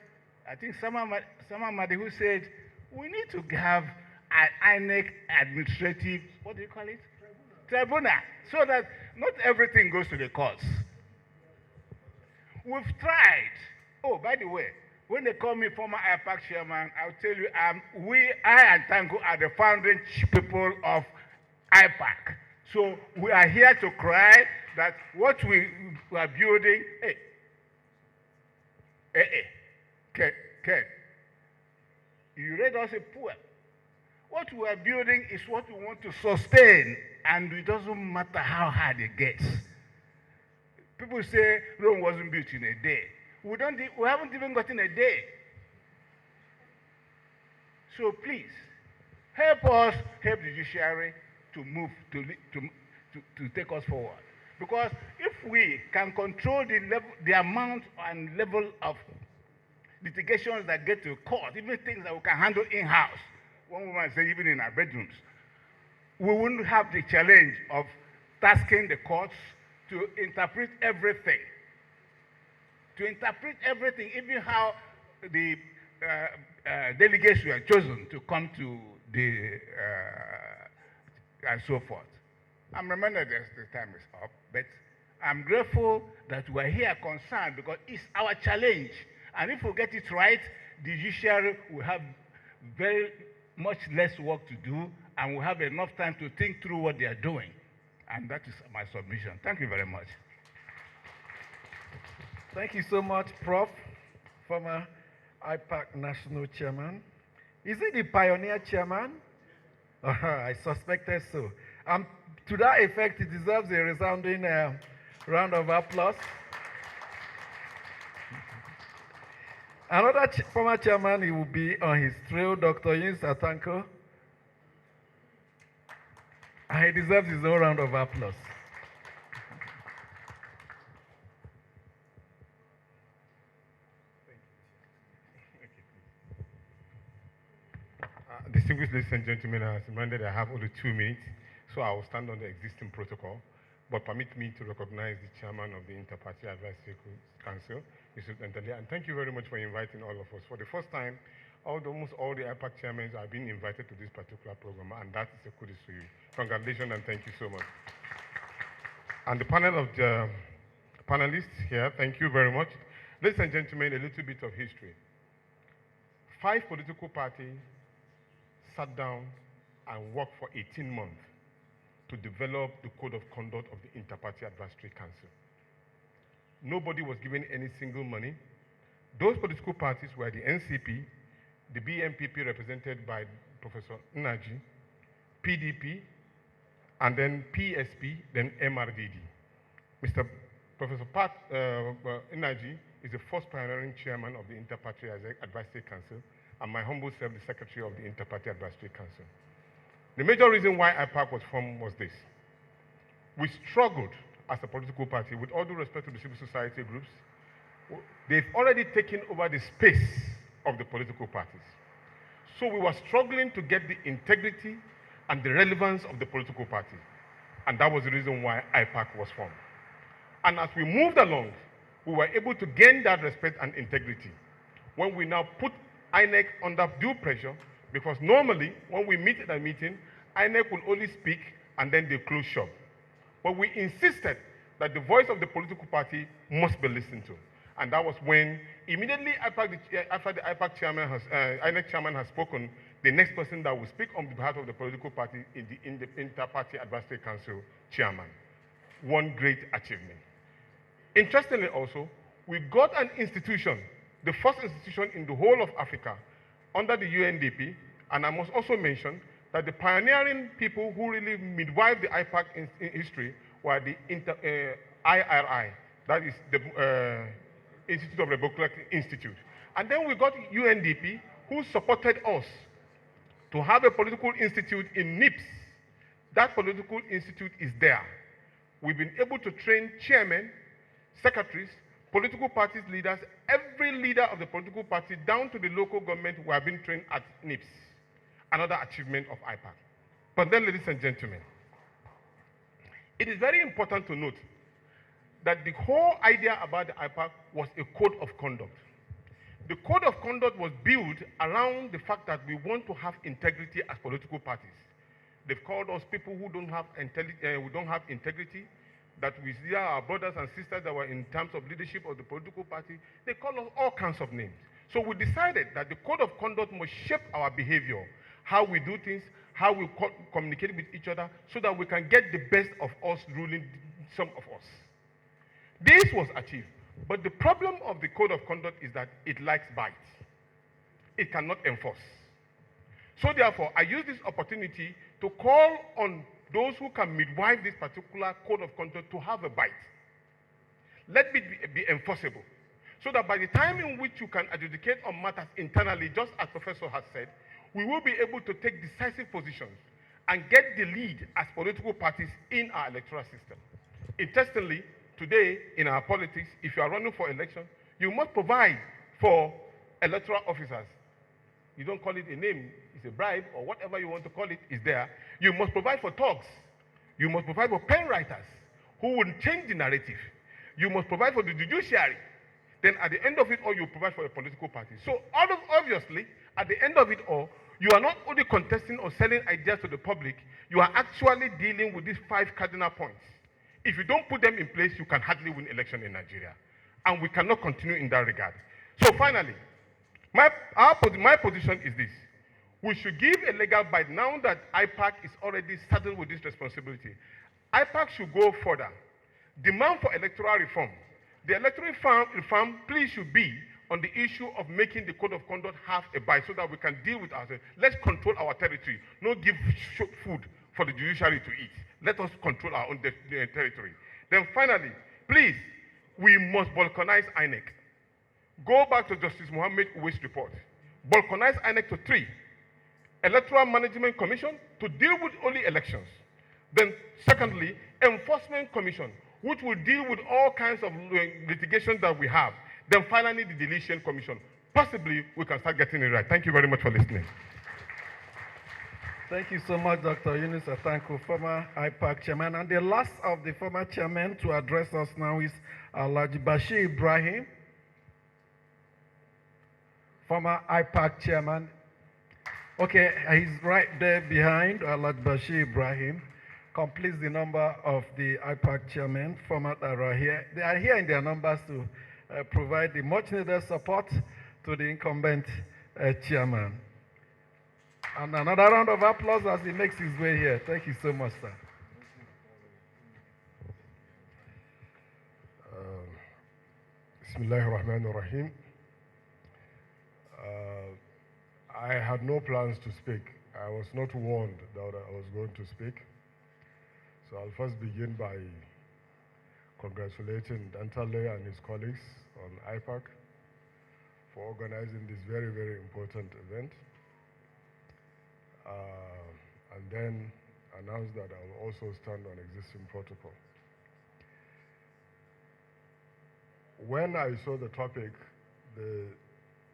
Sama Madi who said, we need to have an INEC administrative, what do you call it? Tribunal. So that not everything goes to the courts. We've tried. Oh, by the way, when they call me former IPAC chairman, I'll tell you, I and Tango are the founding people of IPAC. So we are here to cry that what we are building, you read us a poem. What we are building is what we want to sustain, and it doesn't matter how hard it gets. People say Rome wasn't built in a day. We haven't even gotten a day. So please, help us help the judiciary to move, to take us forward. Because if we can control the amount and level of litigations that get to court, even things that we can handle in-house, one woman said even in our bedrooms, we wouldn't have the challenge of tasking the courts to interpret everything. To interpret everything, even how the delegates were chosen to come to the, and so forth. I'm reminded that the time is up, but I'm grateful that we're here concerned because it's our challenge. And if we get it right, the judiciary will have very much less work to do and will have enough time to think through what they are doing. And that is my submission. Thank you very much. Thank you so much, Prof, former IPAC National Chairman. Is he the pioneer chairman? I suspected so. To that effect, he deserves a resounding round of applause. Another former chairman, he will be on his trail, Dr. Yins Atanko. And he deserves his own round of applause. Distinguished ladies and gentlemen, as reminded, I have only 2 minutes, so I will stand on the existing protocol. But permit me to recognize the chairman of the Interparty Advisory Council, Mr. Antali, and thank you very much for inviting all of us. For the first time, almost all the IPAC chairmen are being invited to this particular program, and that is a kudos to you. Congratulations and thank you so much. And the panel of the panelists here, thank you very much. Ladies and gentlemen, a little bit of history. 5 political parties sat down and worked for 18 months to develop the code of conduct of the Interparty Advisory Council. Nobody was given any single money. Those political parties were the NCP, the BNPP represented by Professor Nnaji, PDP, and then PSP, then MRDD. Professor Nnaji is the first pioneering chairman of the Interparty Advisory Council, and my humble self, the secretary of the Interparty Advisory Council. The major reason why IPAC was formed was this. We struggled as a political party, with all due respect to the civil society groups. They've already taken over the space of the political parties. So we were struggling to get the integrity and the relevance of the political party. And that was the reason why IPAC was formed. And as we moved along, we were able to gain that respect and integrity. When we now put INEC under due pressure, because normally when we meet at a meeting, INEC will only speak and then they close shop. But we insisted that the voice of the political party must be listened to. And that was when immediately after the IPAC chairman INEC chairman has spoken, the next person that will speak on behalf of the political party is the Inter-Party Advisory Council chairman. One great achievement. Interestingly also, we got an institution, the first institution in the whole of Africa, under the UNDP, and I must also mention that the pioneering people who really midwifed the IPAC in history were the IRI, that is the Institute of Republic Institute. And then we got UNDP, who supported us to have a political institute in NIPS. That political institute is there. We've been able to train chairmen, secretaries, political parties leaders, every leader of the political party down to the local government who have been trained at NIPS. Another achievement of IPAC. But then, ladies and gentlemen, it is very important to note that the whole idea about the IPAC was a code of conduct. The code of conduct was built around the fact that we want to have integrity as political parties. They've called us people who don't have integrity, that we see our brothers and sisters that were in terms of leadership of the political party. They call us all kinds of names. So we decided that the code of conduct must shape our behavior, how we do things, how we communicate with each other, so that we can get the best of us ruling some of us. This was achieved. But the problem of the code of conduct is that it likes bites. It cannot enforce. So therefore, I use this opportunity to call on those who can midwife this particular code of conduct to have a bite. Let it be enforceable. So that by the time in which you can adjudicate on matters internally, just as Professor has said, we will be able to take decisive positions and get the lead as political parties in our electoral system. Interestingly, today in our politics, if you are running for election, you must provide for electoral officers. You don't call it a name, it's a bribe, or whatever you want to call it is there. You must provide for thugs. You must provide for pen writers who will change the narrative. You must provide for the judiciary. Then at the end of it all, you provide for a political party. So obviously, at the end of it all, you are not only contesting or selling ideas to the public, you are actually dealing with these 5 cardinal points. If you don't put them in place, you can hardly win election in Nigeria. And we cannot continue in that regard. So finally, my position is this. We should give a legal bite now that IPAC is already saddled with this responsibility. IPAC should go further. Demand for electoral reform. The electoral reform, please, should be on the issue of making the code of conduct have a bite so that we can deal with ourselves. Let's control our territory. Not give food for the judiciary to eat. Let us control our own territory. Then finally, please, we must balkanize INEC. Go back to Justice Mohammed Uwais' report. Balkanize INEC to 3. Electoral Management Commission to deal with only elections. Then secondly, Enforcement Commission, which will deal with all kinds of litigation that we have. Then finally, the Deletion Commission. Possibly, we can start getting it right. Thank you very much for listening. Thank you so much, Dr. Yunus Atanko, former IPAC chairman. And the last of the former chairmen to address us now is Ladi Kwali Ibrahim, former IPAC chairman. Okay, he's right there behind. Ladi Kwali Ibrahim completes the number of the IPAC chairmen, former that are here. They are here in their numbers to provide the much needed support to the incumbent chairman. And another round of applause as he makes his way here. Thank you so much, sir. Bismillahir Rahmanir Rahim. I had no plans to speak. I was not warned that I was going to speak. So I'll first begin by congratulating Dantale and his colleagues on IPAC for organizing this very, very important event. And then announce that I will also stand on existing protocol. When I saw the topic, the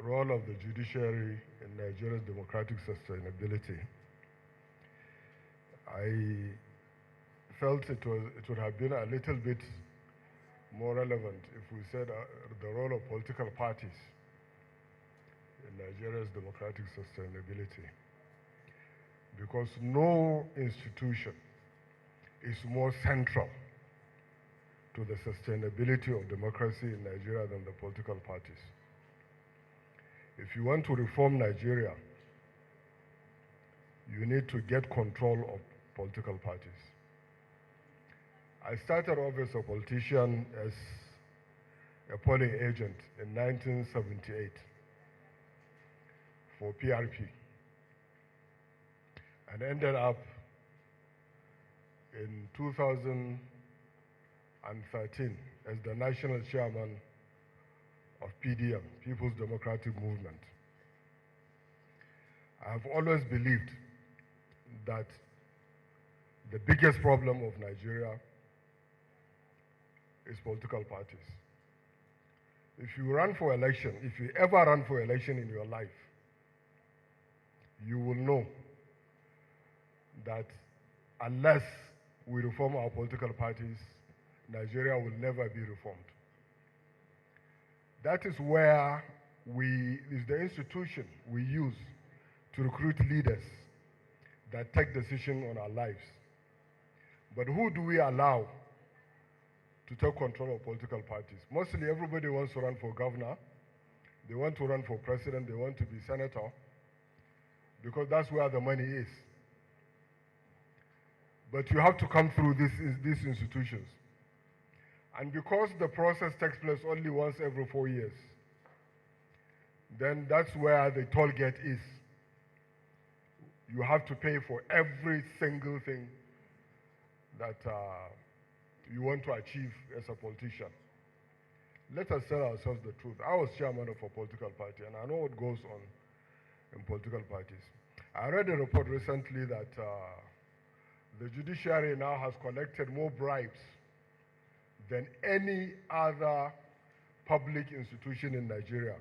role of the judiciary in Nigeria's democratic sustainability, I felt it would have been a little bit more relevant if we said the role of political parties in Nigeria's democratic sustainability. Because no institution is more central to the sustainability of democracy in Nigeria than the political parties. If you want to reform Nigeria, you need to get control of political parties. I started off as a politician, as a polling agent in 1978 for PRP, and ended up in 2013 as the national chairman of PDM, People's Democratic Movement. I have always believed that the biggest problem of Nigeria is political parties. If you run for election, if you ever run for election in your life, you will know that unless we reform our political parties, Nigeria will never be reformed. That is where is the institution we use to recruit leaders that take decisions on our lives. But who do we allow to take control of political parties? Mostly everybody wants to run for governor, they want to run for president, they want to be senator, because that's where the money is. But you have to come through these institutions. And because the process takes place only once every 4 years, then that's where the toll gate is. You have to pay for every single thing that you want to achieve as a politician. Let us tell ourselves the truth. I was chairman of a political party, and I know what goes on in political parties. I read a report recently that the judiciary now has collected more bribes than any other public institution in Nigeria.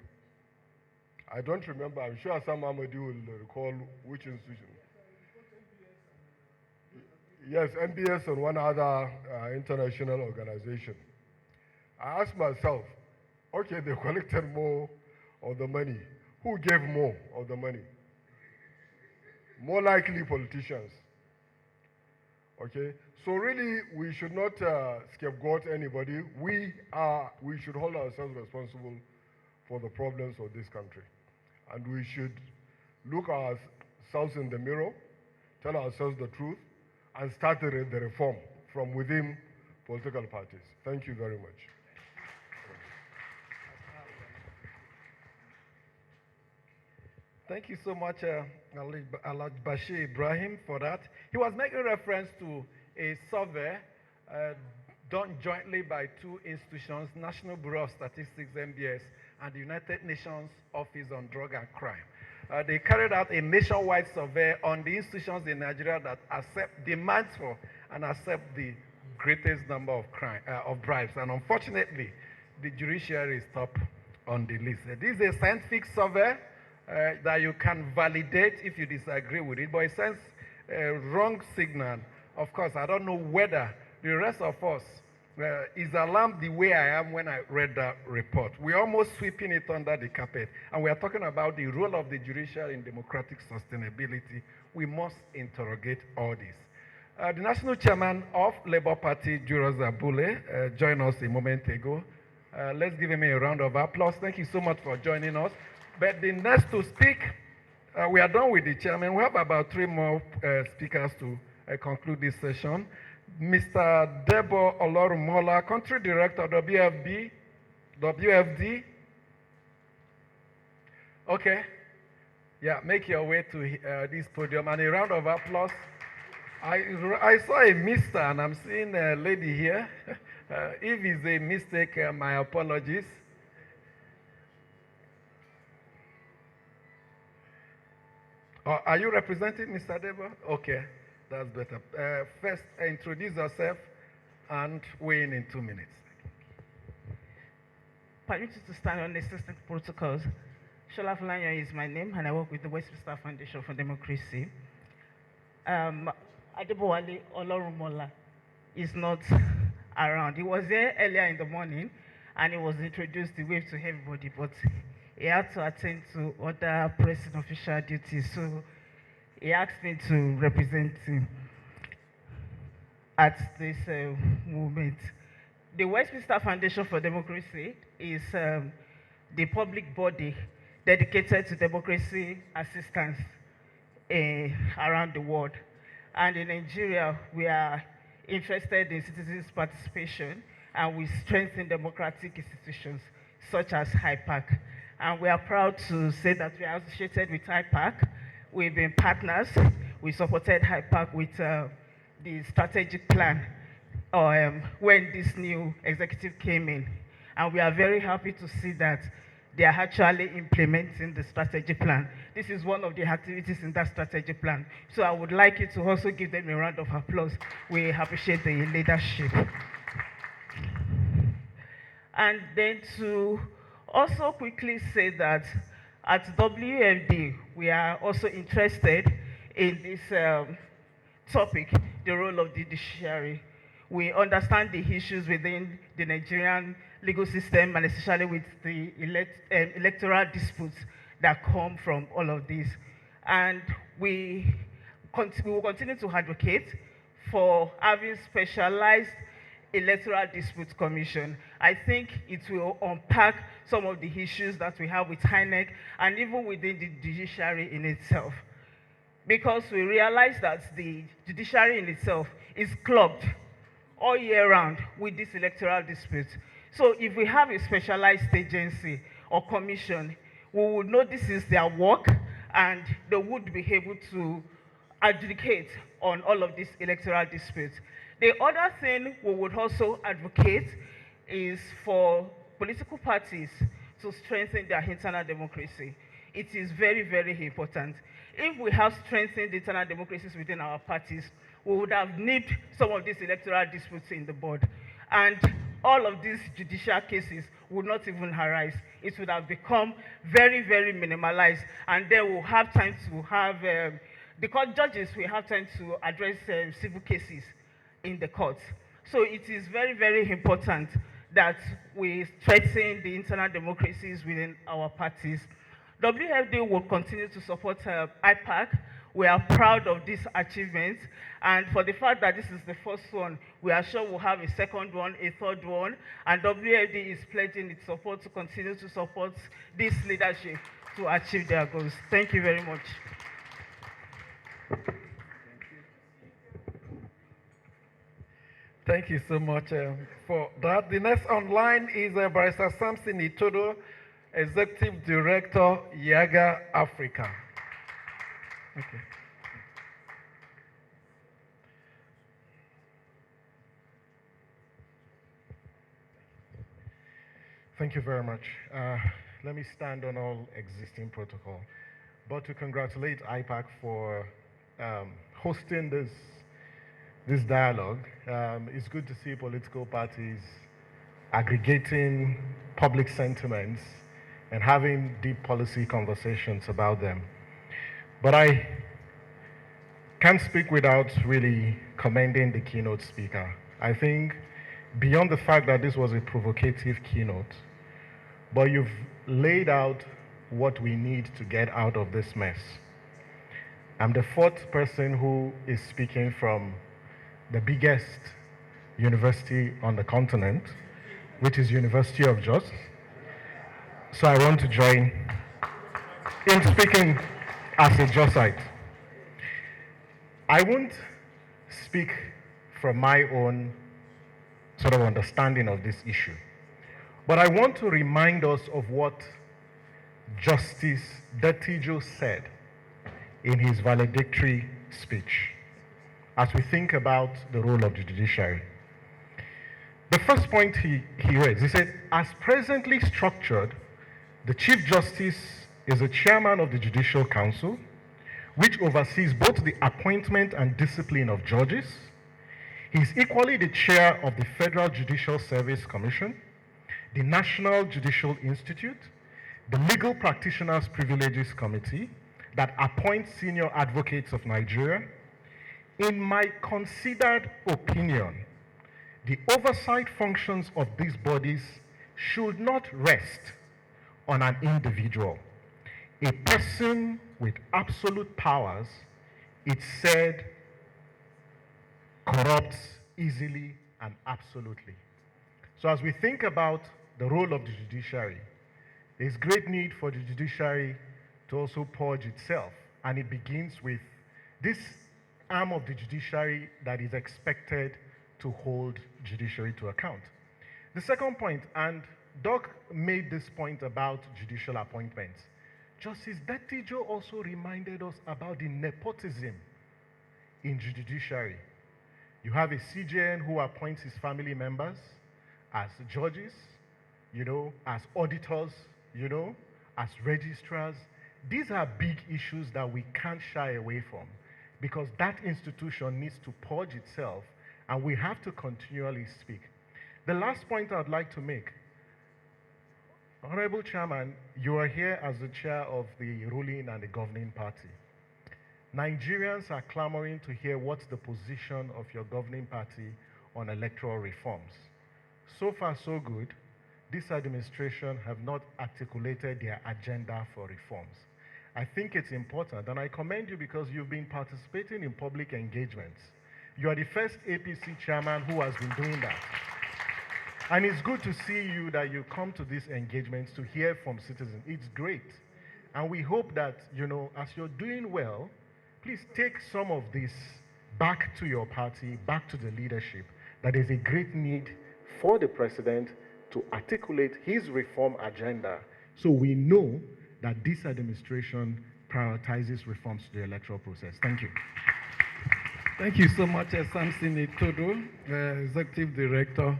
I don't remember. I'm sure Sam Ahmadi will recall which institution. Yes, MBS and one other international organization. I asked myself, okay, they collected more of the money. Who gave more of the money? More likely politicians. Okay, so really we should not scapegoat anybody. We should hold ourselves responsible for the problems of this country. And we should look ourselves in the mirror, tell ourselves the truth, and start the reform from within political parties. Thank you very much. Thank you so much, Ladi Kwali Ibrahim, for that. He was making reference to a survey done jointly by two institutions, National Bureau of Statistics, NBS, and the United Nations Office on Drug and Crime. They carried out a nationwide survey on the institutions in Nigeria that demands for and accept the greatest number of bribes. And unfortunately, the judiciary is top on the list. This is a scientific survey that you can validate if you disagree with it, but wrong signal. Of course, I don't know whether the rest of us is alarmed the way I am when I read that report. We're almost sweeping it under the carpet, and we are talking about the role of the judiciary in democratic sustainability. We must interrogate all this. The national chairman of Labour Party, Juros Abule, joined us a moment ago. Let's give him a round of applause. Thank you so much for joining us. But the next to speak, we are done with the chairman. We have about 3 more speakers to conclude this session. Mr. Debo Olorumola, Country Director, WFD. Okay. Yeah, make your way to this podium, and a round of applause. I saw a mister, and I'm seeing a lady here. If it's a mistake, my apologies. Are you representing Mr. Debo? Okay, that's better. First, introduce yourself and weigh in 2 minutes. Permitted to stand on existing protocols. Shola Fulanya is my name, and I work with the Westminster Foundation for Democracy. Adebowale Olorumola is not around. He was there earlier in the morning, and he was introduced, he waved to everybody, but he had to attend to other pressing official duties, so he asked me to represent him at this movement. The Westminster Foundation for Democracy is the public body dedicated to democracy assistance around the world. And in Nigeria, we are interested in citizens' participation, and we strengthen democratic institutions such as IPAC. And we are proud to say that we are associated with IPAC. We've been partners. We supported IPAC with the strategic plan when this new executive came in. And we are very happy to see that they are actually implementing the strategic plan. This is one of the activities in that strategic plan. So I would like you to also give them a round of applause. We appreciate the leadership. And then to also quickly say that at WFD, we are also interested in this topic, the role of the judiciary. We understand the issues within the Nigerian legal system, and especially with the electoral disputes that come from all of this. And we will continue to advocate for having specialized electoral disputes commission. I think it will unpack some of the issues that we have with INEC and even within the judiciary in itself. Because we realize that the judiciary in itself is clogged all year round with these electoral disputes. So if we have a specialized agency or commission, we would know this is their work, and they would be able to adjudicate on all of these electoral disputes. The other thing we would also advocate is for political parties to strengthen their internal democracy. It is very, very important. If we have strengthened internal democracies within our parties, we would have nipped some of these electoral disputes in the bud. And all of these judicial cases would not even arise. It would have become very, very minimalized, and then we'll have time to have, the court judges will have time to address civil cases in the courts. So it is very, very important that we strengthen the internal democracies within our parties. WFD will continue to support IPAC. We are proud of these achievements, and for the fact that this is the first one, we are sure we'll have a second one, a third one, and WFD is pledging its support to continue to support this leadership to achieve their goals. Thank you very much. Thank you so much for that. The next online is Barrister Samson Itodo, Executive Director, Yaga Africa. Okay. Thank you very much. Let me stand on all existing protocol, but to congratulate IPAC for hosting this dialogue. It's good to see political parties aggregating public sentiments and having deep policy conversations about them. But I can't speak without really commending the keynote speaker. I think beyond the fact that this was a provocative keynote, but you've laid out what we need to get out of this mess. I'm the fourth person who is speaking from the biggest university on the continent, which is University of Jos. So I want to join in speaking as a Josite. I won't speak from my own sort of understanding of this issue, but I want to remind us of what Justice Detijo said in his valedictory speech as we think about the role of the judiciary. The first point he raised, he said, as presently structured, the Chief Justice is the chairman of the Judicial Council, which oversees both the appointment and discipline of judges. He is equally the chair of the Federal Judicial Service Commission, the National Judicial Institute, the Legal Practitioners Privileges Committee that appoints senior advocates of Nigeria. In my considered opinion, the oversight functions of these bodies should not rest on an individual. A person with absolute powers, it's said, corrupts easily and absolutely. So as we think about the role of the judiciary, there's great need for the judiciary to also purge itself. And it begins with this arm of the judiciary that is expected to hold judiciary to account. The second point, and Doc made this point about judicial appointments. Justice Detijo also reminded us about the nepotism in the judiciary. You have a CJN who appoints his family members as judges, as auditors, as registrars. These are big issues that we can't shy away from because that institution needs to purge itself and we have to continually speak. The last point I'd like to make, Honorable Chairman, you are here as the chair of the ruling and the governing party. Nigerians are clamoring to hear what's the position of your governing party on electoral reforms. So far, so good. This administration have not articulated their agenda for reforms. I think it's important, and I commend you because you've been participating in public engagements. You are the first APC chairman who has been doing that. And it's good to see you that you come to these engagements to hear from citizens. It's great. And we hope that, as you're doing well, please take some of this back to your party, back to the leadership, that there's a great need for the president to articulate his reform agenda so we know that this administration prioritizes reforms to the electoral process. Thank you. Thank you so much, Samson Itodo, Executive Director,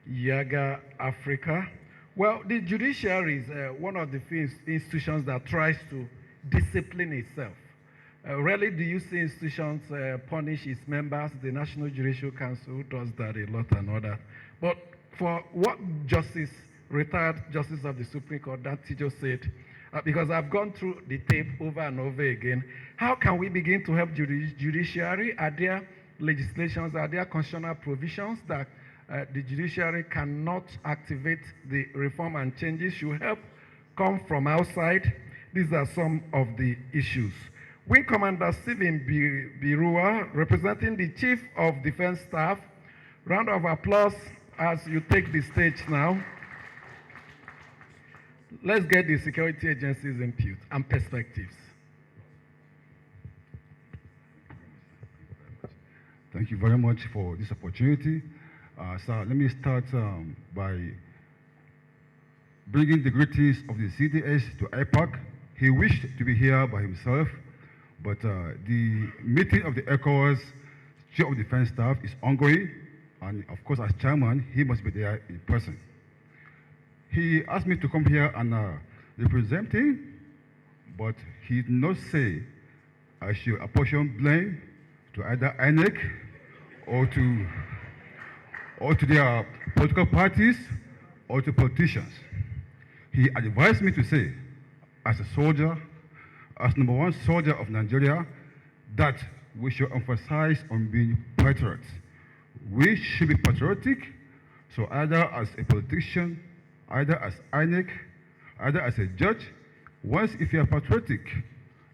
Yaga Africa. Well, the judiciary is one of the few institutions that tries to discipline itself. Rarely do you see institutions punish its members. The National Judicial Council does that a lot and all that. But for what retired Justice of the Supreme Court, Detijo said, because I've gone through the tape over and over again, how can we begin to help judiciary? Are there legislations, are there constitutional provisions that the judiciary cannot activate the reform and changes should help come from outside? These are some of the issues. Wing Commander Stephen Birua, representing the Chief of Defense Staff, round of applause as you take the stage now. Let's get the security agencies' input and perspectives. Thank you very much for this opportunity. Sir, let me start by bringing the greetings of the CDS to IPAC. He wished to be here by himself, but the meeting of the ECOWAS Chief of Defense Staff is ongoing, and of course, as chairman, he must be there in person. He asked me to come here and represent him, but he did not say I should apportion blame to either INEC or to their political parties or to politicians. He advised me to say, as a soldier, as #1 soldier of Nigeria, that we should emphasize on being patriots. We should be patriotic, so either as a politician, either as INEC, either as a judge, once if you are patriotic,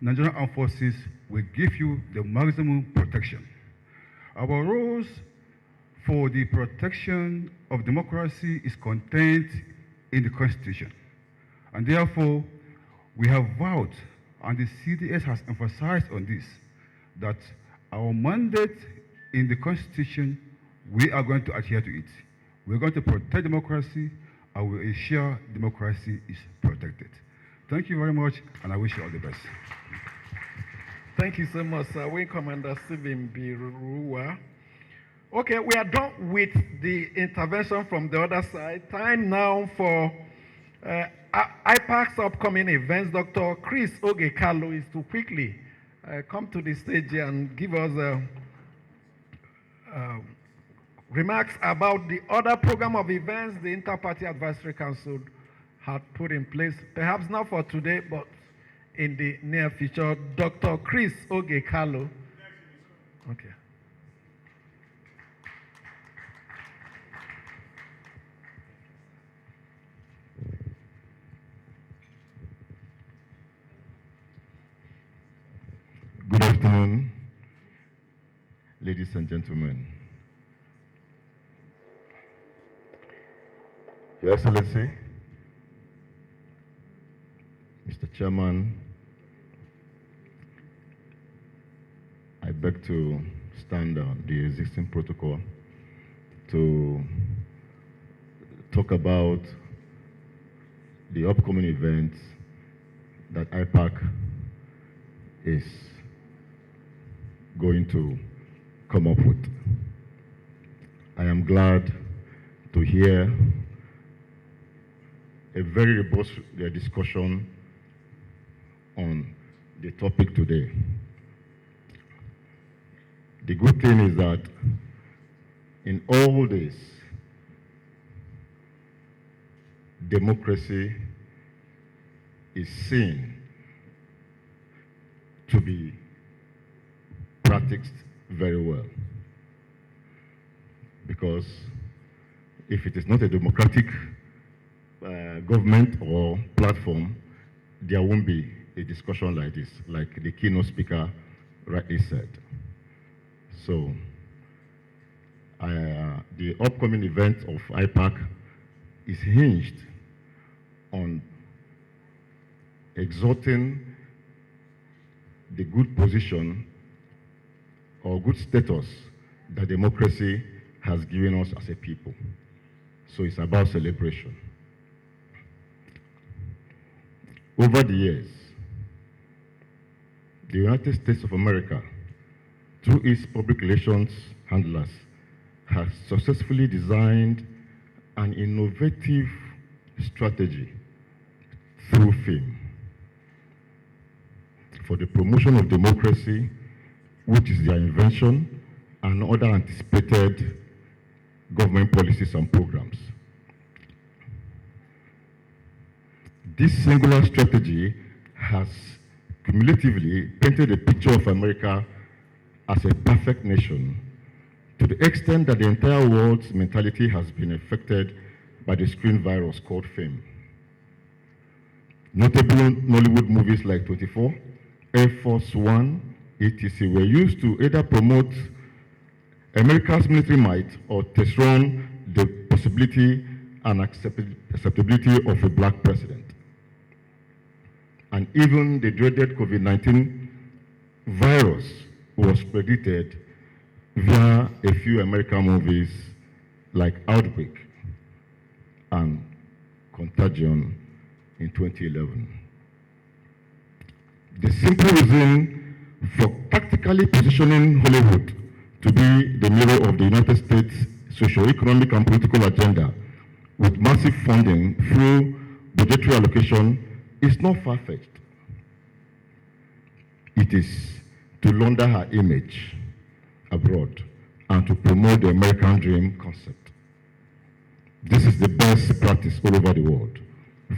Nigerian Armed Forces will give you the maximum protection. Our rules for the protection of democracy is contained in the Constitution. And therefore, we have vowed, and the CDS has emphasized on this, that our mandate in the Constitution, we are going to adhere to it. We're going to protect democracy, and we ensure democracy is protected. Thank you very much, and I wish you all the best. Thank you so much, sir. Wing Commander Stephen Birua. Okay, we are done with the intervention from the other side. Time now for IPAC's upcoming events. Dr. Chris Ogekalo is to quickly come to the stage and give us remarks about the other program of events the Inter-Party Advisory Council had put in place, perhaps not for today, but in the near future. Dr. Chris Ogekalo. Okay. Good afternoon, ladies and gentlemen. Your Excellency, Mr. Chairman, I beg to stand on the existing protocol to talk about the upcoming events that IPAC is going to come up with. I am glad to hear a very robust discussion on the topic today. The good thing is that in all this, democracy is seen to be practiced very well. Because if it is not a democratic government or platform, there won't be a discussion like this, like the keynote speaker rightly said. So, the upcoming event of IPAC is hinged on exalting the good position or good status that democracy has given us as a people. So it's about celebration. Over the years, the United States of America, through its public relations handlers, has successfully designed an innovative strategy through film for the promotion of democracy, which is their invention, and other anticipated government policies and programs. This singular strategy has cumulatively painted a picture of America as a perfect nation, to the extent that the entire world's mentality has been affected by the screen virus called fame. Notable Nollywood movies like 24, Air Force One, etc. were used to either promote America's military might or dethrone the possibility and acceptability of a black president. And even the dreaded COVID-19 virus was predicted via a few American movies like Outbreak and Contagion in 2011. The simple reason for tactically positioning Hollywood to be the mirror of the United States socio-economic and political agenda with massive funding through budgetary allocation is not far-fetched. It is to launder her image abroad and to promote the American dream concept. This is the best practice all over the world,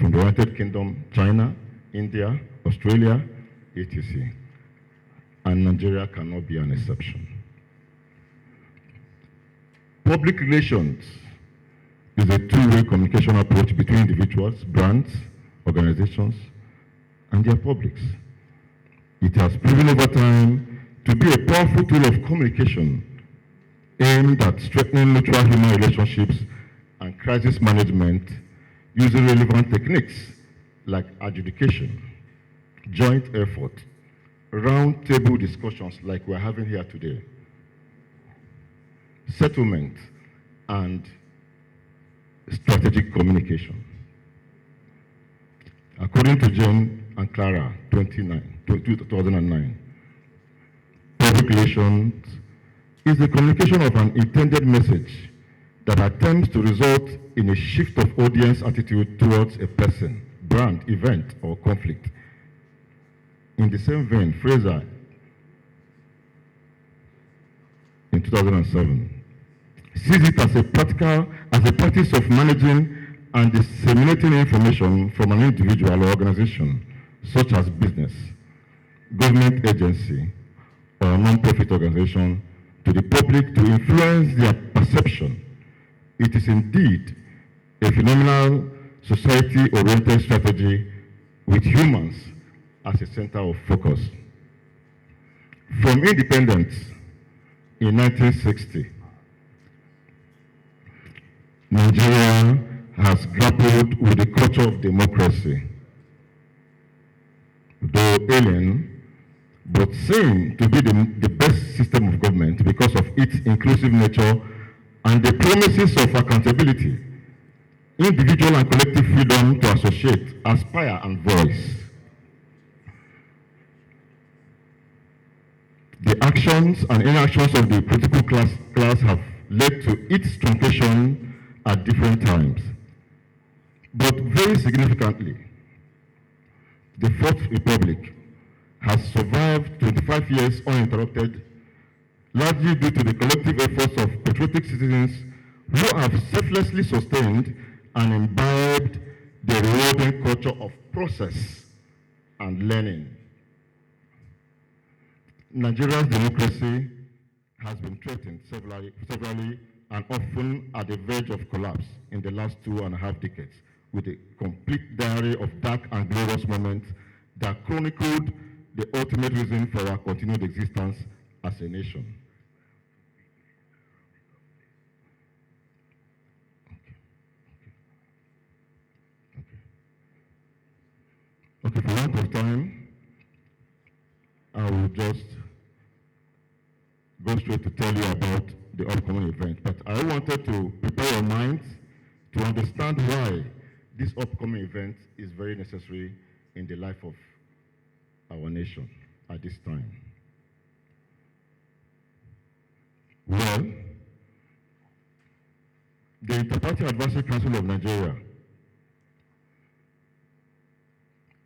from the United Kingdom, China, India, Australia, etc. and Nigeria cannot be an exception. Public relations is a two-way communication approach between individuals, brands, organizations, and their publics. It has proven over time to be a powerful tool of communication aimed at strengthening mutual human relationships and crisis management using relevant techniques like adjudication, joint effort, round-table discussions like we're having here today, settlement, and strategic communication. According to John and Clara, 2009, public relations is the communication of an intended message that attempts to result in a shift of audience attitude towards a person, brand, event, or conflict. In the same vein, Fraser, in 2007, sees it as a practice of managing and disseminating information from an individual or organization, such as business, government agency, or non-profit organization, to the public to influence their perception. It is indeed a phenomenal society-oriented strategy with humans as a center of focus. From independence in 1960, Nigeria has grappled with the culture of democracy, though alien, but seen to be the best system of government because of its inclusive nature and the promises of accountability, individual and collective freedom to associate, aspire, and voice. The actions and inactions of the political class have led to its truncation at different times. But very significantly, the Fourth Republic has survived 25 years uninterrupted, largely due to the collective efforts of patriotic citizens who have selflessly sustained and imbibed the rewarding culture of process and learning. Nigeria's democracy has been threatened severally and often at the verge of collapse in the last 2.5 decades, with a complete diary of dark and glorious moments that chronicled the ultimate reason for our continued existence as a nation. Okay, for want of time, I will just go straight to tell you about the upcoming event. But I wanted to prepare your minds to understand why this upcoming event is very necessary in the life of our nation at this time. Well, the Interparty Advisory Council of Nigeria,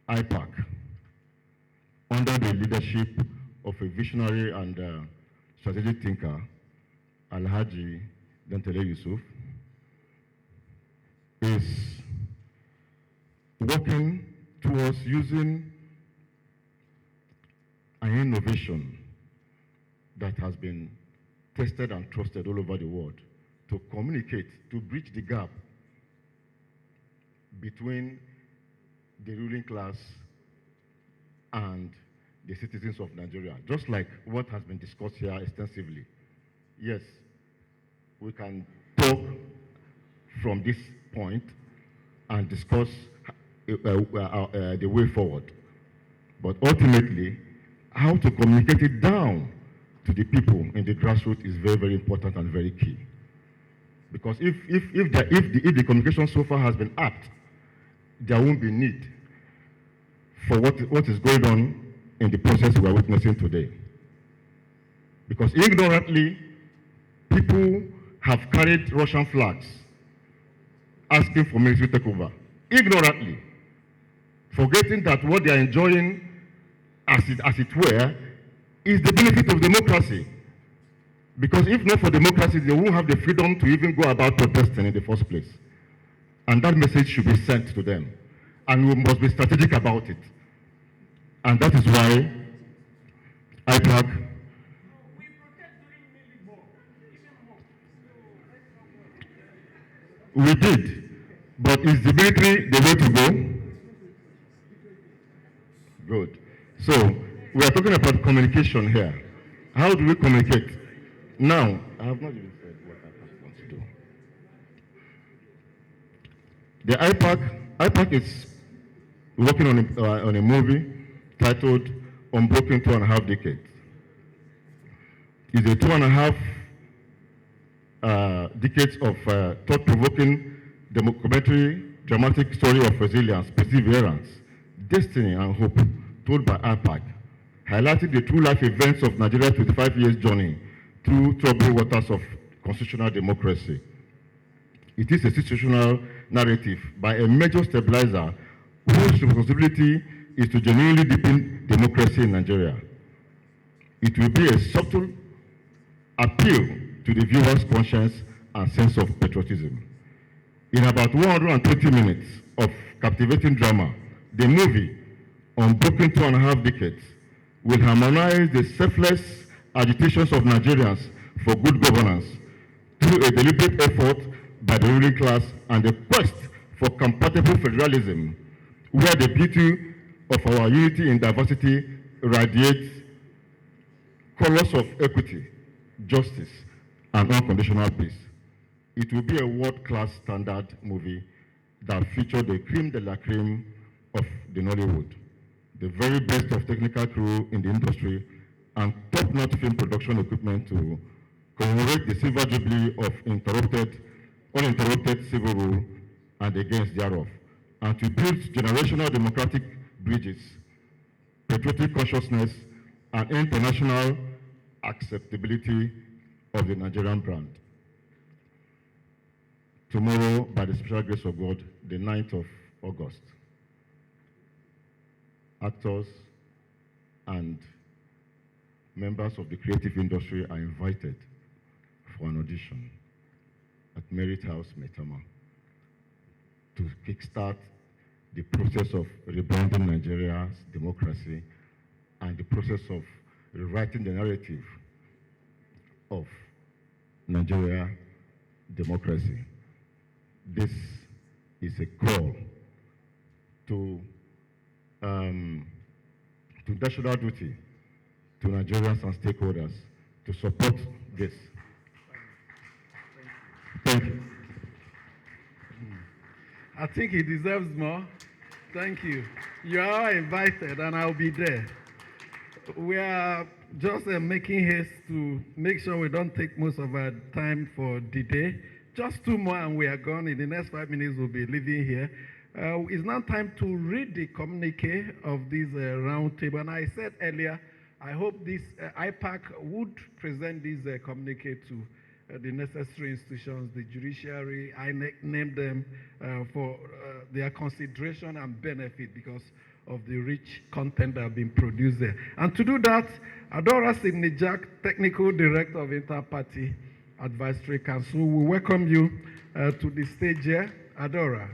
IPAC, under the leadership of a visionary and strategic thinker, Alhaji Dantele Yusuf, is working towards using an innovation that has been tested and trusted all over the world to communicate, to bridge the gap between the ruling class and the citizens of Nigeria, just like what has been discussed here extensively. Yes, we can talk from this point and discuss the way forward. But ultimately, how to communicate it down to the people in the grassroots is very, very important and very key. Because if the communication so far has been apt, there won't be need for what is going on in the process we are witnessing today. Because ignorantly, people have carried Russian flags asking for military takeover. Ignorantly. Forgetting that what they are enjoying, as it were, is the benefit of democracy. Because if not for democracy, they won't have the freedom to even go about protesting in the first place. And that message should be sent to them. And we must be strategic about it. And that is why IPAC. We did, but is the military the way to go? Good. So, we are talking about communication here. How do we communicate? Now, I have not even said what IPAC wants to do. The IPAC is working on a movie titled Unbroken 2.5 Decades. It's a 2.5 decades of thought-provoking documentary dramatic story of resilience, perseverance, destiny, and hope told by IPAC, highlighting the true life events of Nigeria's 25 years journey through troubled waters of constitutional democracy. It is a situational narrative by a major stabilizer whose responsibility is to genuinely deepen democracy in Nigeria. It will be a subtle appeal to the viewer's conscience and sense of patriotism. In about 120 minutes of captivating drama, the movie, Unbroken 2.5 Decades, will harmonize the selfless agitations of Nigerians for good governance through a deliberate effort by the ruling class and the quest for compatible federalism, where the beauty of our unity in diversity radiates colors of equity, justice, and unconditional peace. It will be a world-class standard movie that featured the creme de la creme of the Nollywood, the very best of technical crew in the industry, and top-notch film production equipment to commemorate the silver jubilee of uninterrupted civil rule and against thereof, and to build generational democratic bridges, patriotic consciousness, and international acceptability of the Nigerian brand. Tomorrow, by the special grace of God, the 9th of August, actors and members of the creative industry are invited for an audition at Merit House, Maitama, to kickstart the process of rebranding Nigeria's democracy and the process of rewriting the narrative of Nigeria democracy. This is a call to national duty, to Nigerians and stakeholders to support this. Thank you. I think he deserves more. Thank you. You are invited, and I'll be there. We are just making haste to make sure we don't take most of our time for the day. Just 2 more and we are gone. In the next 5 minutes, we'll be leaving here. It's now time to read the communique of this roundtable. And I said earlier, I hope this IPAC would present this communique to the necessary institutions, the judiciary. I named them for their consideration and benefit because of the rich content that have been produced there. And to do that, Adora Signijak, Technical Director of Inter-Party Advisory Council, we welcome you to the stage here. Adora.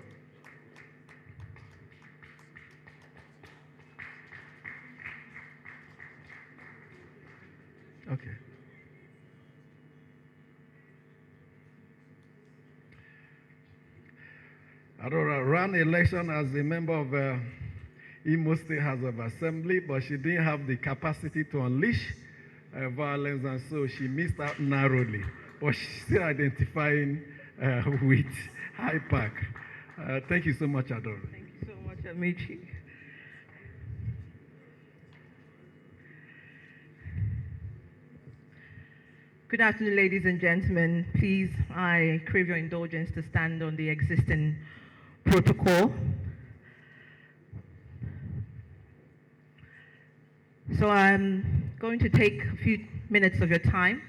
Okay. Adora ran election as a member of Imo State House of Assembly, but she didn't have the capacity to unleash violence, and so she missed out narrowly. But she's still identifying with IPAC. Thank you so much, Adora. Thank you so much, Amici. Good afternoon, ladies and gentlemen. Please, I crave your indulgence to stand on the existing protocol. So I'm going to take a few minutes of your time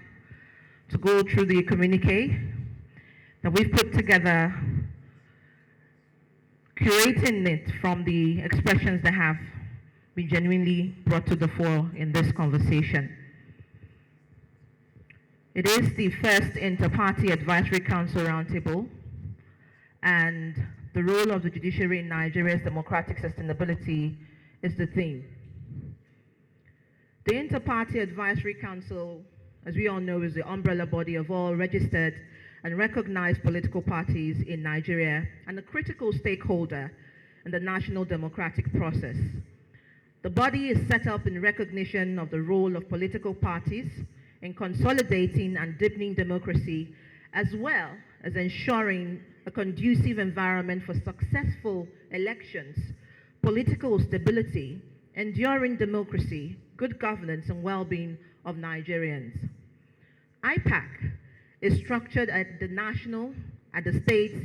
to go through the communique that we've put together, curating it from the expressions that have been genuinely brought to the fore in this conversation. It is the first Inter-Party Advisory Council Roundtable, and the role of the judiciary in Nigeria's democratic sustainability is the theme. The Inter-Party Advisory Council, as we all know, is the umbrella body of all registered and recognized political parties in Nigeria and a critical stakeholder in the national democratic process. The body is set up in recognition of the role of political parties in consolidating and deepening democracy, as well as ensuring a conducive environment for successful elections, political stability, enduring democracy, good governance, and well-being of Nigerians. IPAC is structured at the national, at the states,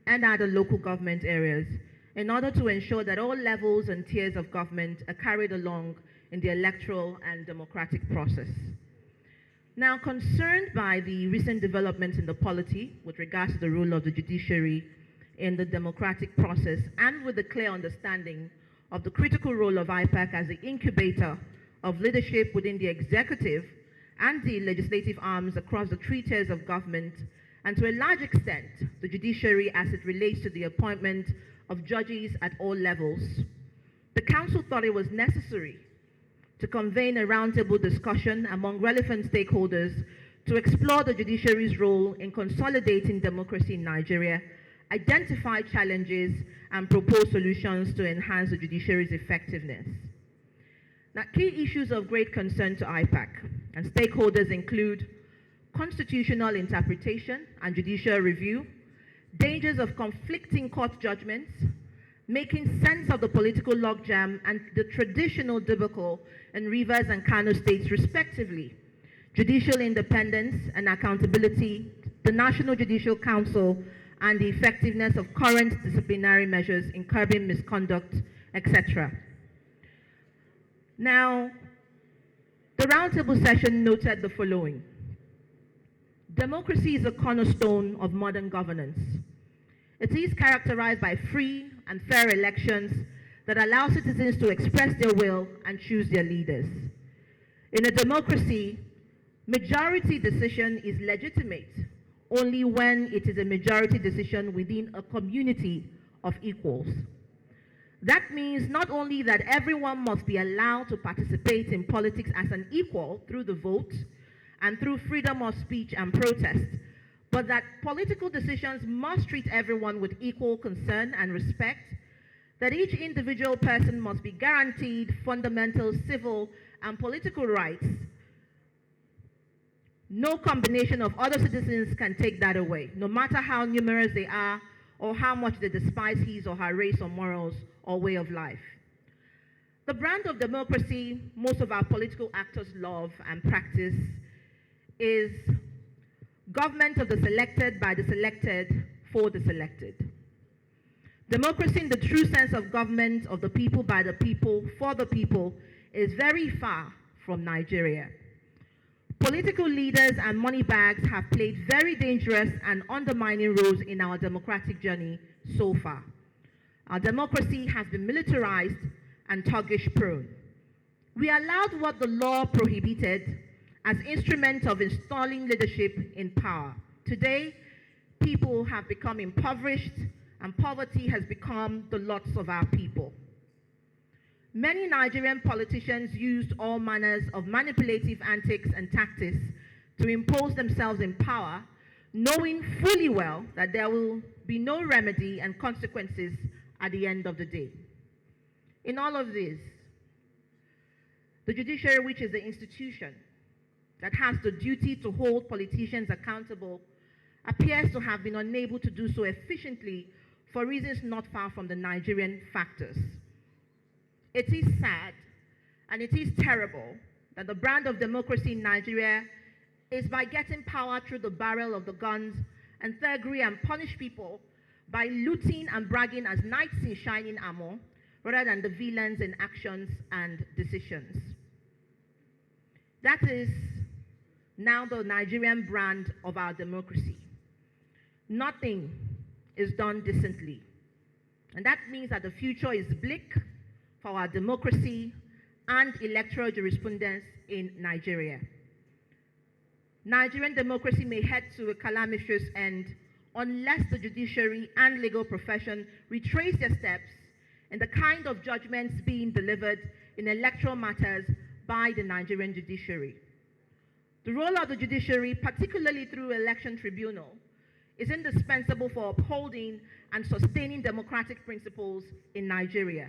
and at the local government areas in order to ensure that all levels and tiers of government are carried along in the electoral and democratic process. Now, concerned by the recent developments in the polity with regards to the role of the judiciary in the democratic process, and with the clear understanding of the critical role of IPAC as the incubator of leadership within the executive and the legislative arms across the three tiers of government, and to a large extent, the judiciary as it relates to the appointment of judges at all levels, the Council thought it was necessary to convene a roundtable discussion among relevant stakeholders to explore the judiciary's role in consolidating democracy in Nigeria, identify challenges, and propose solutions to enhance the judiciary's effectiveness. Now, key issues of great concern to IPAC and stakeholders include constitutional interpretation and judicial review, dangers of conflicting court judgments, making sense of the political logjam and the traditional debacle in Rivers and Kano states respectively, judicial independence and accountability, the National Judicial Council, and the effectiveness of current disciplinary measures in curbing misconduct, etc. Now, the roundtable session noted the following. Democracy is a cornerstone of modern governance. It is characterized by free and fair elections that allow citizens to express their will and choose their leaders. In a democracy, majority decision is legitimate only when it is a majority decision within a community of equals. That means not only that everyone must be allowed to participate in politics as an equal through the vote and through freedom of speech and protest, but that political decisions must treat everyone with equal concern and respect, that each individual person must be guaranteed fundamental civil and political rights. No combination of other citizens can take that away, no matter how numerous they are or how much they despise his or her race or morals or way of life. The brand of democracy most of our political actors love and practice is government of the selected, by the selected, for the selected. Democracy in the true sense of government of the people, by the people, for the people is very far from Nigeria. Political leaders and money bags have played very dangerous and undermining roles in our democratic journey so far. Our democracy has been militarized and thuggish prone. We allowed what the law prohibited as instruments of installing leadership in power. Today, people have become impoverished and poverty has become the lots of our people. Many Nigerian politicians used all manners of manipulative antics and tactics to impose themselves in power, knowing fully well that there will be no remedy and consequences at the end of the day. In all of this, the judiciary, which is the institution that has the duty to hold politicians accountable, appears to have been unable to do so efficiently for reasons not far from the Nigerian factors. It is sad and it is terrible that the brand of democracy in Nigeria is by getting power through the barrel of the guns and thuggery and punish people by looting and bragging as knights in shining armor rather than the villains in actions and decisions. That is now the Nigerian brand of our democracy. Nothing is done decently. And that means that the future is bleak for our democracy and electoral jurisprudence in Nigeria. Nigerian democracy may head to a calamitous end unless the judiciary and legal profession retrace their steps in the kind of judgments being delivered in electoral matters by the Nigerian judiciary. The role of the judiciary, particularly through election tribunal, is indispensable for upholding and sustaining democratic principles in Nigeria.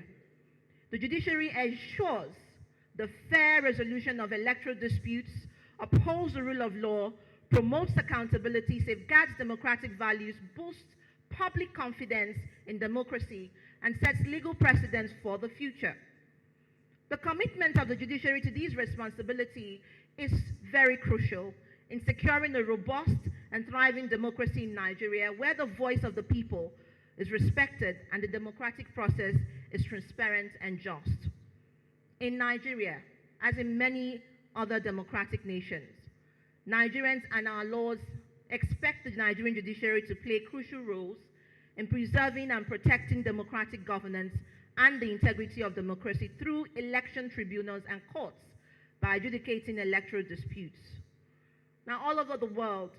The judiciary ensures the fair resolution of electoral disputes, upholds the rule of law, promotes accountability, safeguards democratic values, boosts public confidence in democracy, and sets legal precedents for the future. The commitment of the judiciary to these responsibilities is very crucial in securing a robust and thriving democracy in Nigeria, where the voice of the people is respected and the democratic process is transparent and just. In Nigeria, as in many other democratic nations, Nigerians and our laws expect the Nigerian judiciary to play crucial roles in preserving and protecting democratic governance and the integrity of democracy through election tribunals and courts by adjudicating electoral disputes. Now, all over the world,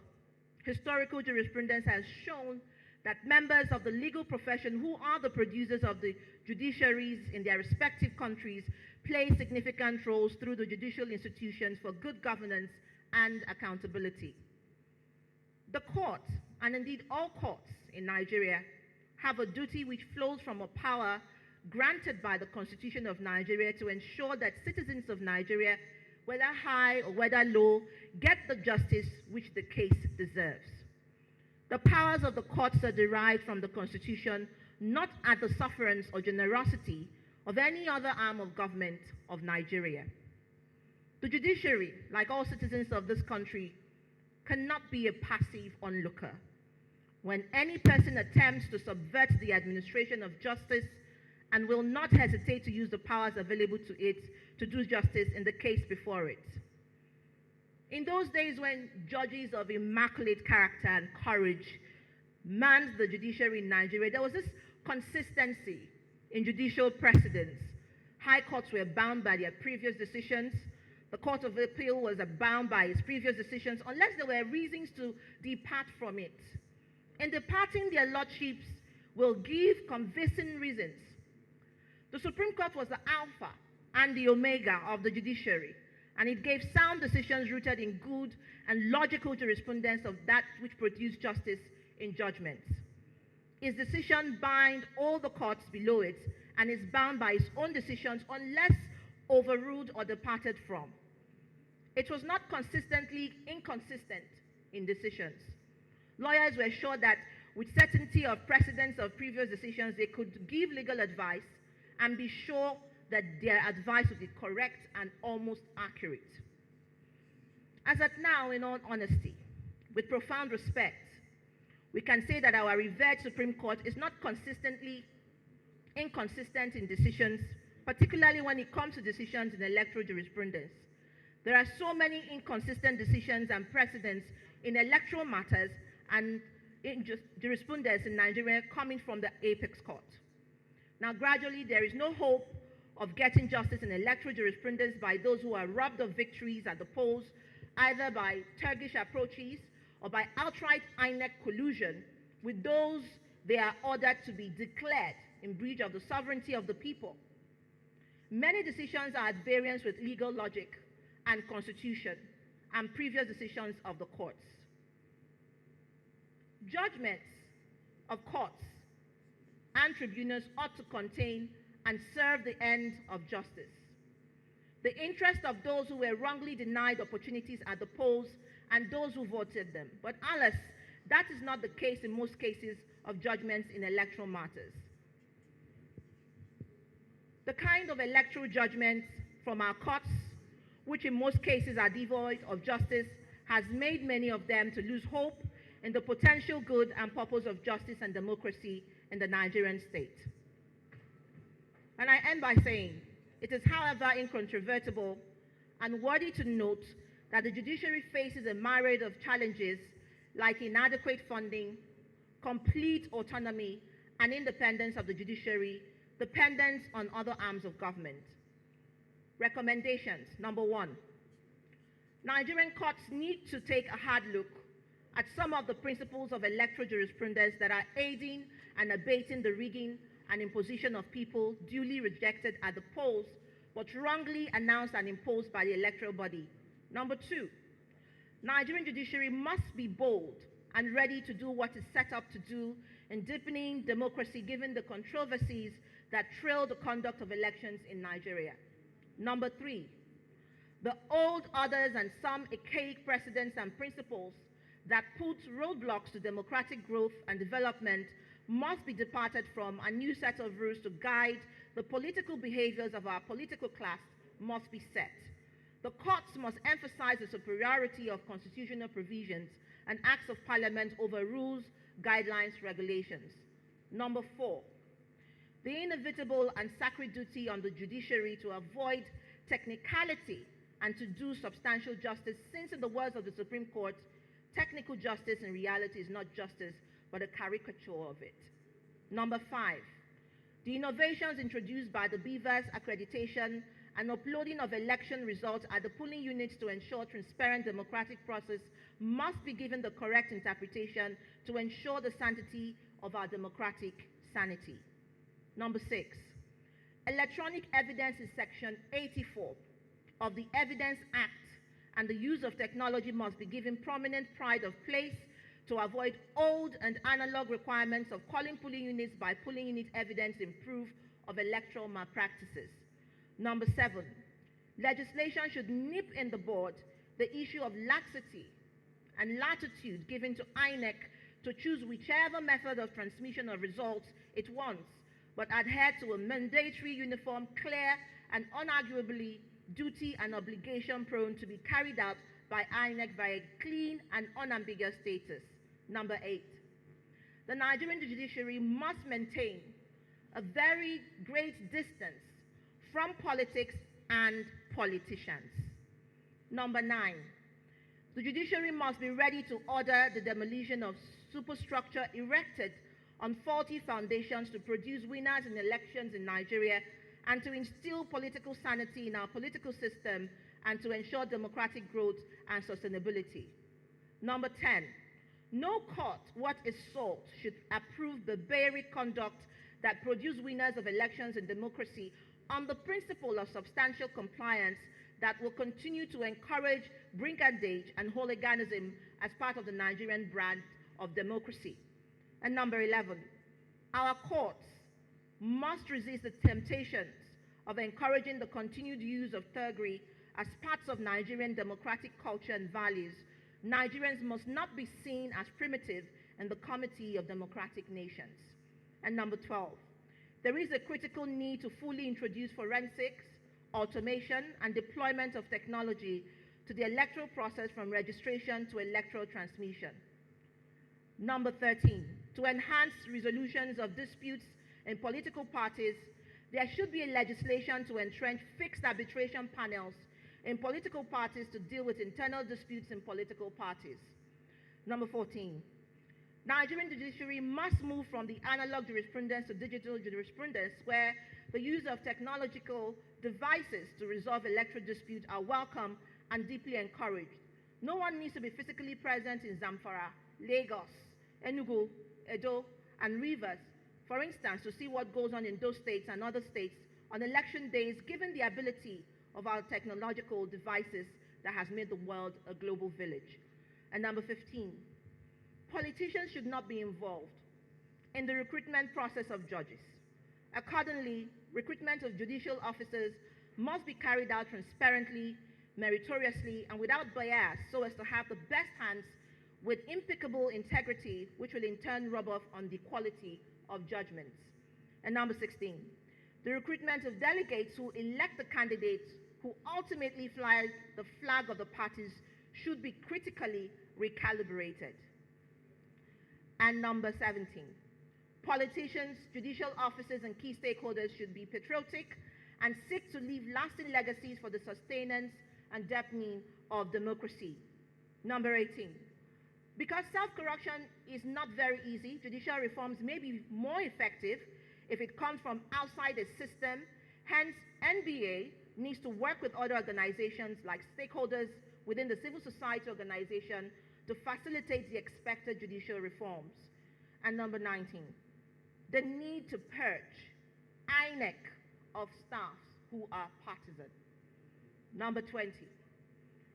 historical jurisprudence has shown that members of the legal profession, who are the producers of the judiciaries in their respective countries, play significant roles through the judicial institutions for good governance and accountability. The court, and indeed all courts in Nigeria, have a duty which flows from a power granted by the Constitution of Nigeria to ensure that citizens of Nigeria, whether high or whether low, get the justice which the case deserves. The powers of the courts are derived from the Constitution, not at the sufferance or generosity of any other arm of government of Nigeria. The judiciary, like all citizens of this country, cannot be a passive onlooker. When any person attempts to subvert the administration of justice and will not hesitate to use the powers available to it to do justice in the case before it. In those days when judges of immaculate character and courage manned the judiciary in Nigeria, there was this consistency in judicial precedents. High courts were bound by their previous decisions. The Court of Appeal was bound by its previous decisions unless there were reasons to depart from it. In departing, their lordships will give convincing reasons. The Supreme Court was the alpha and the omega of the judiciary, and it gave sound decisions rooted in good and logical jurisprudence of that which produced justice in judgments. Its decision bind all the courts below it and is bound by its own decisions unless overruled or departed from. It was not consistently inconsistent in decisions. Lawyers were sure that with certainty of precedents of previous decisions, they could give legal advice and be sure that their advice would be correct and almost accurate. As at now, in all honesty, with profound respect, we can say that our revered Supreme Court is not consistently inconsistent in decisions, particularly when it comes to decisions in electoral jurisprudence. There are so many inconsistent decisions and precedents in electoral matters and in jurisprudence in Nigeria coming from the Apex Court. Now, gradually, there is no hope of getting justice in electoral jurisprudence by those who are robbed of victories at the polls, either by Turkish approaches or by outright INEC collusion with those they are ordered to be declared in breach of the sovereignty of the people. Many decisions are at variance with legal logic and constitution and previous decisions of the courts. Judgments of courts and tribunals ought to contain and serve the end of justice, the interest of those who were wrongly denied opportunities at the polls and those who voted them. But alas, that is not the case in most cases of judgments in electoral matters. The kind of electoral judgments from our courts, which in most cases are devoid of justice, has made many of them to lose hope in the potential good and purpose of justice and democracy in the Nigerian state. And I end by saying, it is however incontrovertible and worthy to note that the judiciary faces a myriad of challenges like inadequate funding, complete autonomy and independence of the judiciary, dependence on other arms of government. Recommendations. Number one, Nigerian courts need to take a hard look at some of the principles of electoral jurisprudence that are aiding and abating the rigging and imposition of people duly rejected at the polls but wrongly announced and imposed by the electoral body. Number 2, Nigerian judiciary must be bold and ready to do what is set up to do in deepening democracy given the controversies that trail the conduct of elections in Nigeria. Number 3, the old orders and some archaic precedents and principles that put roadblocks to democratic growth and development must be departed from. A new set of rules to guide the political behaviors of our political class must be set. The courts must emphasize the superiority of constitutional provisions and acts of parliament over rules, guidelines, regulations. Number 4, the inevitable and sacred duty on the judiciary to avoid technicality and to do substantial justice, since in the words of the Supreme Court, technical justice in reality is not justice, but a caricature of it. Number 5, the innovations introduced by the BVAS accreditation and uploading of election results at the polling units to ensure transparent democratic process must be given the correct interpretation to ensure the sanctity of our democratic sanity. Number 6, electronic evidence is Section 84 of the Evidence Act, and the use of technology must be given prominent pride of place to avoid old and analog requirements of calling polling units by polling unit evidence in proof of electoral malpractices. Number 7, legislation should nip in the bud the issue of laxity and latitude given to INEC to choose whichever method of transmission of results it wants, but adhere to a mandatory, uniform, clear, and unarguably duty and obligation prone to be carried out by INEC via clean and unambiguous status. Number 8, the Nigerian judiciary must maintain a very great distance from politics and politicians. Number 9, the judiciary must be ready to order the demolition of superstructure erected on faulty foundations to produce winners in elections in Nigeria and to instill political sanity in our political system and to ensure democratic growth and sustainability. Number 10, no court, what is sought, should approve the barbaric conduct that produce winners of elections in democracy on the principle of substantial compliance that will continue to encourage brigandage and hooliganism as part of the Nigerian brand of democracy. And number 11, our courts must resist the temptations of encouraging the continued use of thuggery as parts of Nigerian democratic culture and values. Nigerians must not be seen as primitive in the comity of democratic nations. And number 12, there is a critical need to fully introduce forensics, automation, and deployment of technology to the electoral process from registration to electoral transmission. Number 13, to enhance resolutions of disputes in political parties, there should be a legislation to entrench fixed arbitration panels in political parties to deal with internal disputes in political parties. Number 14, Nigerian judiciary must move from the analog jurisprudence to digital jurisprudence, where the use of technological devices to resolve electoral disputes are welcome and deeply encouraged. No one needs to be physically present in Zamfara, Lagos, Enugu, Edo, and Rivers, for instance, to see what goes on in those states and other states on election days, given the ability of our technological devices that has made the world a global village. And number 15, politicians should not be involved in the recruitment process of judges. Accordingly, recruitment of judicial officers must be carried out transparently, meritoriously, and without bias, so as to have the best hands with impeccable integrity, which will in turn rub off on the quality of judgments. And number 16, the recruitment of delegates who elect the candidates who ultimately fly the flag of the parties should be critically recalibrated. And number 17, politicians, judicial officers, and key stakeholders should be patriotic and seek to leave lasting legacies for the sustenance and deepening of democracy. Number 18, because self-correction is not very easy, judicial reforms may be more effective if it comes from outside a system. Hence, NBA needs to work with other organizations like stakeholders within the civil society organization to facilitate the expected judicial reforms. And number 19, the need to purge INEC of staffs who are partisan. Number 20,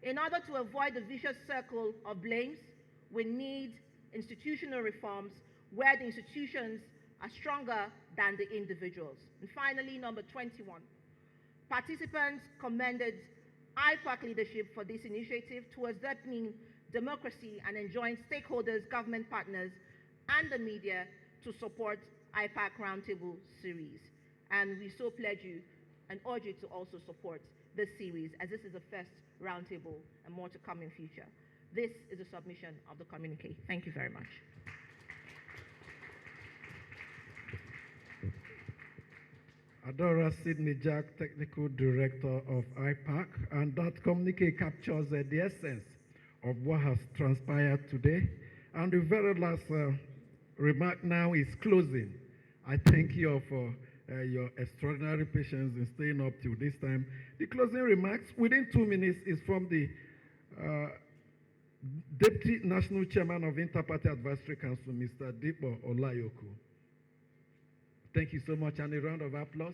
in order to avoid the vicious circle of blames, we need institutional reforms where the institutions are stronger than the individuals. And finally, number 21, participants commended IPAC leadership for this initiative towards deepening democracy and enjoying stakeholders, government partners, and the media to support IPAC Roundtable series. And we so pledge you and urge you to also support this series, as this is the first roundtable and more to come in future. This is a submission of the communique. Thank you very much. Adora Sidney Jack, Technical Director of IPAC, and that communique captures the essence of what has transpired today. And the very last remark now is closing. I thank you for your extraordinary patience in staying up till this time. The closing remarks within 2 minutes is from the Deputy National Chairman of Interparty Advisory Council, Mr. Dipo Olayoku. Thank you so much, and a round of applause.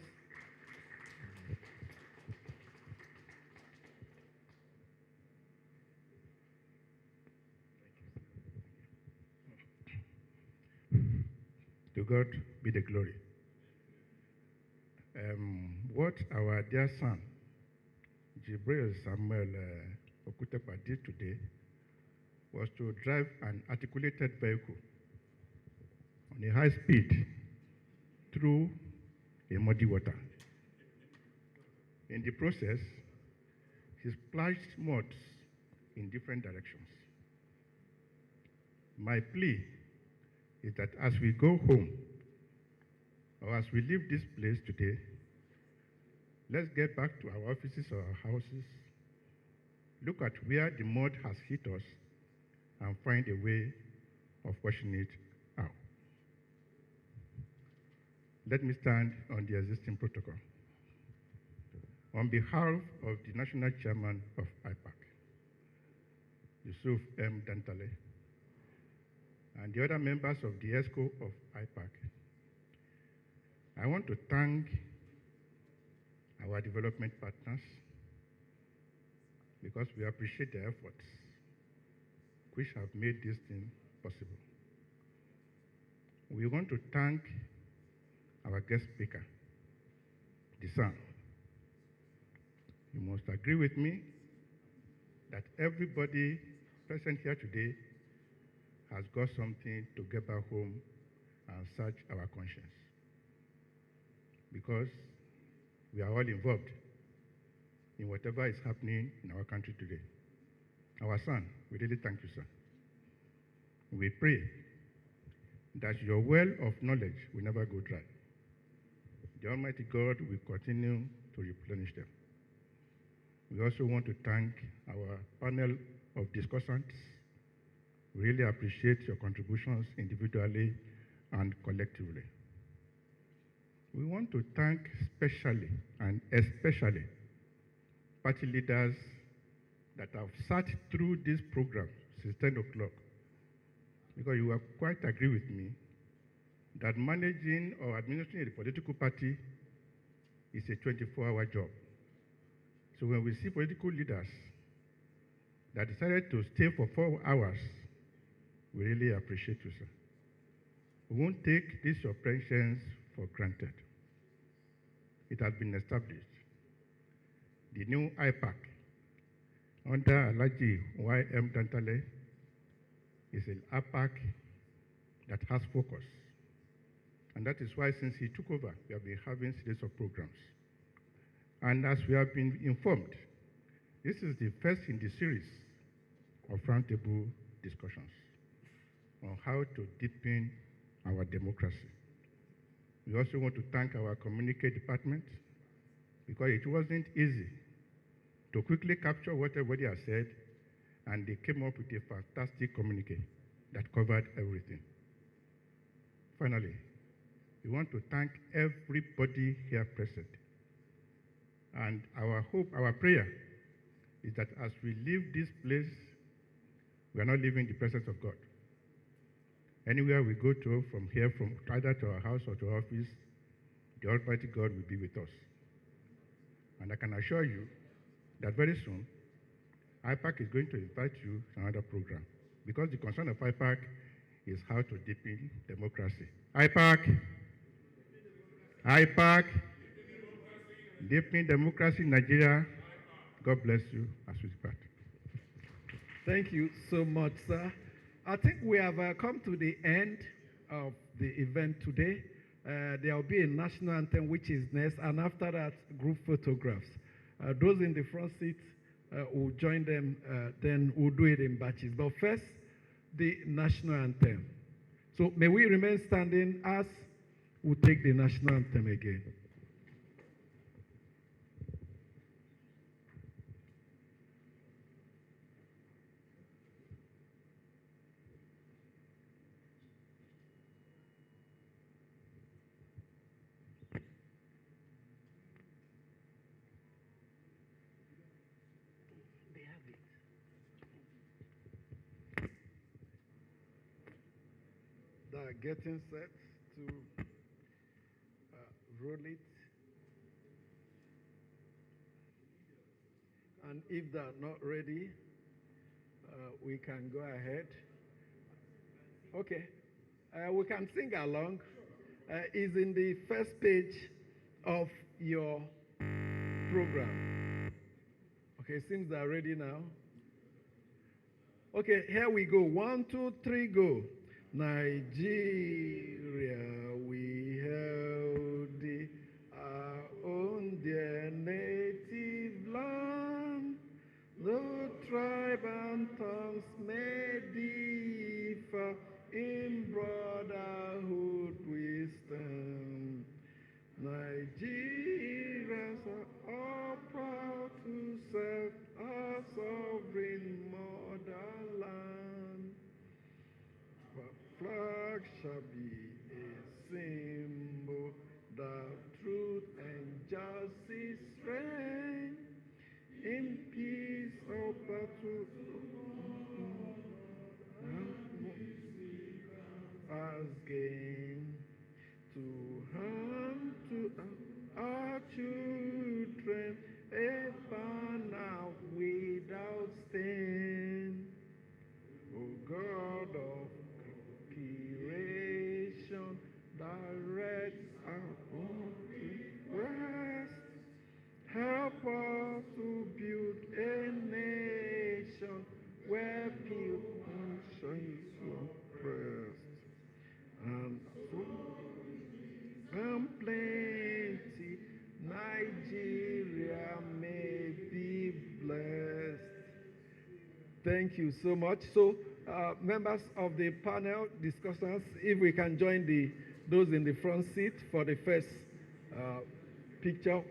To God be the glory. What our dear son, Jibril Samuel Okutepa, did today was to drive an articulated vehicle on a high speed through a muddy water. In the process, he splashed mud in different directions. My plea is that as we go home, or as we leave this place today, let's get back to our offices or our houses, look at where the mud has hit us, and find a way of washing it out. Let me stand on the existing protocol. On behalf of the National Chairman of IPAC, Yusuf M. Dantale, and the other members of the ESCO of IPAC, I want to thank our development partners because we appreciate their efforts which have made this thing possible. We want to thank our guest speaker, the son. You must agree with me that everybody present here today has got something to get back home and search our conscience, because we are all involved in whatever is happening in our country today. Our son, we really thank you, sir. We pray that your well of knowledge will never go dry. The Almighty God will continue to replenish them. We also want to thank our panel of discussants. We really appreciate your contributions individually and collectively. We want to thank specially and especially party leaders that have sat through this program since 10 o'clock, because you will quite agree with me that managing or administering a political party is a 24-hour job. So when we see political leaders that decided to stay for 4 hours, we really appreciate you, sir. We won't take these your presence for granted. It has been established. The new IPAC under Ladi Y.M. Dantale is an IPAC that has focus. And that is why since he took over, we have been having series of programs. And as we have been informed, this is the first in the series of roundtable discussions on how to deepen our democracy. We also want to thank our communication department, because it wasn't easy to quickly capture what everybody has said, and they came up with a fantastic communique that covered everything. Finally, we want to thank everybody here present. And our hope, our prayer, is that as we leave this place, we are not leaving the presence of God. Anywhere we go to from here, from either to our house or to our office, the Almighty God will be with us. And I can assure you that very soon, IPAC is going to invite you to another program, because the concern of IPAC is how to deepen democracy. IPAC, deepening democracy in Nigeria. God bless you as we depart. Thank you so much, sir. I think we have come to the end of the event today. There will be a national anthem, which is next, and after that, group photographs. Those in the front seat will join them, then we'll do it in batches. But first, the national anthem. So may we remain standing as we take the national anthem again. They're getting set to roll it. And if they're not ready, we can go ahead. Okay. We can sing along. It's in the first page of your program. Okay, seems they're ready now. Okay, here we go. 1, 2, 3, go. Nigeria, we held our own dear native land. No tribe and tongues may differ, in brotherhood we stand. Nigerians are all proud to serve our sovereign motherland. Flag shall be a symbol that truth and justice reign, in peace or battle as gain, to hand to our children a banner without stain. O God of creation, direct our own west. Help us to build a nation where people shall oppressed and food and plenty. Nigeria may be blessed. Thank you so much. So, members of the panel discussants, if we can join those in the front seat for the first picture.